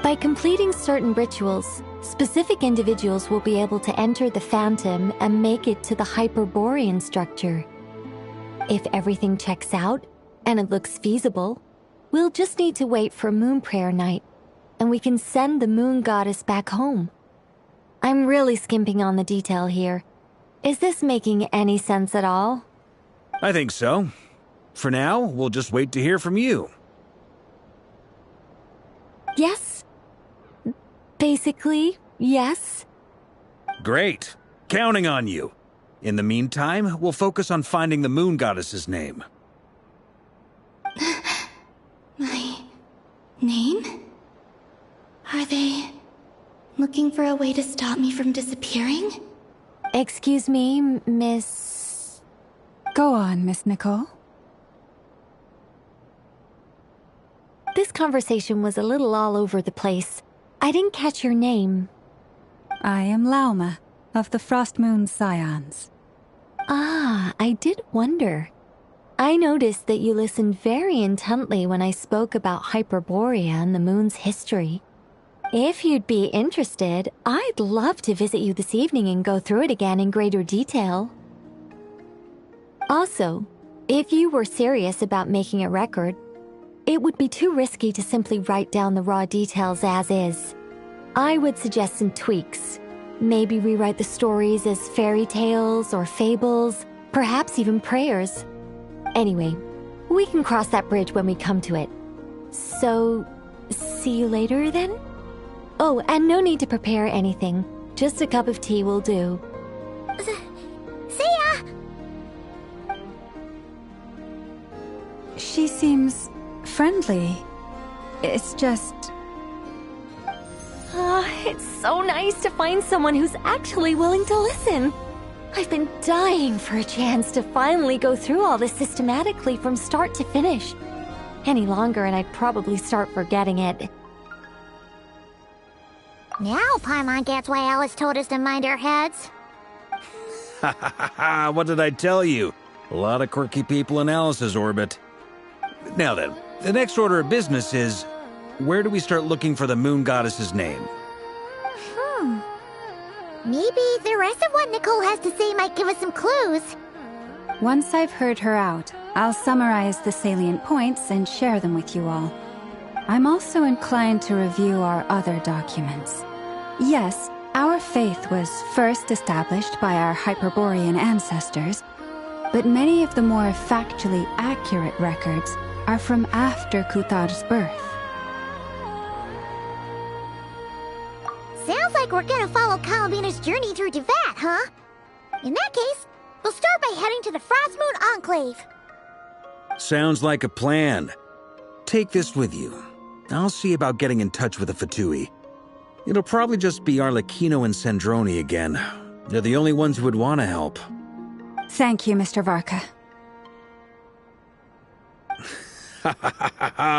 By completing certain rituals, specific individuals will be able to enter the phantom and make it to the Hyperborean structure. If everything checks out and it looks feasible, we'll just need to wait for Moon Prayer Night, and we can send the Moon Goddess back home. I'm really skimping on the detail here. Is this making any sense at all? I think so. For now, we'll just wait to hear from you. Yes. Basically, yes. Great. Counting on you. In the meantime, we'll focus on finding the Moon Goddess's name. My name? Are they looking for a way to stop me from disappearing? Excuse me, Miss... Go on, Miss Nicole. This conversation was a little all over the place. I didn't catch your name. I am Lauma, of the Frost Moon Scions. Ah, I did wonder. I noticed that you listened very intently when I spoke about Hyperborea and the moon's history. If you'd be interested, I'd love to visit you this evening and go through it again in greater detail. Also, if you were serious about making a record, it would be too risky to simply write down the raw details as is. I would suggest some tweaks. Maybe rewrite the stories as fairy tales or fables, perhaps even prayers. Anyway, we can cross that bridge when we come to it. So, see you later then? Oh, and no need to prepare anything. Just a cup of tea will do. See ya! She seems friendly. It's just... It's so nice to find someone who's actually willing to listen. I've been dying for a chance to finally go through all this systematically from start to finish. Any longer and I'd probably start forgetting it. Now Paimon gets why Alice told us to mind our heads. Ha ha ha ha, what did I tell you? A lot of quirky people in Alice's orbit. Now then, the next order of business is, where do we start looking for the Moon Goddess's name? Maybe the rest of what Nicole has to say might give us some clues. Once I've heard her out, I'll summarize the salient points and share them with you all. I'm also inclined to review our other documents. Yes, our faith was first established by our Hyperborean ancestors, but many of the more factually accurate records are from after Kuthar's birth. Sounds like we're gonna follow Kalamina's journey through Devat, huh? In that case, we'll start by heading to the Frostmoon Enclave. Sounds like a plan. Take this with you. I'll see about getting in touch with the Fatui. It'll probably just be Arlecchino and Sandroni again. They're the only ones who would want to help. Thank you, Mr. Varka.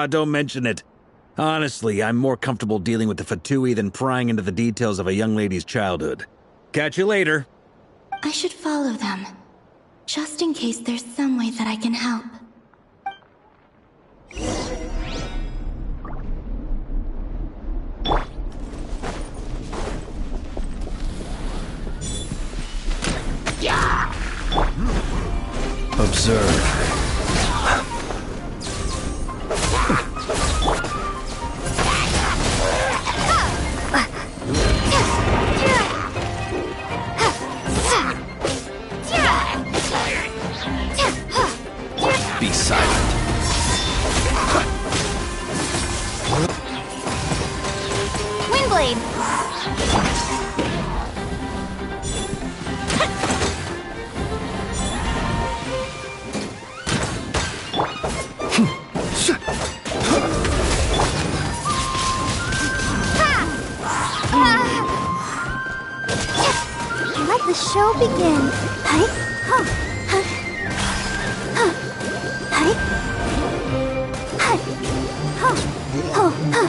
Don't mention it. Honestly, I'm more comfortable dealing with the Fatui than prying into the details of a young lady's childhood. Catch you later. I should follow them, just in case there's some way that I can help. Observe. Be silent. Windblade! Let the show begin. Hi. Huh. Huh. Huh. Hi. Hi. Huh. Huh. Huh.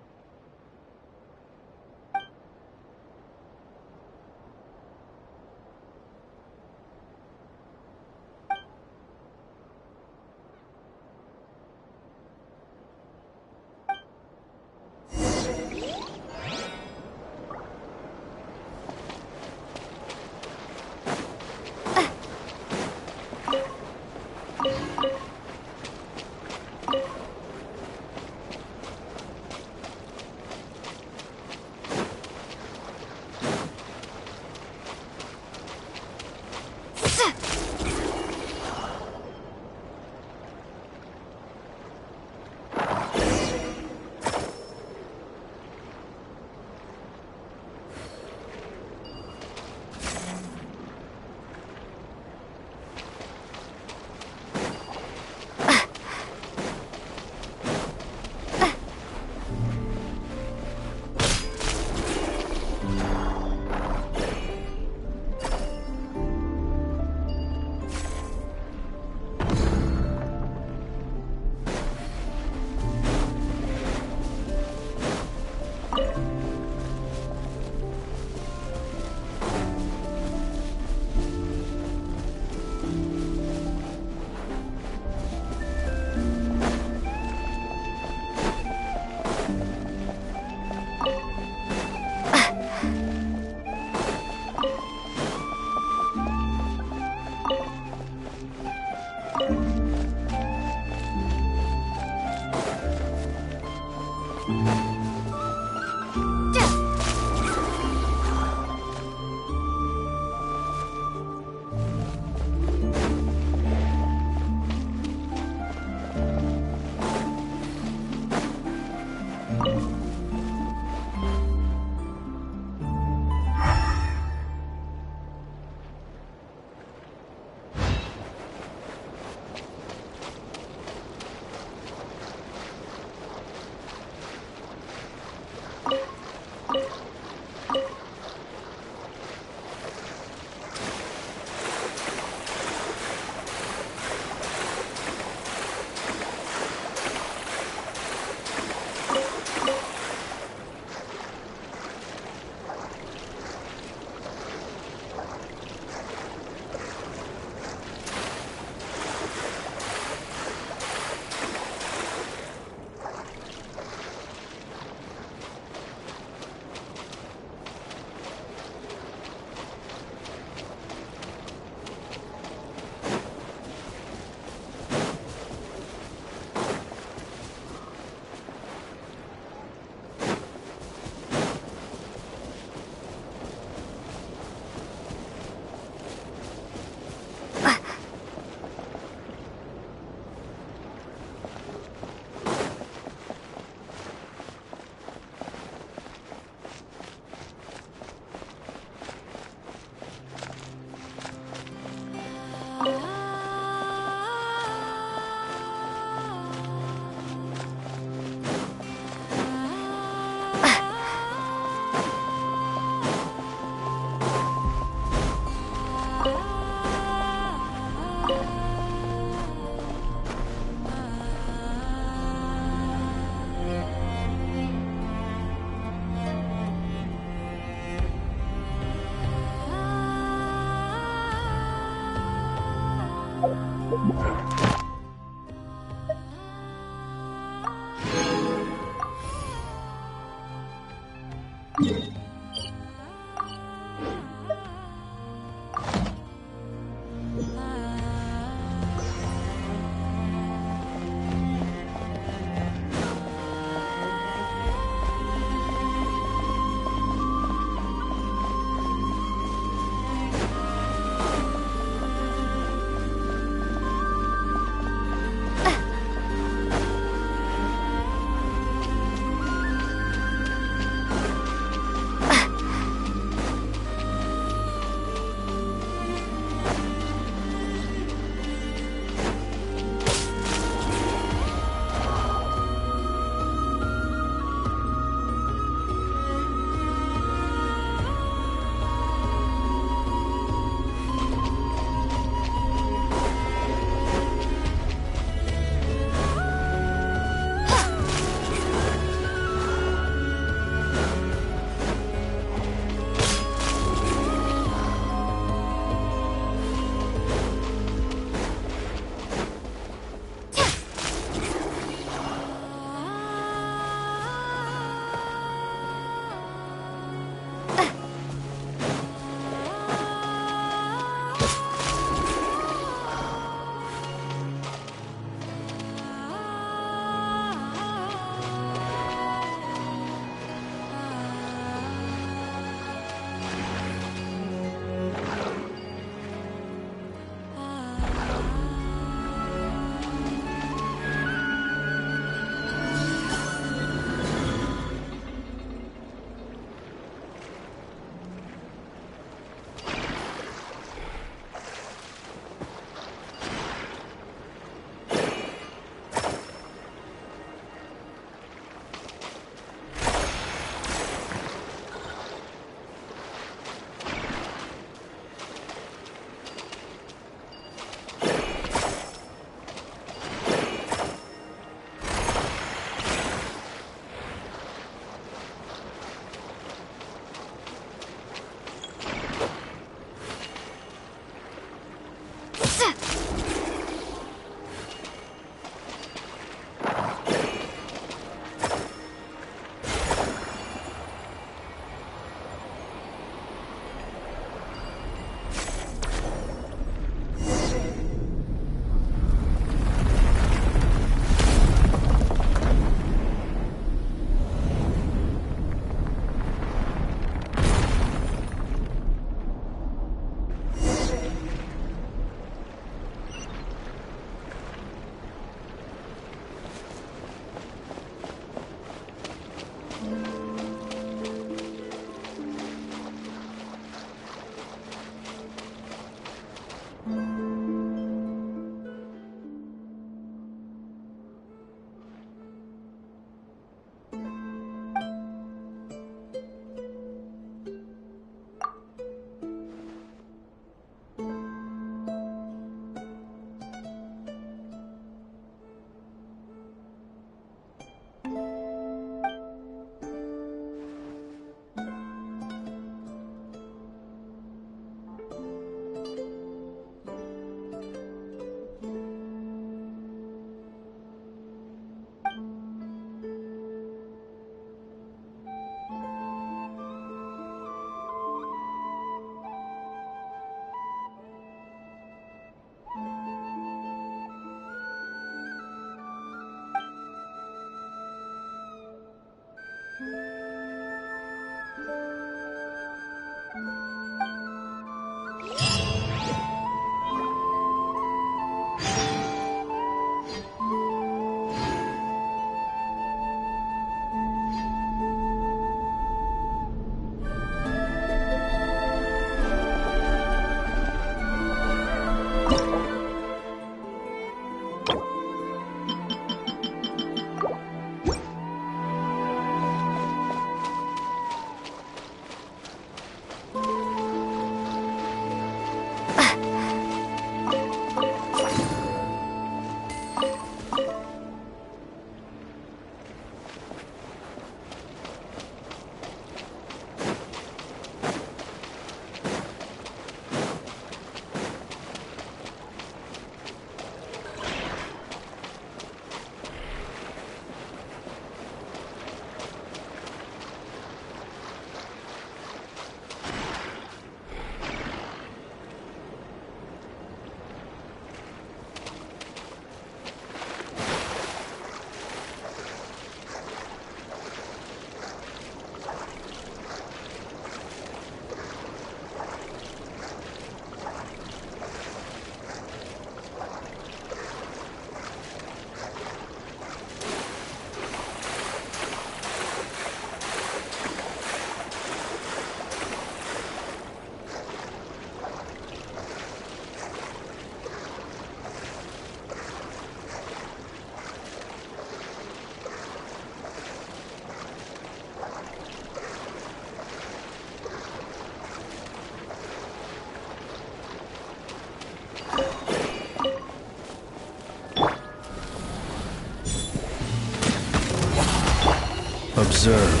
Observe.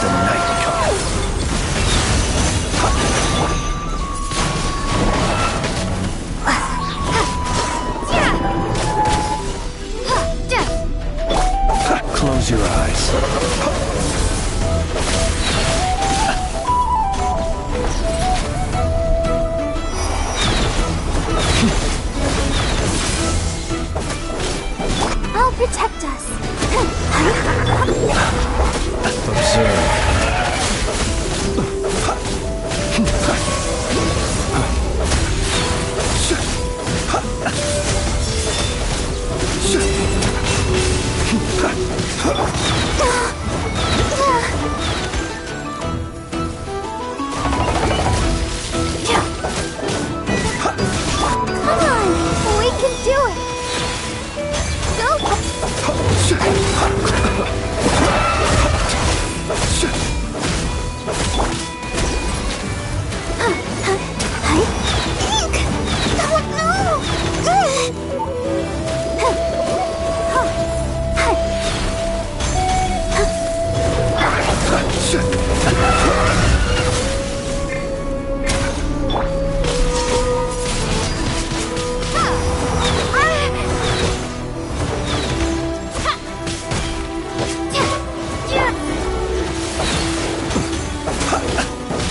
The night comes. Close your eyes. I'll protect us. Observe. Come on, we can do it. Go.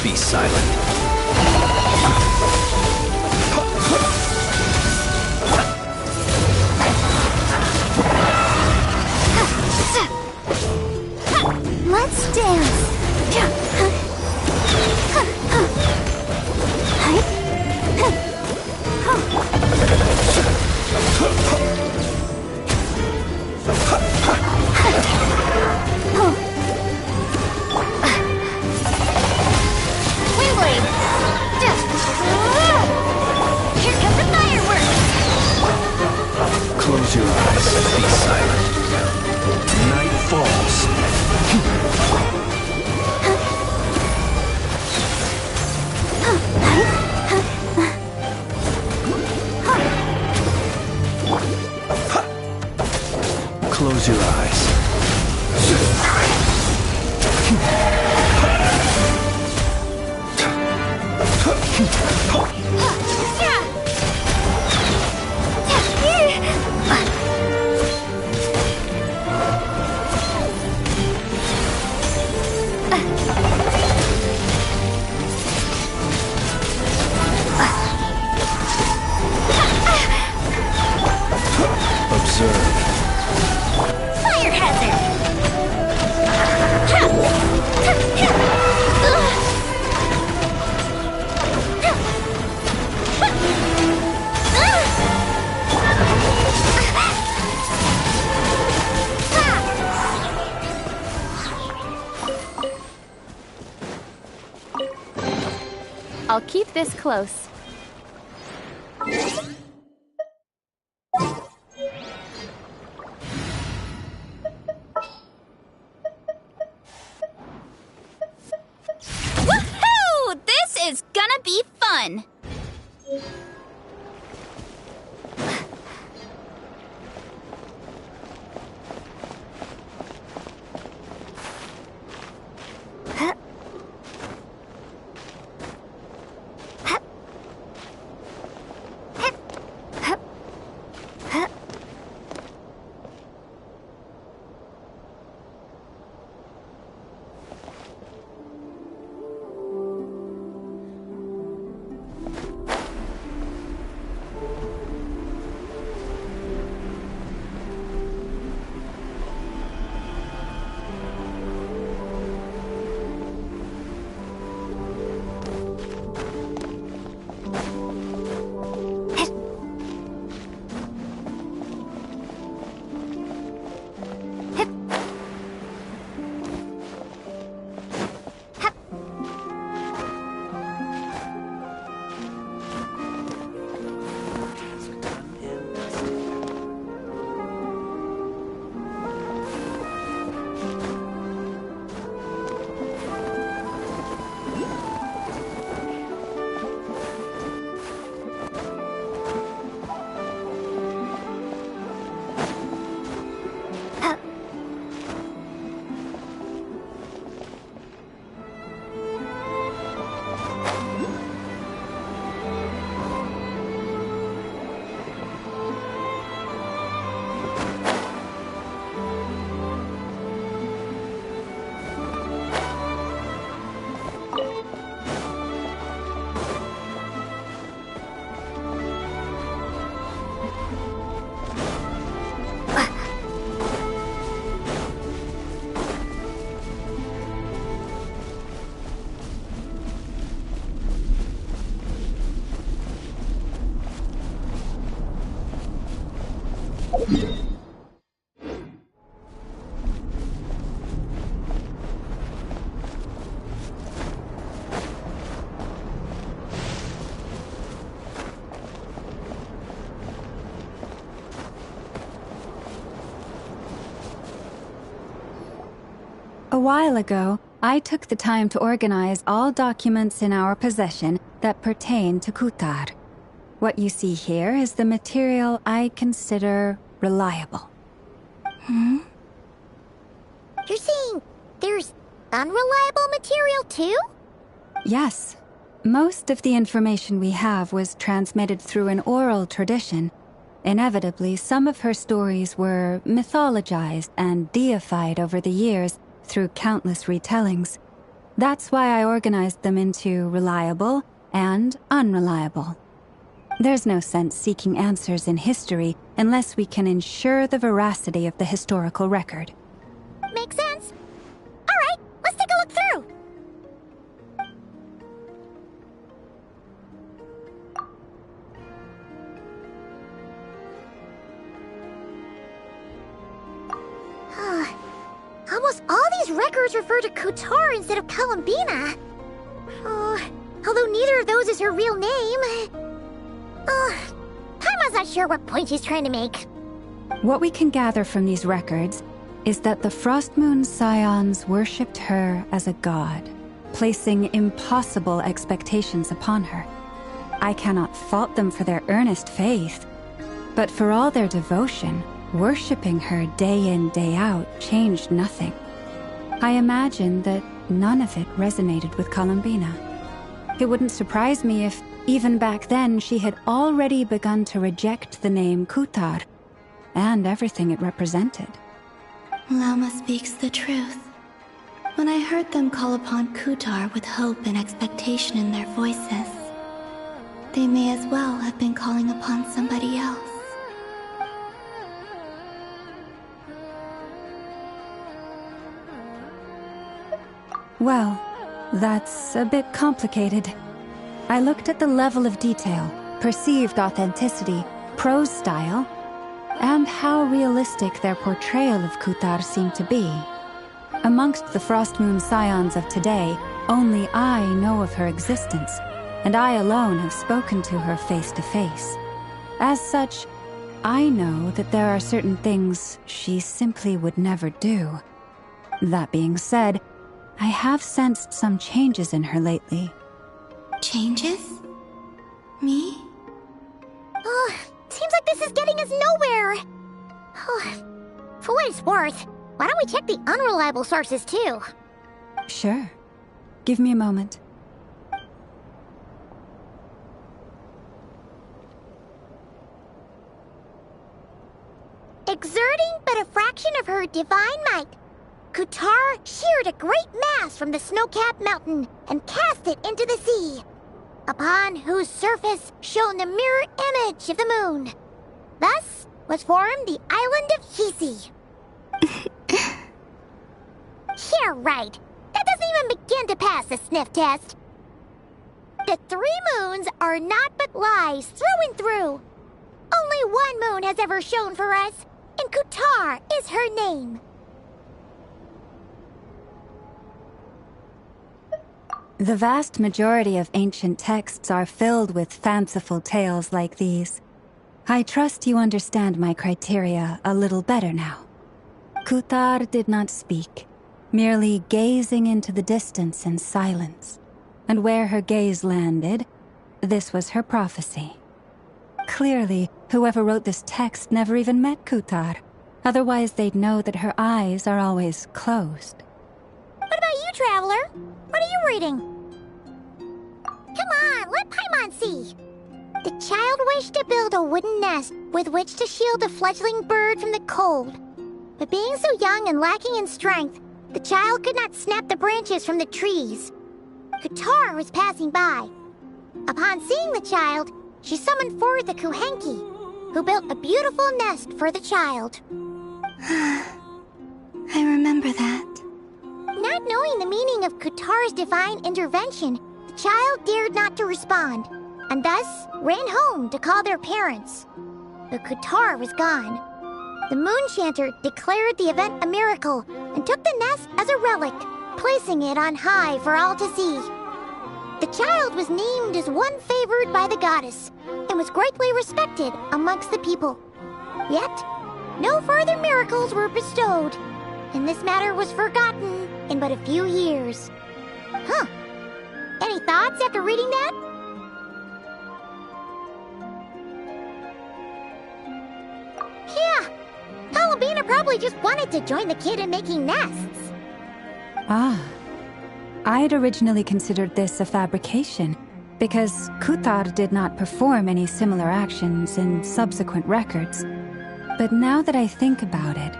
Be silent. Let's dance. Windblade. Here comes the fireworks. Close your eyes. Be silent. Night falls. Close your eyes. Observe. Fire hazard. I'll keep this close. Woohoo! This is gonna be fun! A while ago, I took the time to organize all documents in our possession that pertain to Kutar. What you see here is the material I consider reliable. Hmm? You're saying there's unreliable material too? Yes. Most of the information we have was transmitted through an oral tradition. Inevitably, some of her stories were mythologized and deified over the years through countless retellings. That's why I organized them into reliable and unreliable. There's no sense seeking answers in history unless we can ensure the veracity of the historical record. Makes sense. All right, let's take a look through. Almost all these records refer to Kutar instead of Columbina. Although neither of those is her real name. Paimon's not sure what point she's trying to make. What we can gather from these records is that the Frost Moon Scions worshipped her as a god, placing impossible expectations upon her. I cannot fault them for their earnest faith, but for all their devotion, worshipping her day in, day out changed nothing. I imagine that none of it resonated with Columbina. It wouldn't surprise me if, even back then, she had already begun to reject the name Kutar and everything it represented. Lama speaks the truth. When I heard them call upon Kutar with hope and expectation in their voices, they may as well have been calling upon somebody else. Well, that's a bit complicated. I looked at the level of detail, perceived authenticity, prose style, and how realistic their portrayal of Kutar seemed to be. Amongst the Frost Moon Scions of today, only I know of her existence, and I alone have spoken to her face to face. As such, I know that there are certain things she simply would never do. That being said, I have sensed some changes in her lately. Changes? Me? Seems like this is getting us nowhere. For what it's worth, why don't we check the unreliable sources too? Sure. Give me a moment. Exerting but a fraction of her divine might, Kutar sheared a great mass from the snow-capped mountain and cast it into the sea, upon whose surface shone the mirror image of the moon. Thus was formed the island of Hisi. Yeah, right. That doesn't even begin to pass the sniff test. The 3 moons are naught but lies through and through. Only one moon has ever shone for us, and Kutar is her name. The vast majority of ancient texts are filled with fanciful tales like these. I trust you understand my criteria a little better now. Kutar did not speak, merely gazing into the distance in silence. And where her gaze landed, this was her prophecy. Clearly, whoever wrote this text never even met Kutar. Otherwise, they'd know that her eyes are always closed. What about you, Traveler? What are you reading? Come on, let Paimon see. The child wished to build a wooden nest with which to shield a fledgling bird from the cold. But being so young and lacking in strength, the child could not snap the branches from the trees. Kutar was passing by. Upon seeing the child, she summoned forth a Kuhenki, who built a beautiful nest for the child. I remember that. Not knowing the meaning of Kutar's divine intervention, the child dared not to respond, and thus ran home to call their parents. But Kutar was gone. The Moon-Chanter declared the event a miracle and took the nest as a relic, placing it on high for all to see. The child was named as one favored by the goddess and was greatly respected amongst the people. Yet, no further miracles were bestowed, and this matter was forgotten in but a few years. Huh. Any thoughts after reading that? Yeah. Alabina probably just wanted to join the kid in making nests. Ah. I had originally considered this a fabrication, because Kuthar did not perform any similar actions in subsequent records. But now that I think about it,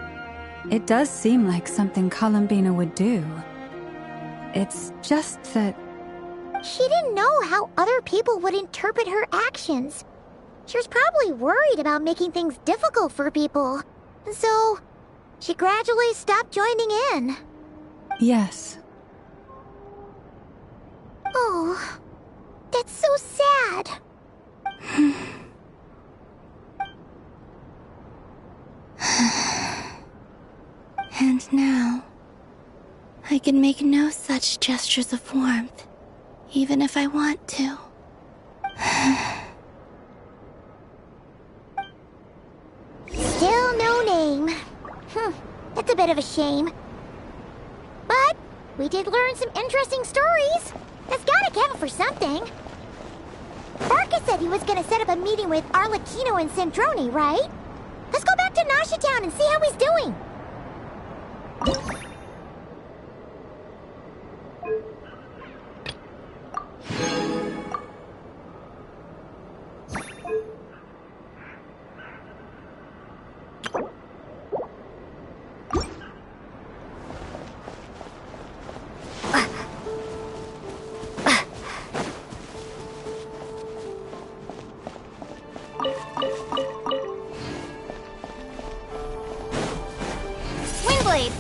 it does seem like something Columbina would do. It's just that... She didn't know how other people would interpret her actions. She was probably worried about making things difficult for people. So, she gradually stopped joining in. Yes. Oh, that's so sad. And now, I can make no such gestures of warmth, even if I want to. Still no name. That's a bit of a shame. But we did learn some interesting stories. That's gotta count for something. Barca said he was gonna set up a meeting with Arlecchino and Sandrone, right? Let's go back to Nasha Town and see how he's doing. Windblade!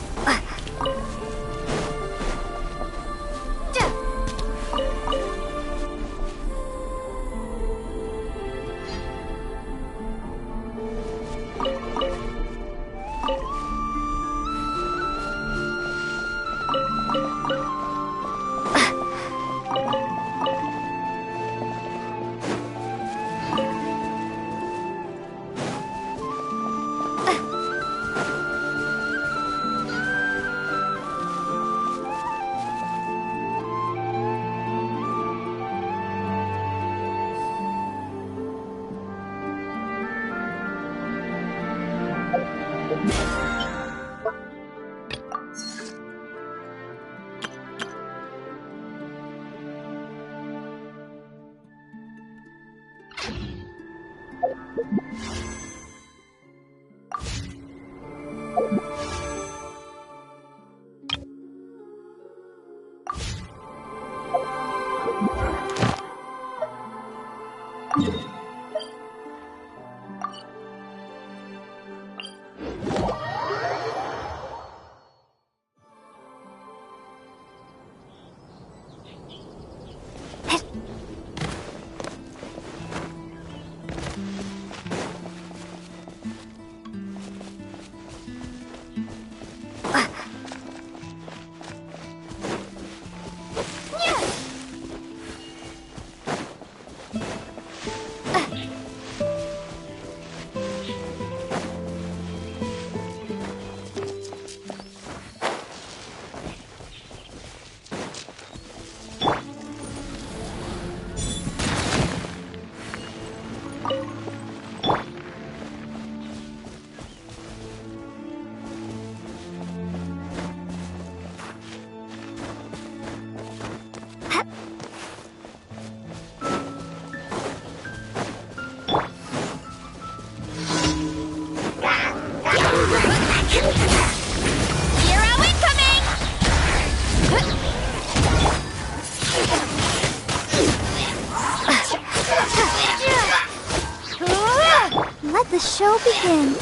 Let the show begin.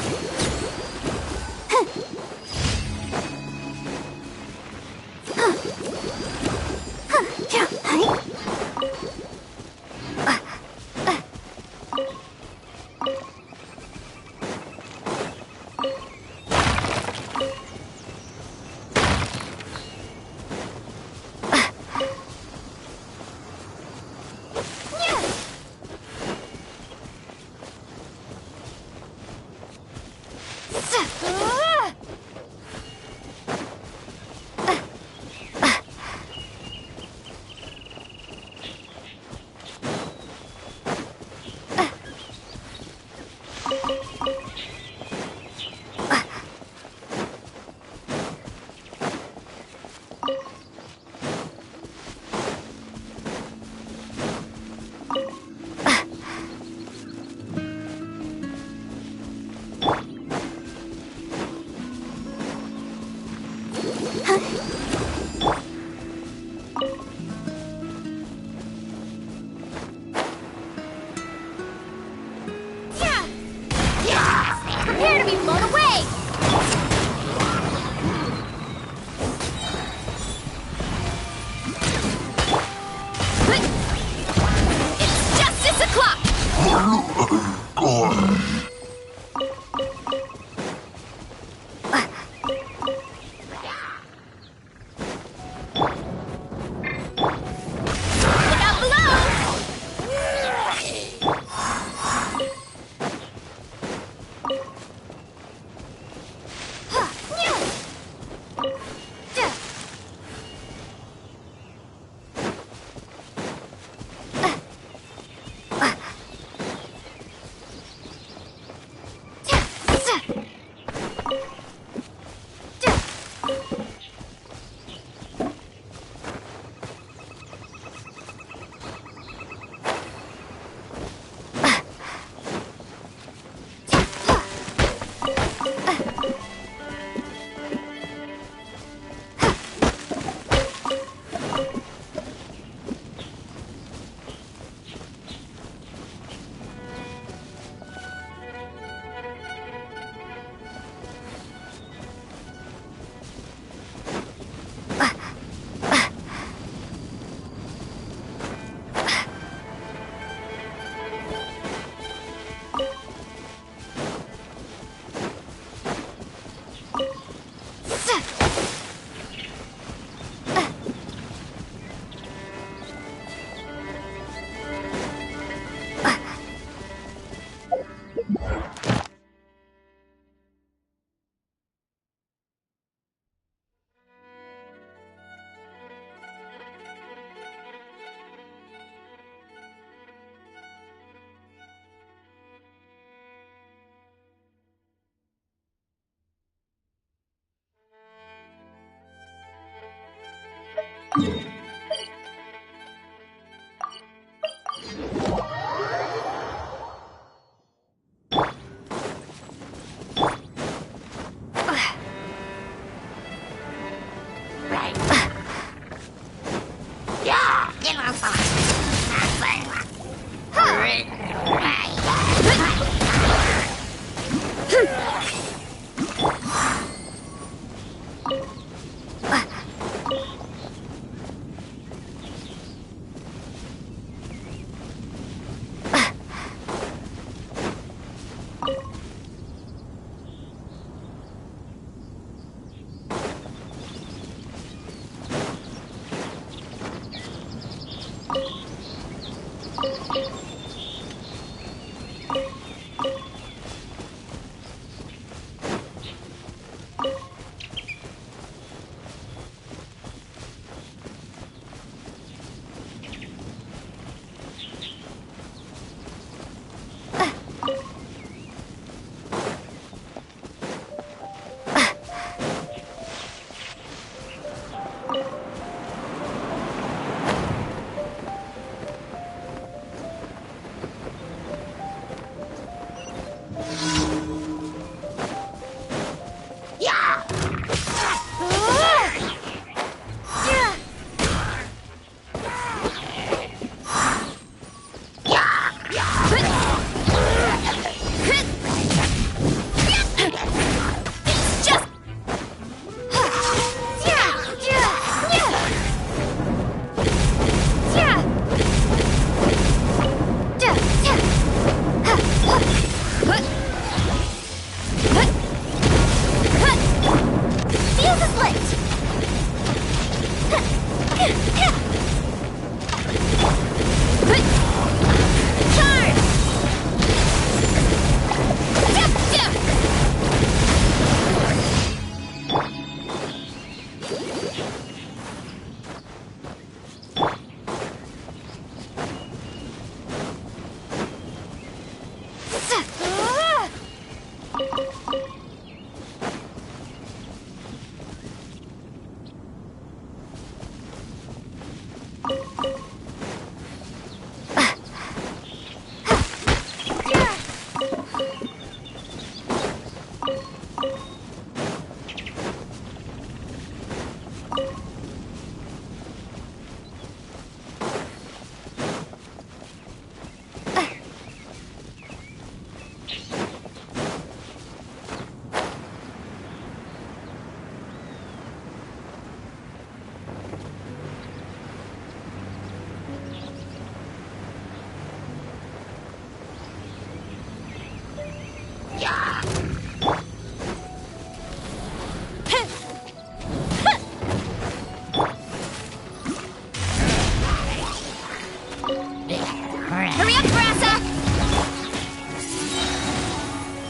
Hurry up, Grassa!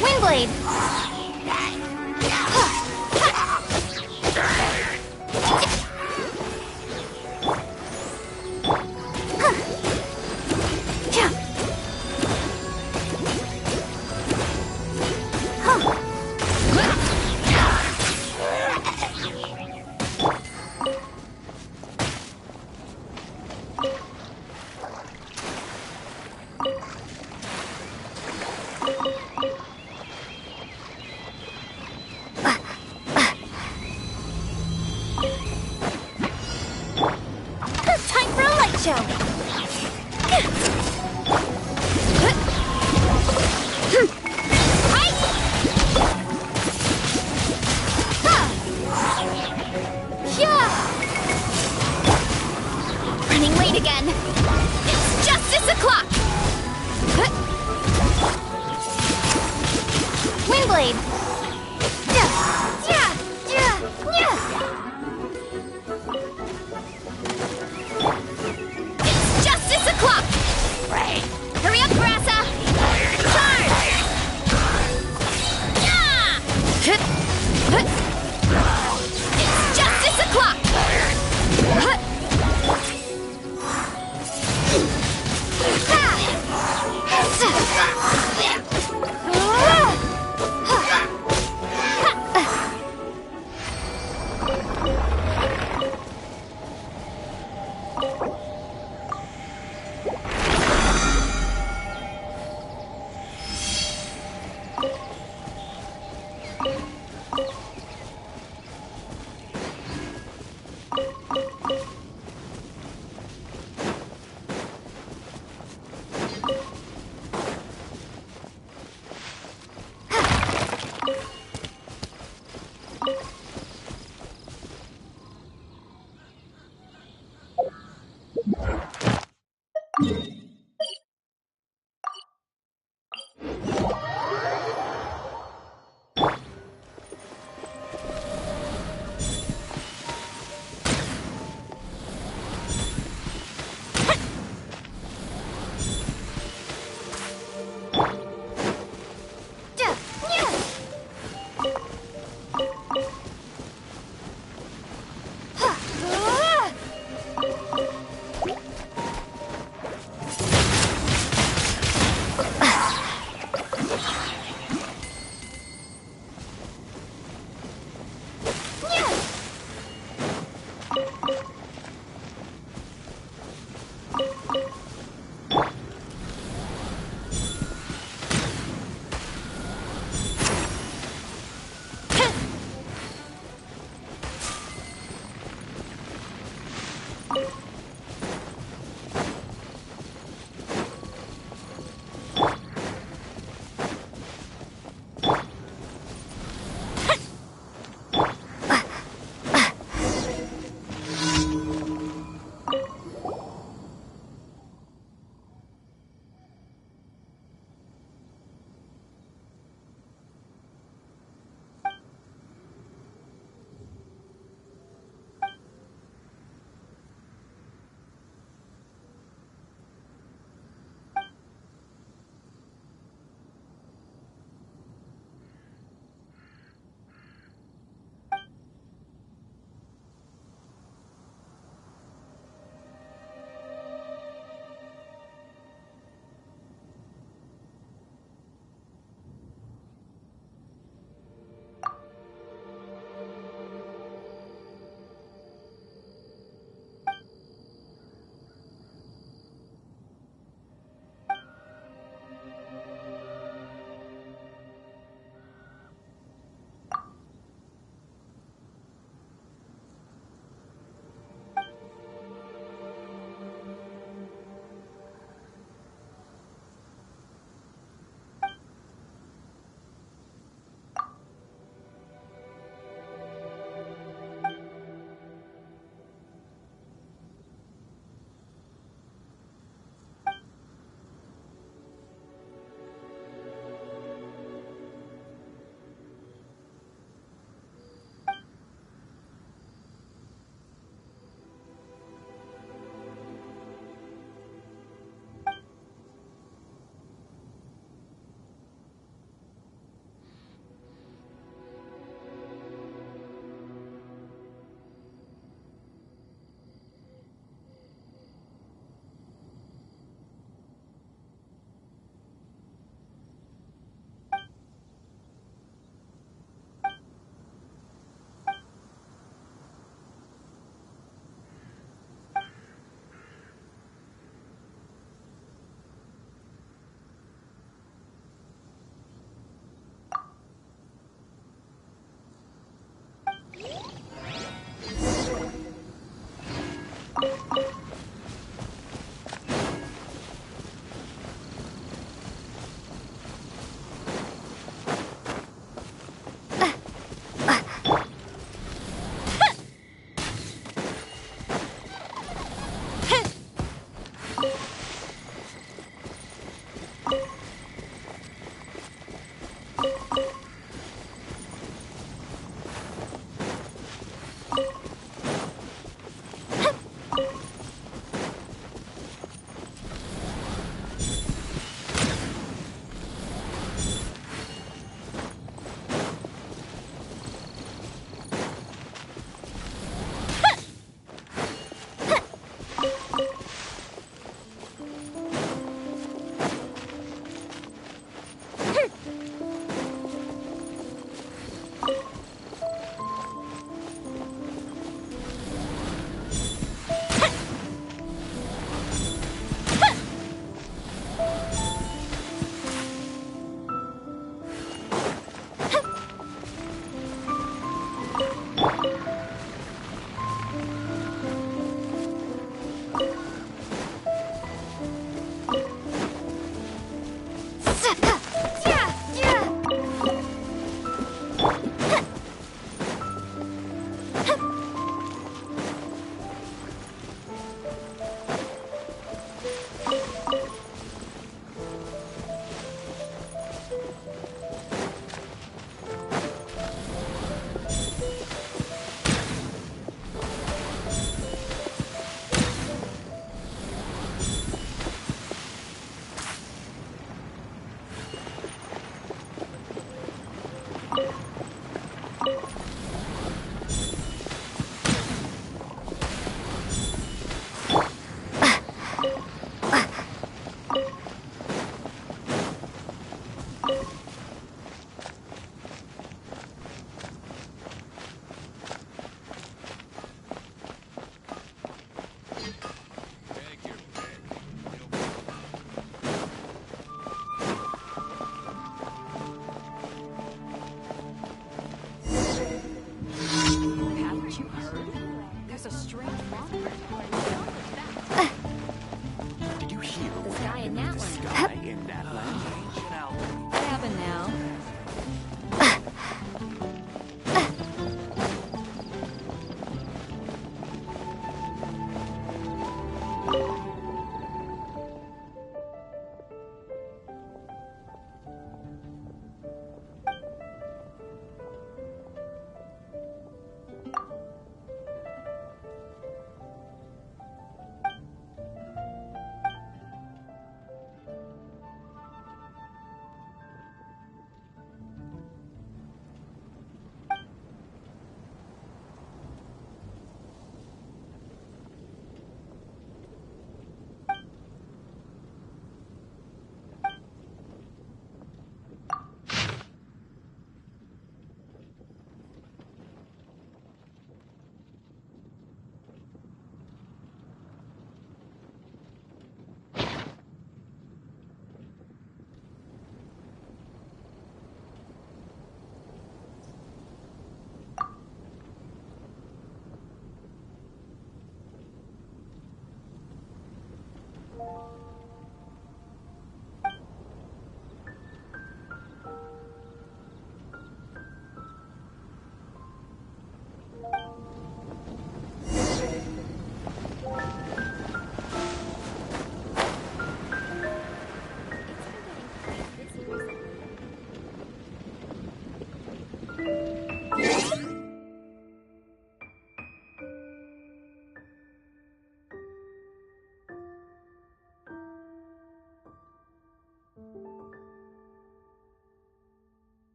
Windblade! Time for a light show! Running late again! It's justice o'clock! Windblade! It's justice o'clock! Hurry up, Grassa! Charge! It's justice o'clock!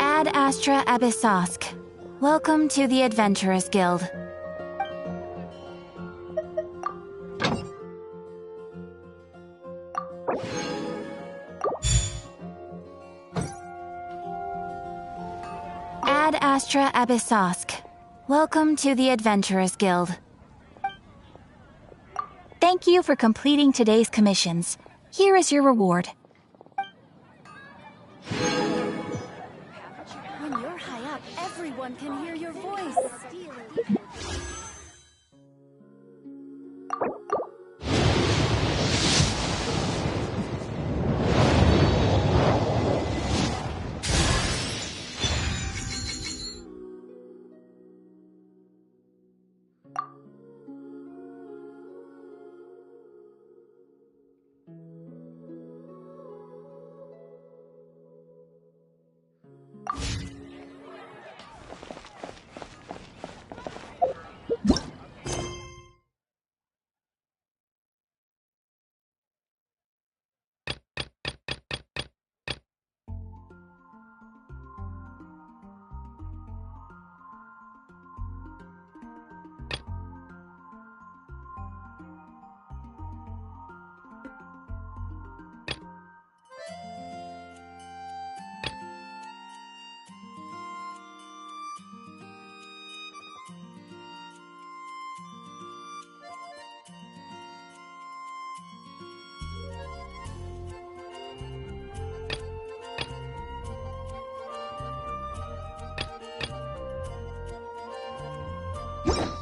Ad Astra Abyssosk. Welcome to the Adventurers Guild. Ad Astra Abyssosk. Welcome to the Adventurers Guild. Thank you for completing today's commissions. Here is your reward. When you're high up, everyone can hear your voice. Huh?